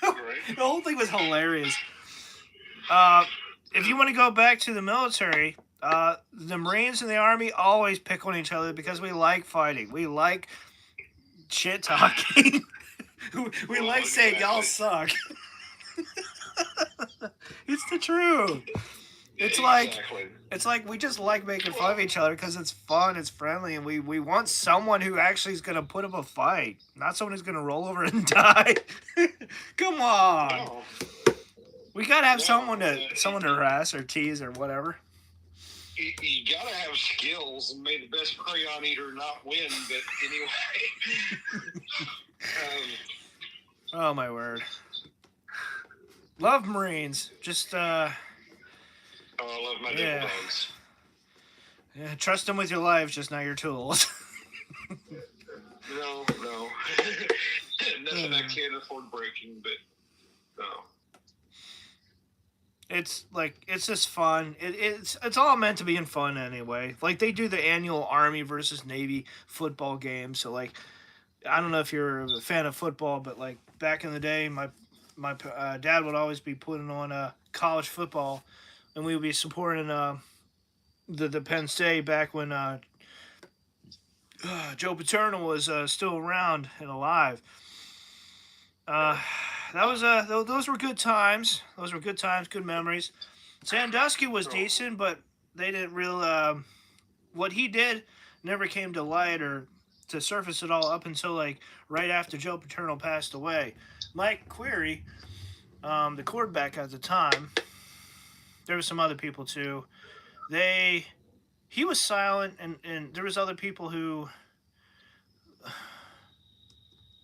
The whole thing was hilarious. If you want to go back to the military, the Marines and the Army always pick on each other because we like fighting. We like shit talking. we like saying y'all suck. It's the truth. It's like we just like making fun of each other because it's fun, it's friendly, and we want someone who actually is going to put up a fight, not someone who's going to roll over and die. Come on. We got to have someone to harass or tease or whatever. You got to have skills, and may the best crayon eater not win, but anyway. Oh, my word. Love Marines. Just, Oh, I love my devil dogs. Yeah, trust them with your lives, just not your tools. No. Nothing I can't afford breaking, but no. It's just fun. It's all meant to be in fun anyway. Like they do the annual Army versus Navy football game. So like, I don't know if you're a fan of football, but like back in the day, my dad would always be putting on college football. And we would be supporting the Penn State back when Joe Paterno was still around and alive. Those were good times. Those were good times, good memories. Sandusky was decent, but they didn't really. What he did never came to light or to surface at all up until like right after Joe Paterno passed away. Mike Query, the quarterback at the time. There were some other people too. He was silent, and there was other people who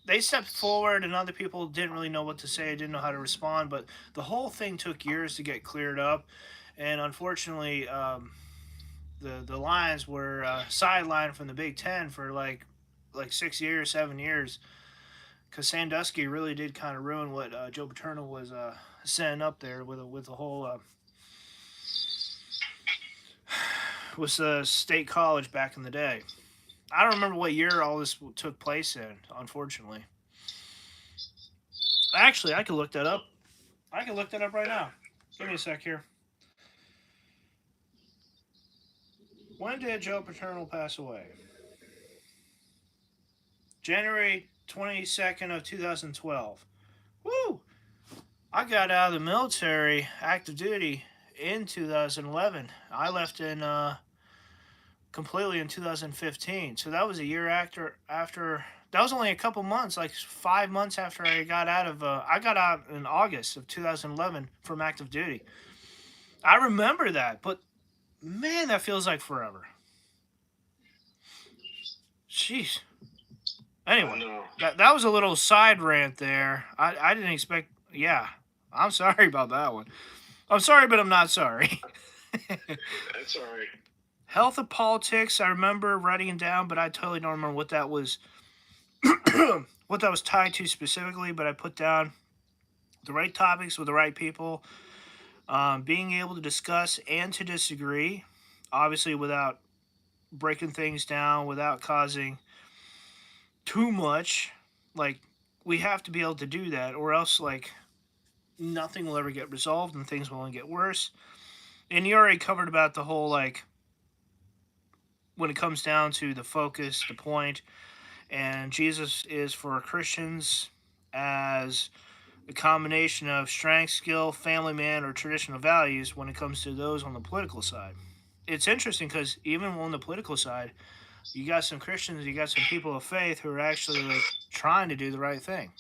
they stepped forward, and other people didn't really know what to say, didn't know how to respond. But the whole thing took years to get cleared up, and unfortunately, the Lions were sidelined from the Big Ten for like 6 years, 7 years, because Sandusky really did kind of ruin what Joe Paterno was setting up there with the whole was the state college back in the day. I don't remember what year all this took place in, unfortunately. Actually, I could look that up. I can look that up right now. Give me a sec here. When did Joe Paterno pass away? January 22nd of 2012. Woo! I got out of the military, active duty, in 2011. I left in completely in 2015. So that was a year after that was only a couple months, like 5 months after I got out of I got out in August of 2011 from active duty. I remember that, but man, that feels like forever. Jeez. Anyway, that was a little side rant there. I didn't expect. Yeah, I'm sorry about that one. I'm sorry, but I'm not sorry. That's all right. Health of politics. I remember writing it down, but I totally don't remember what that was. What that was tied to specifically. But I put down the right topics with the right people. Being able to discuss and to disagree, obviously without breaking things down, without causing too much. Like, we have to be able to do that, or else like nothing will ever get resolved and things will only get worse. And you already covered about the whole, like, when it comes down to the focus, the point, and Jesus is for Christians as a combination of strength, skill, family man, or traditional values when it comes to those on the political side. It's interesting because even on the political side, you got some Christians, you got some people of faith who are actually like trying to do the right thing.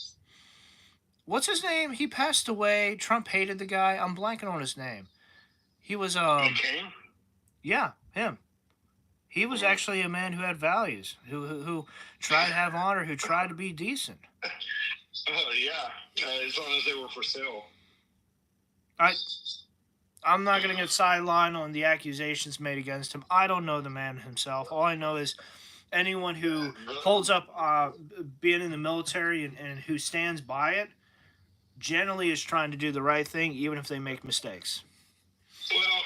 What's his name? He passed away. Trump hated the guy. I'm blanking on his name. He was Okay. yeah, him. He was actually a man who had values, who tried to have honor, who tried to be decent. Yeah, as long as they were for sale. I'm not going to get sidelined on the accusations made against him. I don't know the man himself. All I know is anyone who holds up being in the military and who stands by it generally is trying to do the right thing, even if they make mistakes. Well,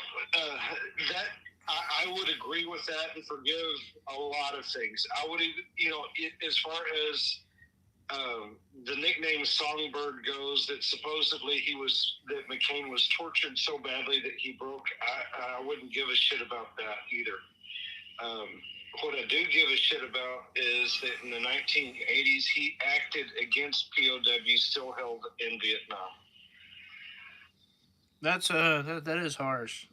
that I would agree with that and forgive a lot of things. I would, as far as the nickname Songbird goes, that supposedly that McCain was tortured so badly that he broke. I wouldn't give a shit about that either. What I do give a shit about is that in the 1980s he acted against POWs still held in Vietnam. That's that is harsh.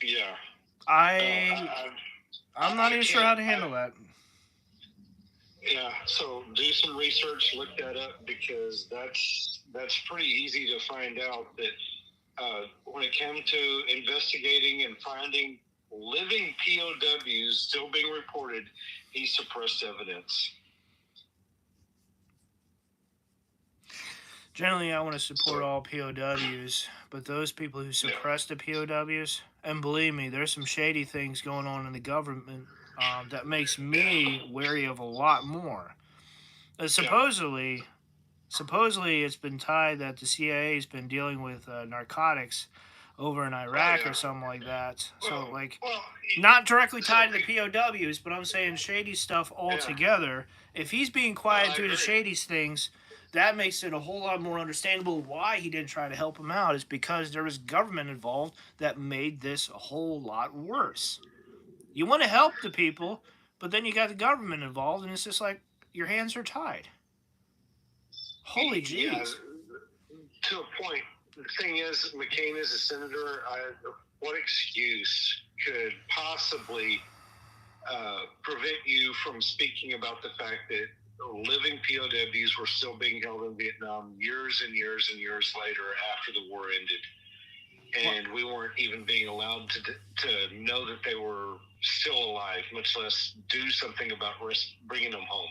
Yeah. I'm not even sure how to handle that. Yeah, so do some research, look that up, because that's pretty easy to find out that when it came to investigating and finding living POWs still being reported, he suppressed evidence. Generally, I want to support all POWs, but those people who suppress the POWs, and believe me, there's some shady things going on in the government that makes me wary of a lot more. Supposedly, it's been tied that the CIA has been dealing with narcotics over in Iraq or something like that. So, not directly tied to the POWs, but I'm saying shady stuff altogether. If he's being quiet due to shady things, that makes it a whole lot more understandable why he didn't try to help him out, is because there was government involved that made this a whole lot worse. You want to help the people, but then you got the government involved, and it's just like your hands are tied. Holy jeez. Yeah, to a point. The thing is, McCain is a senator. What excuse could possibly prevent you from speaking about the fact that living POWs were still being held in Vietnam years and years and years later after the war ended? and we weren't even being allowed to know that they were still alive, much less do something about bringing them home.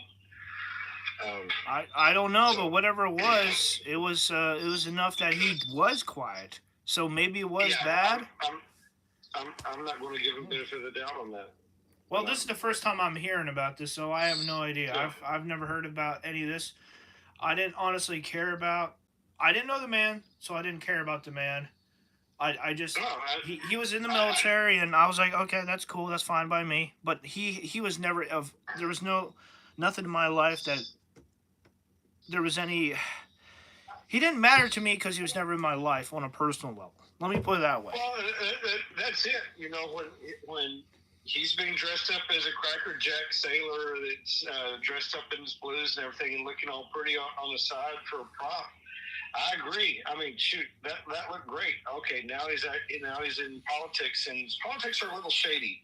I don't know, but whatever it was enough that he was quiet. So maybe it was bad. I'm not going to give him benefit of the doubt on that. Well, this is the first time I'm hearing about this, so I have no idea. Yeah. I've never heard about any of this. I didn't honestly care about. I didn't know the man, so I didn't care about the man. I just he was in the military, and I was like, okay, that's cool, that's fine by me. But he was never of. There was nothing in my life that there was any. He didn't matter to me because he was never in my life on a personal level. Let me put it that way. Well, that's it. You know, when he's being dressed up as a Cracker Jack sailor that's dressed up in his blues and everything and looking all pretty on the side for a prop, I agree. I mean, shoot, that looked great. Okay, now he's in politics, and politics are a little shady.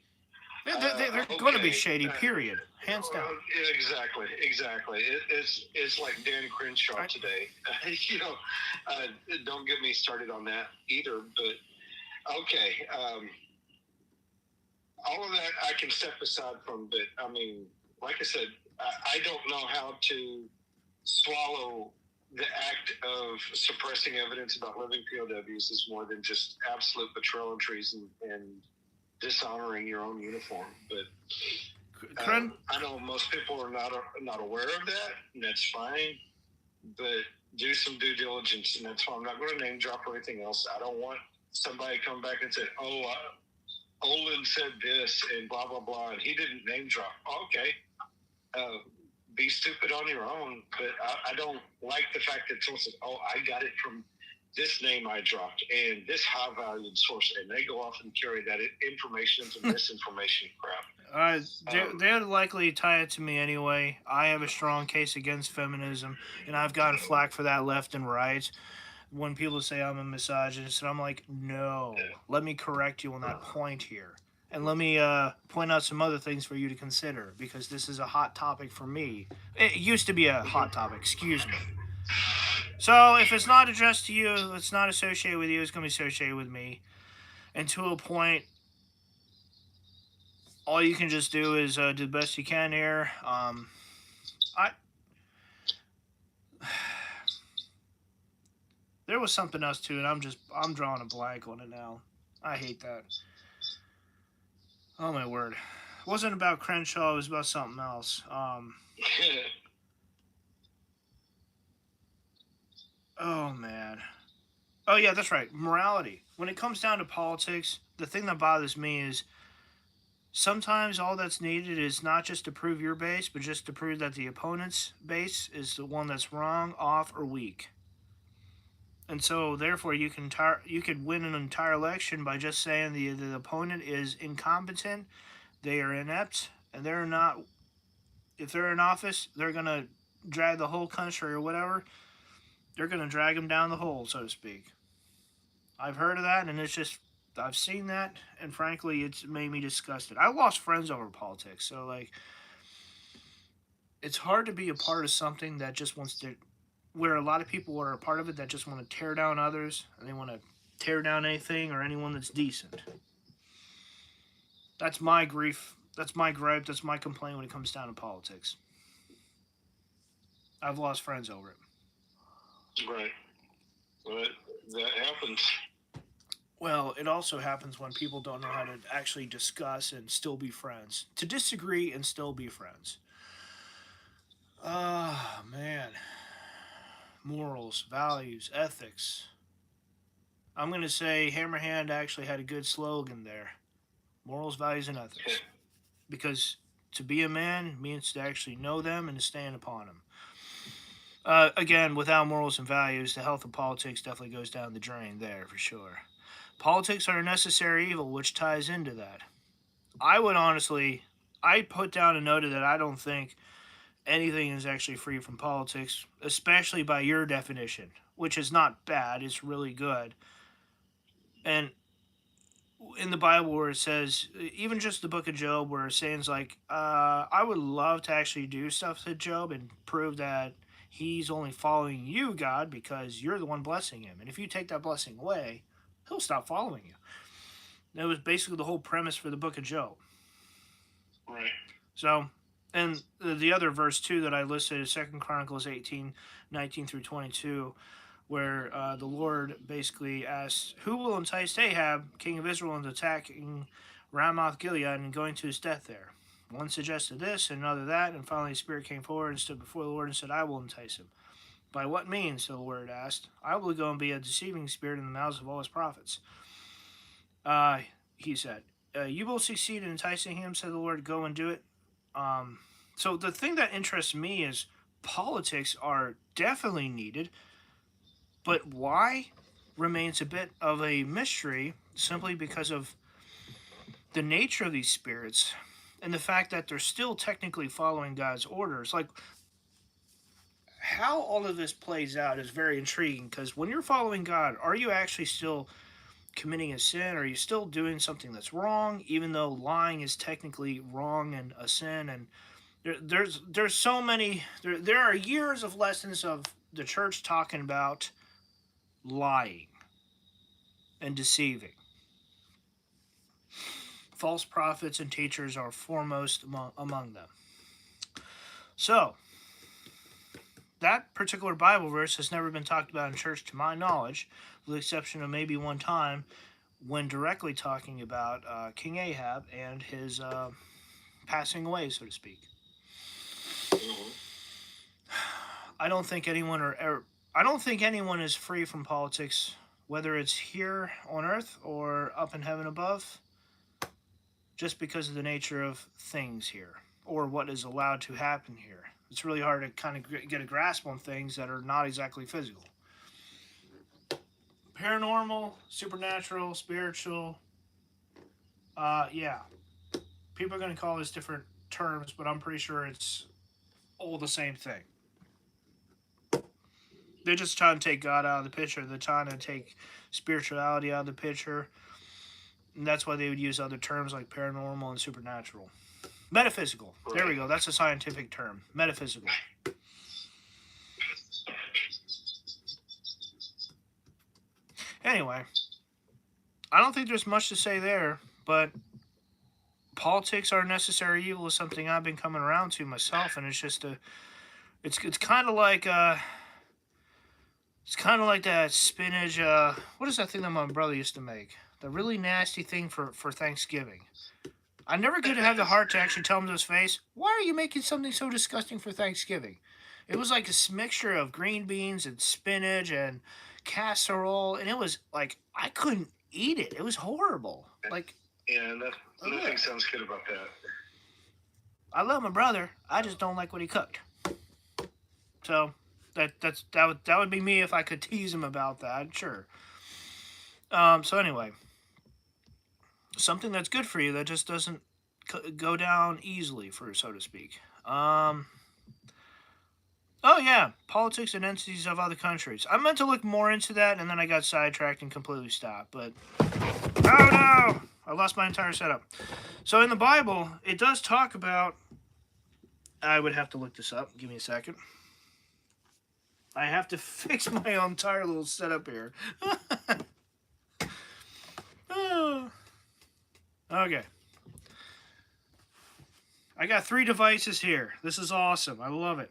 They're going to be shady, period. Hands down. Exactly. It's like Dan Crenshaw today. You know, don't get me started on that either. But okay, all of that I can step aside from. But I mean, like I said, I don't know how to swallow the act of suppressing evidence about living POWs is more than just absolute betrayal and treason and dishonoring your own uniform. But I know most people are not aware of that, and that's fine. But do some due diligence, and that's why I'm not going to name drop or anything else. I don't want somebody to come back and say, "Oh, Olen said this and blah blah blah," and he didn't name drop. Okay, be stupid on your own. But I don't like the fact that someone says, "Oh, I got it from this name I dropped and this high valued source," and they go off and carry that information into misinformation crap. They would likely tie it to me anyway. I have a strong case against feminism, and I've gotten flack for that left and right. When people say I'm a misogynist, and I'm like, no, let me correct you on that point here. And let me point out some other things for you to consider, because this is a hot topic for me. It used to be a hot topic, excuse me. So if it's not addressed to you, it's not associated with you, it's going to be associated with me. And to a point, all you can just do is do the best you can here. There was something else too, and I'm drawing a blank on it now. I hate that. Oh my word. It wasn't about Crenshaw, it was about something else. Oh man. Oh yeah, that's right. Morality. When it comes down to politics, the thing that bothers me is sometimes all that's needed is not just to prove your base, but just to prove that the opponent's base is the one that's wrong, off, or weak. And so, therefore, you could win an entire election by just saying the opponent is incompetent, they are inept, and they're not. If they're in office, they're gonna drag the whole country or whatever. They're gonna drag them down the hole, so to speak. I've heard of that, and I've seen that, and frankly, it's made me disgusted. I lost friends over politics, so like, it's hard to be a part of something that just wants to. Where a lot of people are a part of it that just want to tear down others, and they want to tear down anything or anyone that's decent. That's my grief. That's my gripe. That's my complaint when it comes down to politics. I've lost friends over it. Right. But that happens. Well, it also happens when people don't know how to actually discuss and still be friends. To disagree and still be friends. Ah, man. Morals, values, ethics. I'm going to say Hammerhand actually had a good slogan there. Morals, values, and ethics. Because to be a man means to actually know them and to stand upon them. Again, without morals and values, the health of politics definitely goes down the drain there for sure. Politics are a necessary evil, which ties into that. I put down a note that I don't think anything is actually free from politics, especially by your definition, which is not bad, it's really good. And in the Bible where it says, even just the book of Job, where it's saying like, I would love to actually do stuff to Job and prove that he's only following you, God, because you're the one blessing him. And if you take that blessing away, he'll stop following you. That was basically the whole premise for the book of Job. Right. So, and the other verse too that I listed is 2 Chronicles 18:19 through 22, where the Lord basically asks, "Who will entice Ahab, king of Israel, into attacking Ramoth Gilead and going to his death there?" One suggested this, and another that, and finally the Spirit came forward and stood before the Lord and said, "I will entice him." "By what means?" the Lord asked. "I will go and be a deceiving spirit in the mouths of all his prophets." He said, "You will succeed in enticing him," said the Lord. "Go and do it." So the thing that interests me is politics are definitely needed, but why remains a bit of a mystery, simply because of the nature of these spirits and the fact that they're still technically following God's orders. Like, how all of this plays out is very intriguing, because when you're following God, are you actually still committing a sin? Are you still doing something that's wrong, even though lying is technically wrong and a sin? And there's so many, there are years of lessons of the church talking about lying and deceiving. False prophets and teachers are foremost among them. So, that particular Bible verse has never been talked about in church to my knowledge, with the exception of maybe one time when directly talking about King Ahab and his passing away, so to speak. I don't think anyone is free from politics, whether it's here on earth or up in heaven above, just because of the nature of things here, or what is allowed to happen here. It's really hard to kind of get a grasp on things that are not exactly physical. Paranormal, supernatural, spiritual, yeah. People are going to call this different terms, but I'm pretty sure it's all the same thing. They're just trying to take God out of the picture. They're trying to take spirituality out of the picture. And that's why they would use other terms like paranormal and supernatural. Metaphysical. There we go. That's a scientific term. Metaphysical. Anyway, I don't think there's much to say there, but politics are a necessary evil is something I've been coming around to myself, and it's just it's kind of like that spinach. What is that thing that my brother used to make? The really nasty thing for Thanksgiving. I never could have the heart to actually tell him to his face, "Why are you making something so disgusting for Thanksgiving?" It was like a mixture of green beans and spinach and casserole, and it was like I couldn't eat it. It was horrible. Like, Yeah, nothing sounds good about that. I love my brother. I just don't like what he cooked. So that would be me if I could tease him about that. Sure. So anyway, something that's good for you that just doesn't go down easily, so to speak. Oh yeah, politics and entities of other countries. I meant to look more into that, and then I got sidetracked and completely stopped. But oh no, I lost my entire setup. So in the Bible, it does talk about. I would have to look this up. Give me a second. I have to fix my entire little setup here. Oh. Okay. I got 3 devices here. This is awesome. I love it.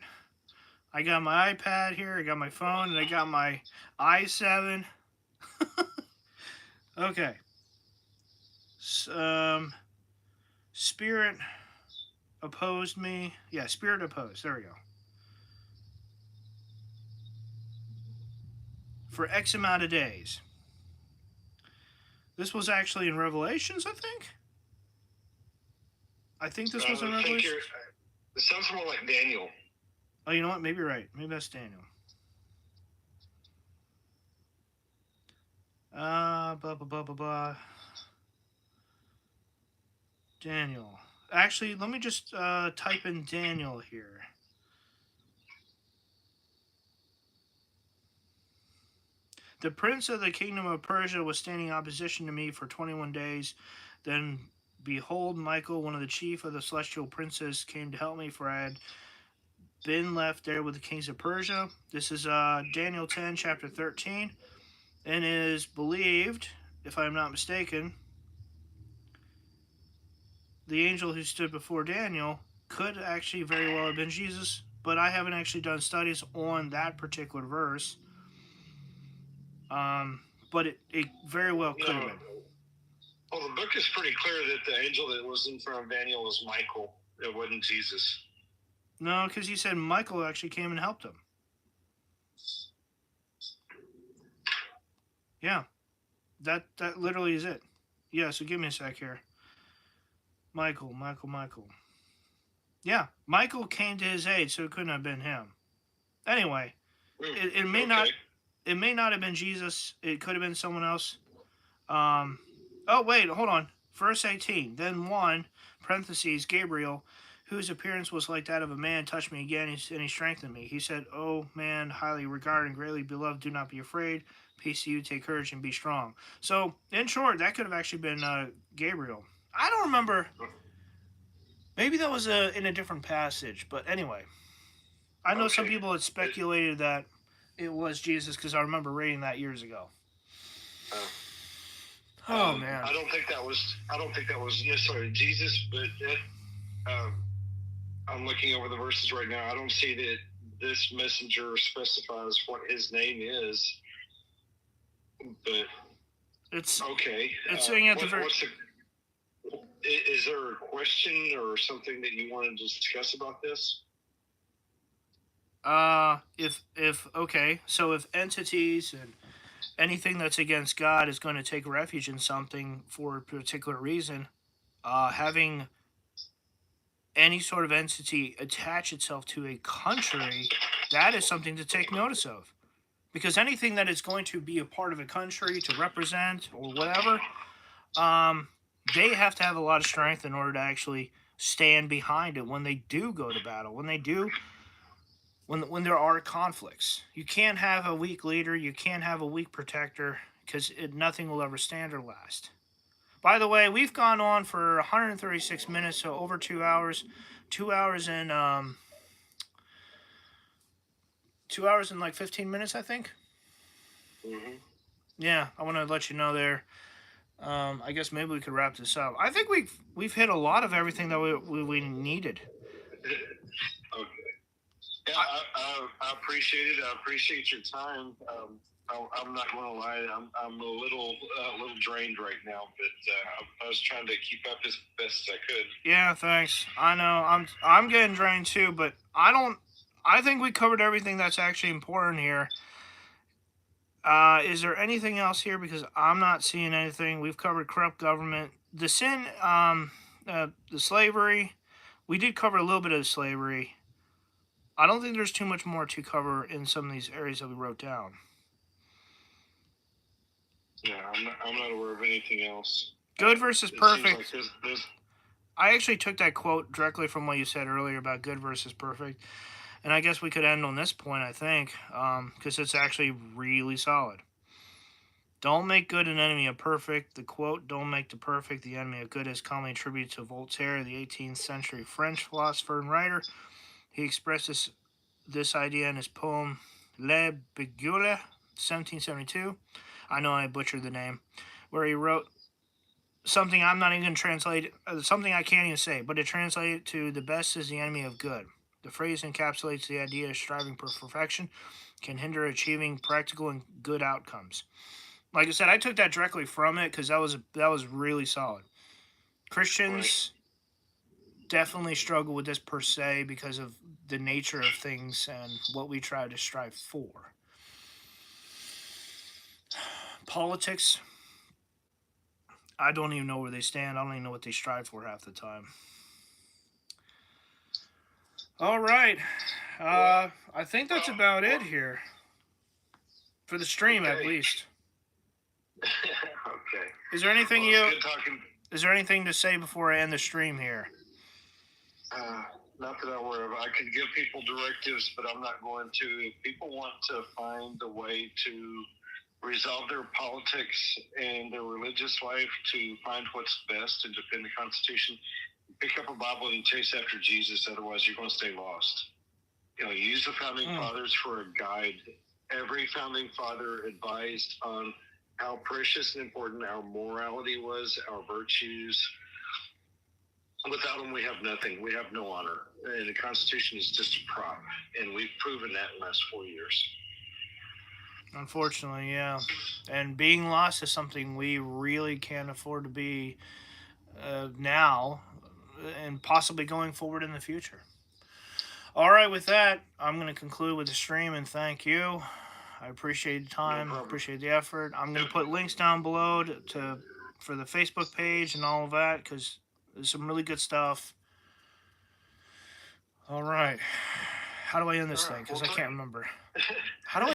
I got my iPad here, I got my phone, and I got my i7. Okay. Spirit opposed me. Yeah, Spirit opposed. There we go. For X amount of days. This was actually in Revelations, I think. I think this was in Revelations. It sounds more like Daniel. Oh, you know what? Maybe you're right. Maybe that's Daniel. Blah, blah, blah, blah, blah. Daniel. Actually, let me just type in Daniel here. The prince of the kingdom of Persia was standing in opposition to me for 21 days. Then, behold, Michael, one of the chief of the celestial princes, came to help me, for I had been left there with the kings of Persia. This is Daniel 10, chapter 13. And it is believed if I'm not mistaken, the angel who stood before Daniel could actually very well have been Jesus, but I haven't actually done studies on that particular verse. But it very well could have been. Well, the book is pretty clear that the angel that was in front of Daniel was Michael. It wasn't Jesus. No, because he said Michael actually came and helped him. Yeah, that literally is it. Yeah, so give me a sec here. Michael. Yeah, Michael came to his aid, so it couldn't have been him. Anyway, it may not. It may not have been Jesus. It could have been someone else. Oh, wait, hold on. Verse 18. Then one, parentheses, Gabriel, whose appearance was like that of a man, touched me again, and he strengthened me. He said, "Oh, man, highly regarded and greatly beloved, do not be afraid. Peace to you, take courage and be strong." So, in short, that could have actually been Gabriel. I don't remember. Maybe that was in a different passage. But anyway, I know some people had speculated that it was Jesus because I remember reading that years ago. Oh man! I don't think that was necessarily Jesus, but I'm looking over the verses right now. I don't see that this messenger specifies what his name is. But it's okay. It's saying at the very. Is there a question or something that you want to discuss about this? So if entities and anything that's against God is going to take refuge in something for a particular reason, having any sort of entity attach itself to a country, that is something to take notice of. Because anything that is going to be a part of a country to represent or whatever, they have to have a lot of strength in order to actually stand behind it when they do go to battle, when there are conflicts. You can't have a weak leader, you can't have a weak protector, because nothing will ever stand or last. By the way, we've gone on for 136 minutes, so over 2 hours. 2 hours and 2 hours and like 15 minutes, I think. Mm-hmm. Yeah, I want to let you know there. I guess maybe we could wrap this up. I think we've hit a lot of everything that we needed. Okay. Yeah, I appreciate it. I appreciate your time. I'm not going to lie. I'm a little drained right now, but I was trying to keep up as best as I could. Yeah, thanks. I know I'm getting drained too, but I think we covered everything that's actually important here. Is there anything else here? Because I'm not seeing anything. We've covered corrupt government, the sin, the slavery. We did cover a little bit of slavery. I don't think there's too much more to cover in some of these areas that we wrote down. Yeah, I'm not aware of anything else. Good versus perfect. Like I actually took that quote directly from what you said earlier about good versus perfect. And I guess we could end on this point, I think, because it's actually really solid. Don't make good an enemy of perfect. The quote, "Don't make the perfect the enemy of good," is commonly attributed to Voltaire, the 18th century French philosopher and writer. He expressed this idea in his poem Le Bigule, 1772. I know I butchered the name, where he wrote something I'm not even going to translate, something I can't even say, but it translated to "the best is the enemy of good." The phrase encapsulates the idea of striving for perfection can hinder achieving practical and good outcomes. Like I said, I took that directly from it because that was really solid. Christians definitely struggle with this per se because of the nature of things and what we try to strive for. Politics, I don't even know where they stand. I don't even know what they strive for half the time. All right. I think that's about it here. For the stream, at least. Okay. Is there anything Is there anything to say before I end the stream here? Not that I'm aware of. I could give people directives, but I'm not going to. If people want to find a way to resolve their politics and their religious life to find what's best and defend the Constitution, pick up a Bible and chase after Jesus. Otherwise, you're going to stay lost. Use the founding fathers for a guide. Every founding father advised on how precious and important our morality was, our virtues. Without them, we have nothing. We have no honor. And the Constitution is just a prop. And we've proven that in the last 4 years. Unfortunately, yeah. And being lost is something we really can't afford to be now and possibly going forward in the future. All right, with that, I'm going to conclude with the stream and thank you. I appreciate the time, appreciate the effort. I'm going to put links down below for the Facebook page and all of that because there's some really good stuff. All right. How do I end this thing? Because I can't remember.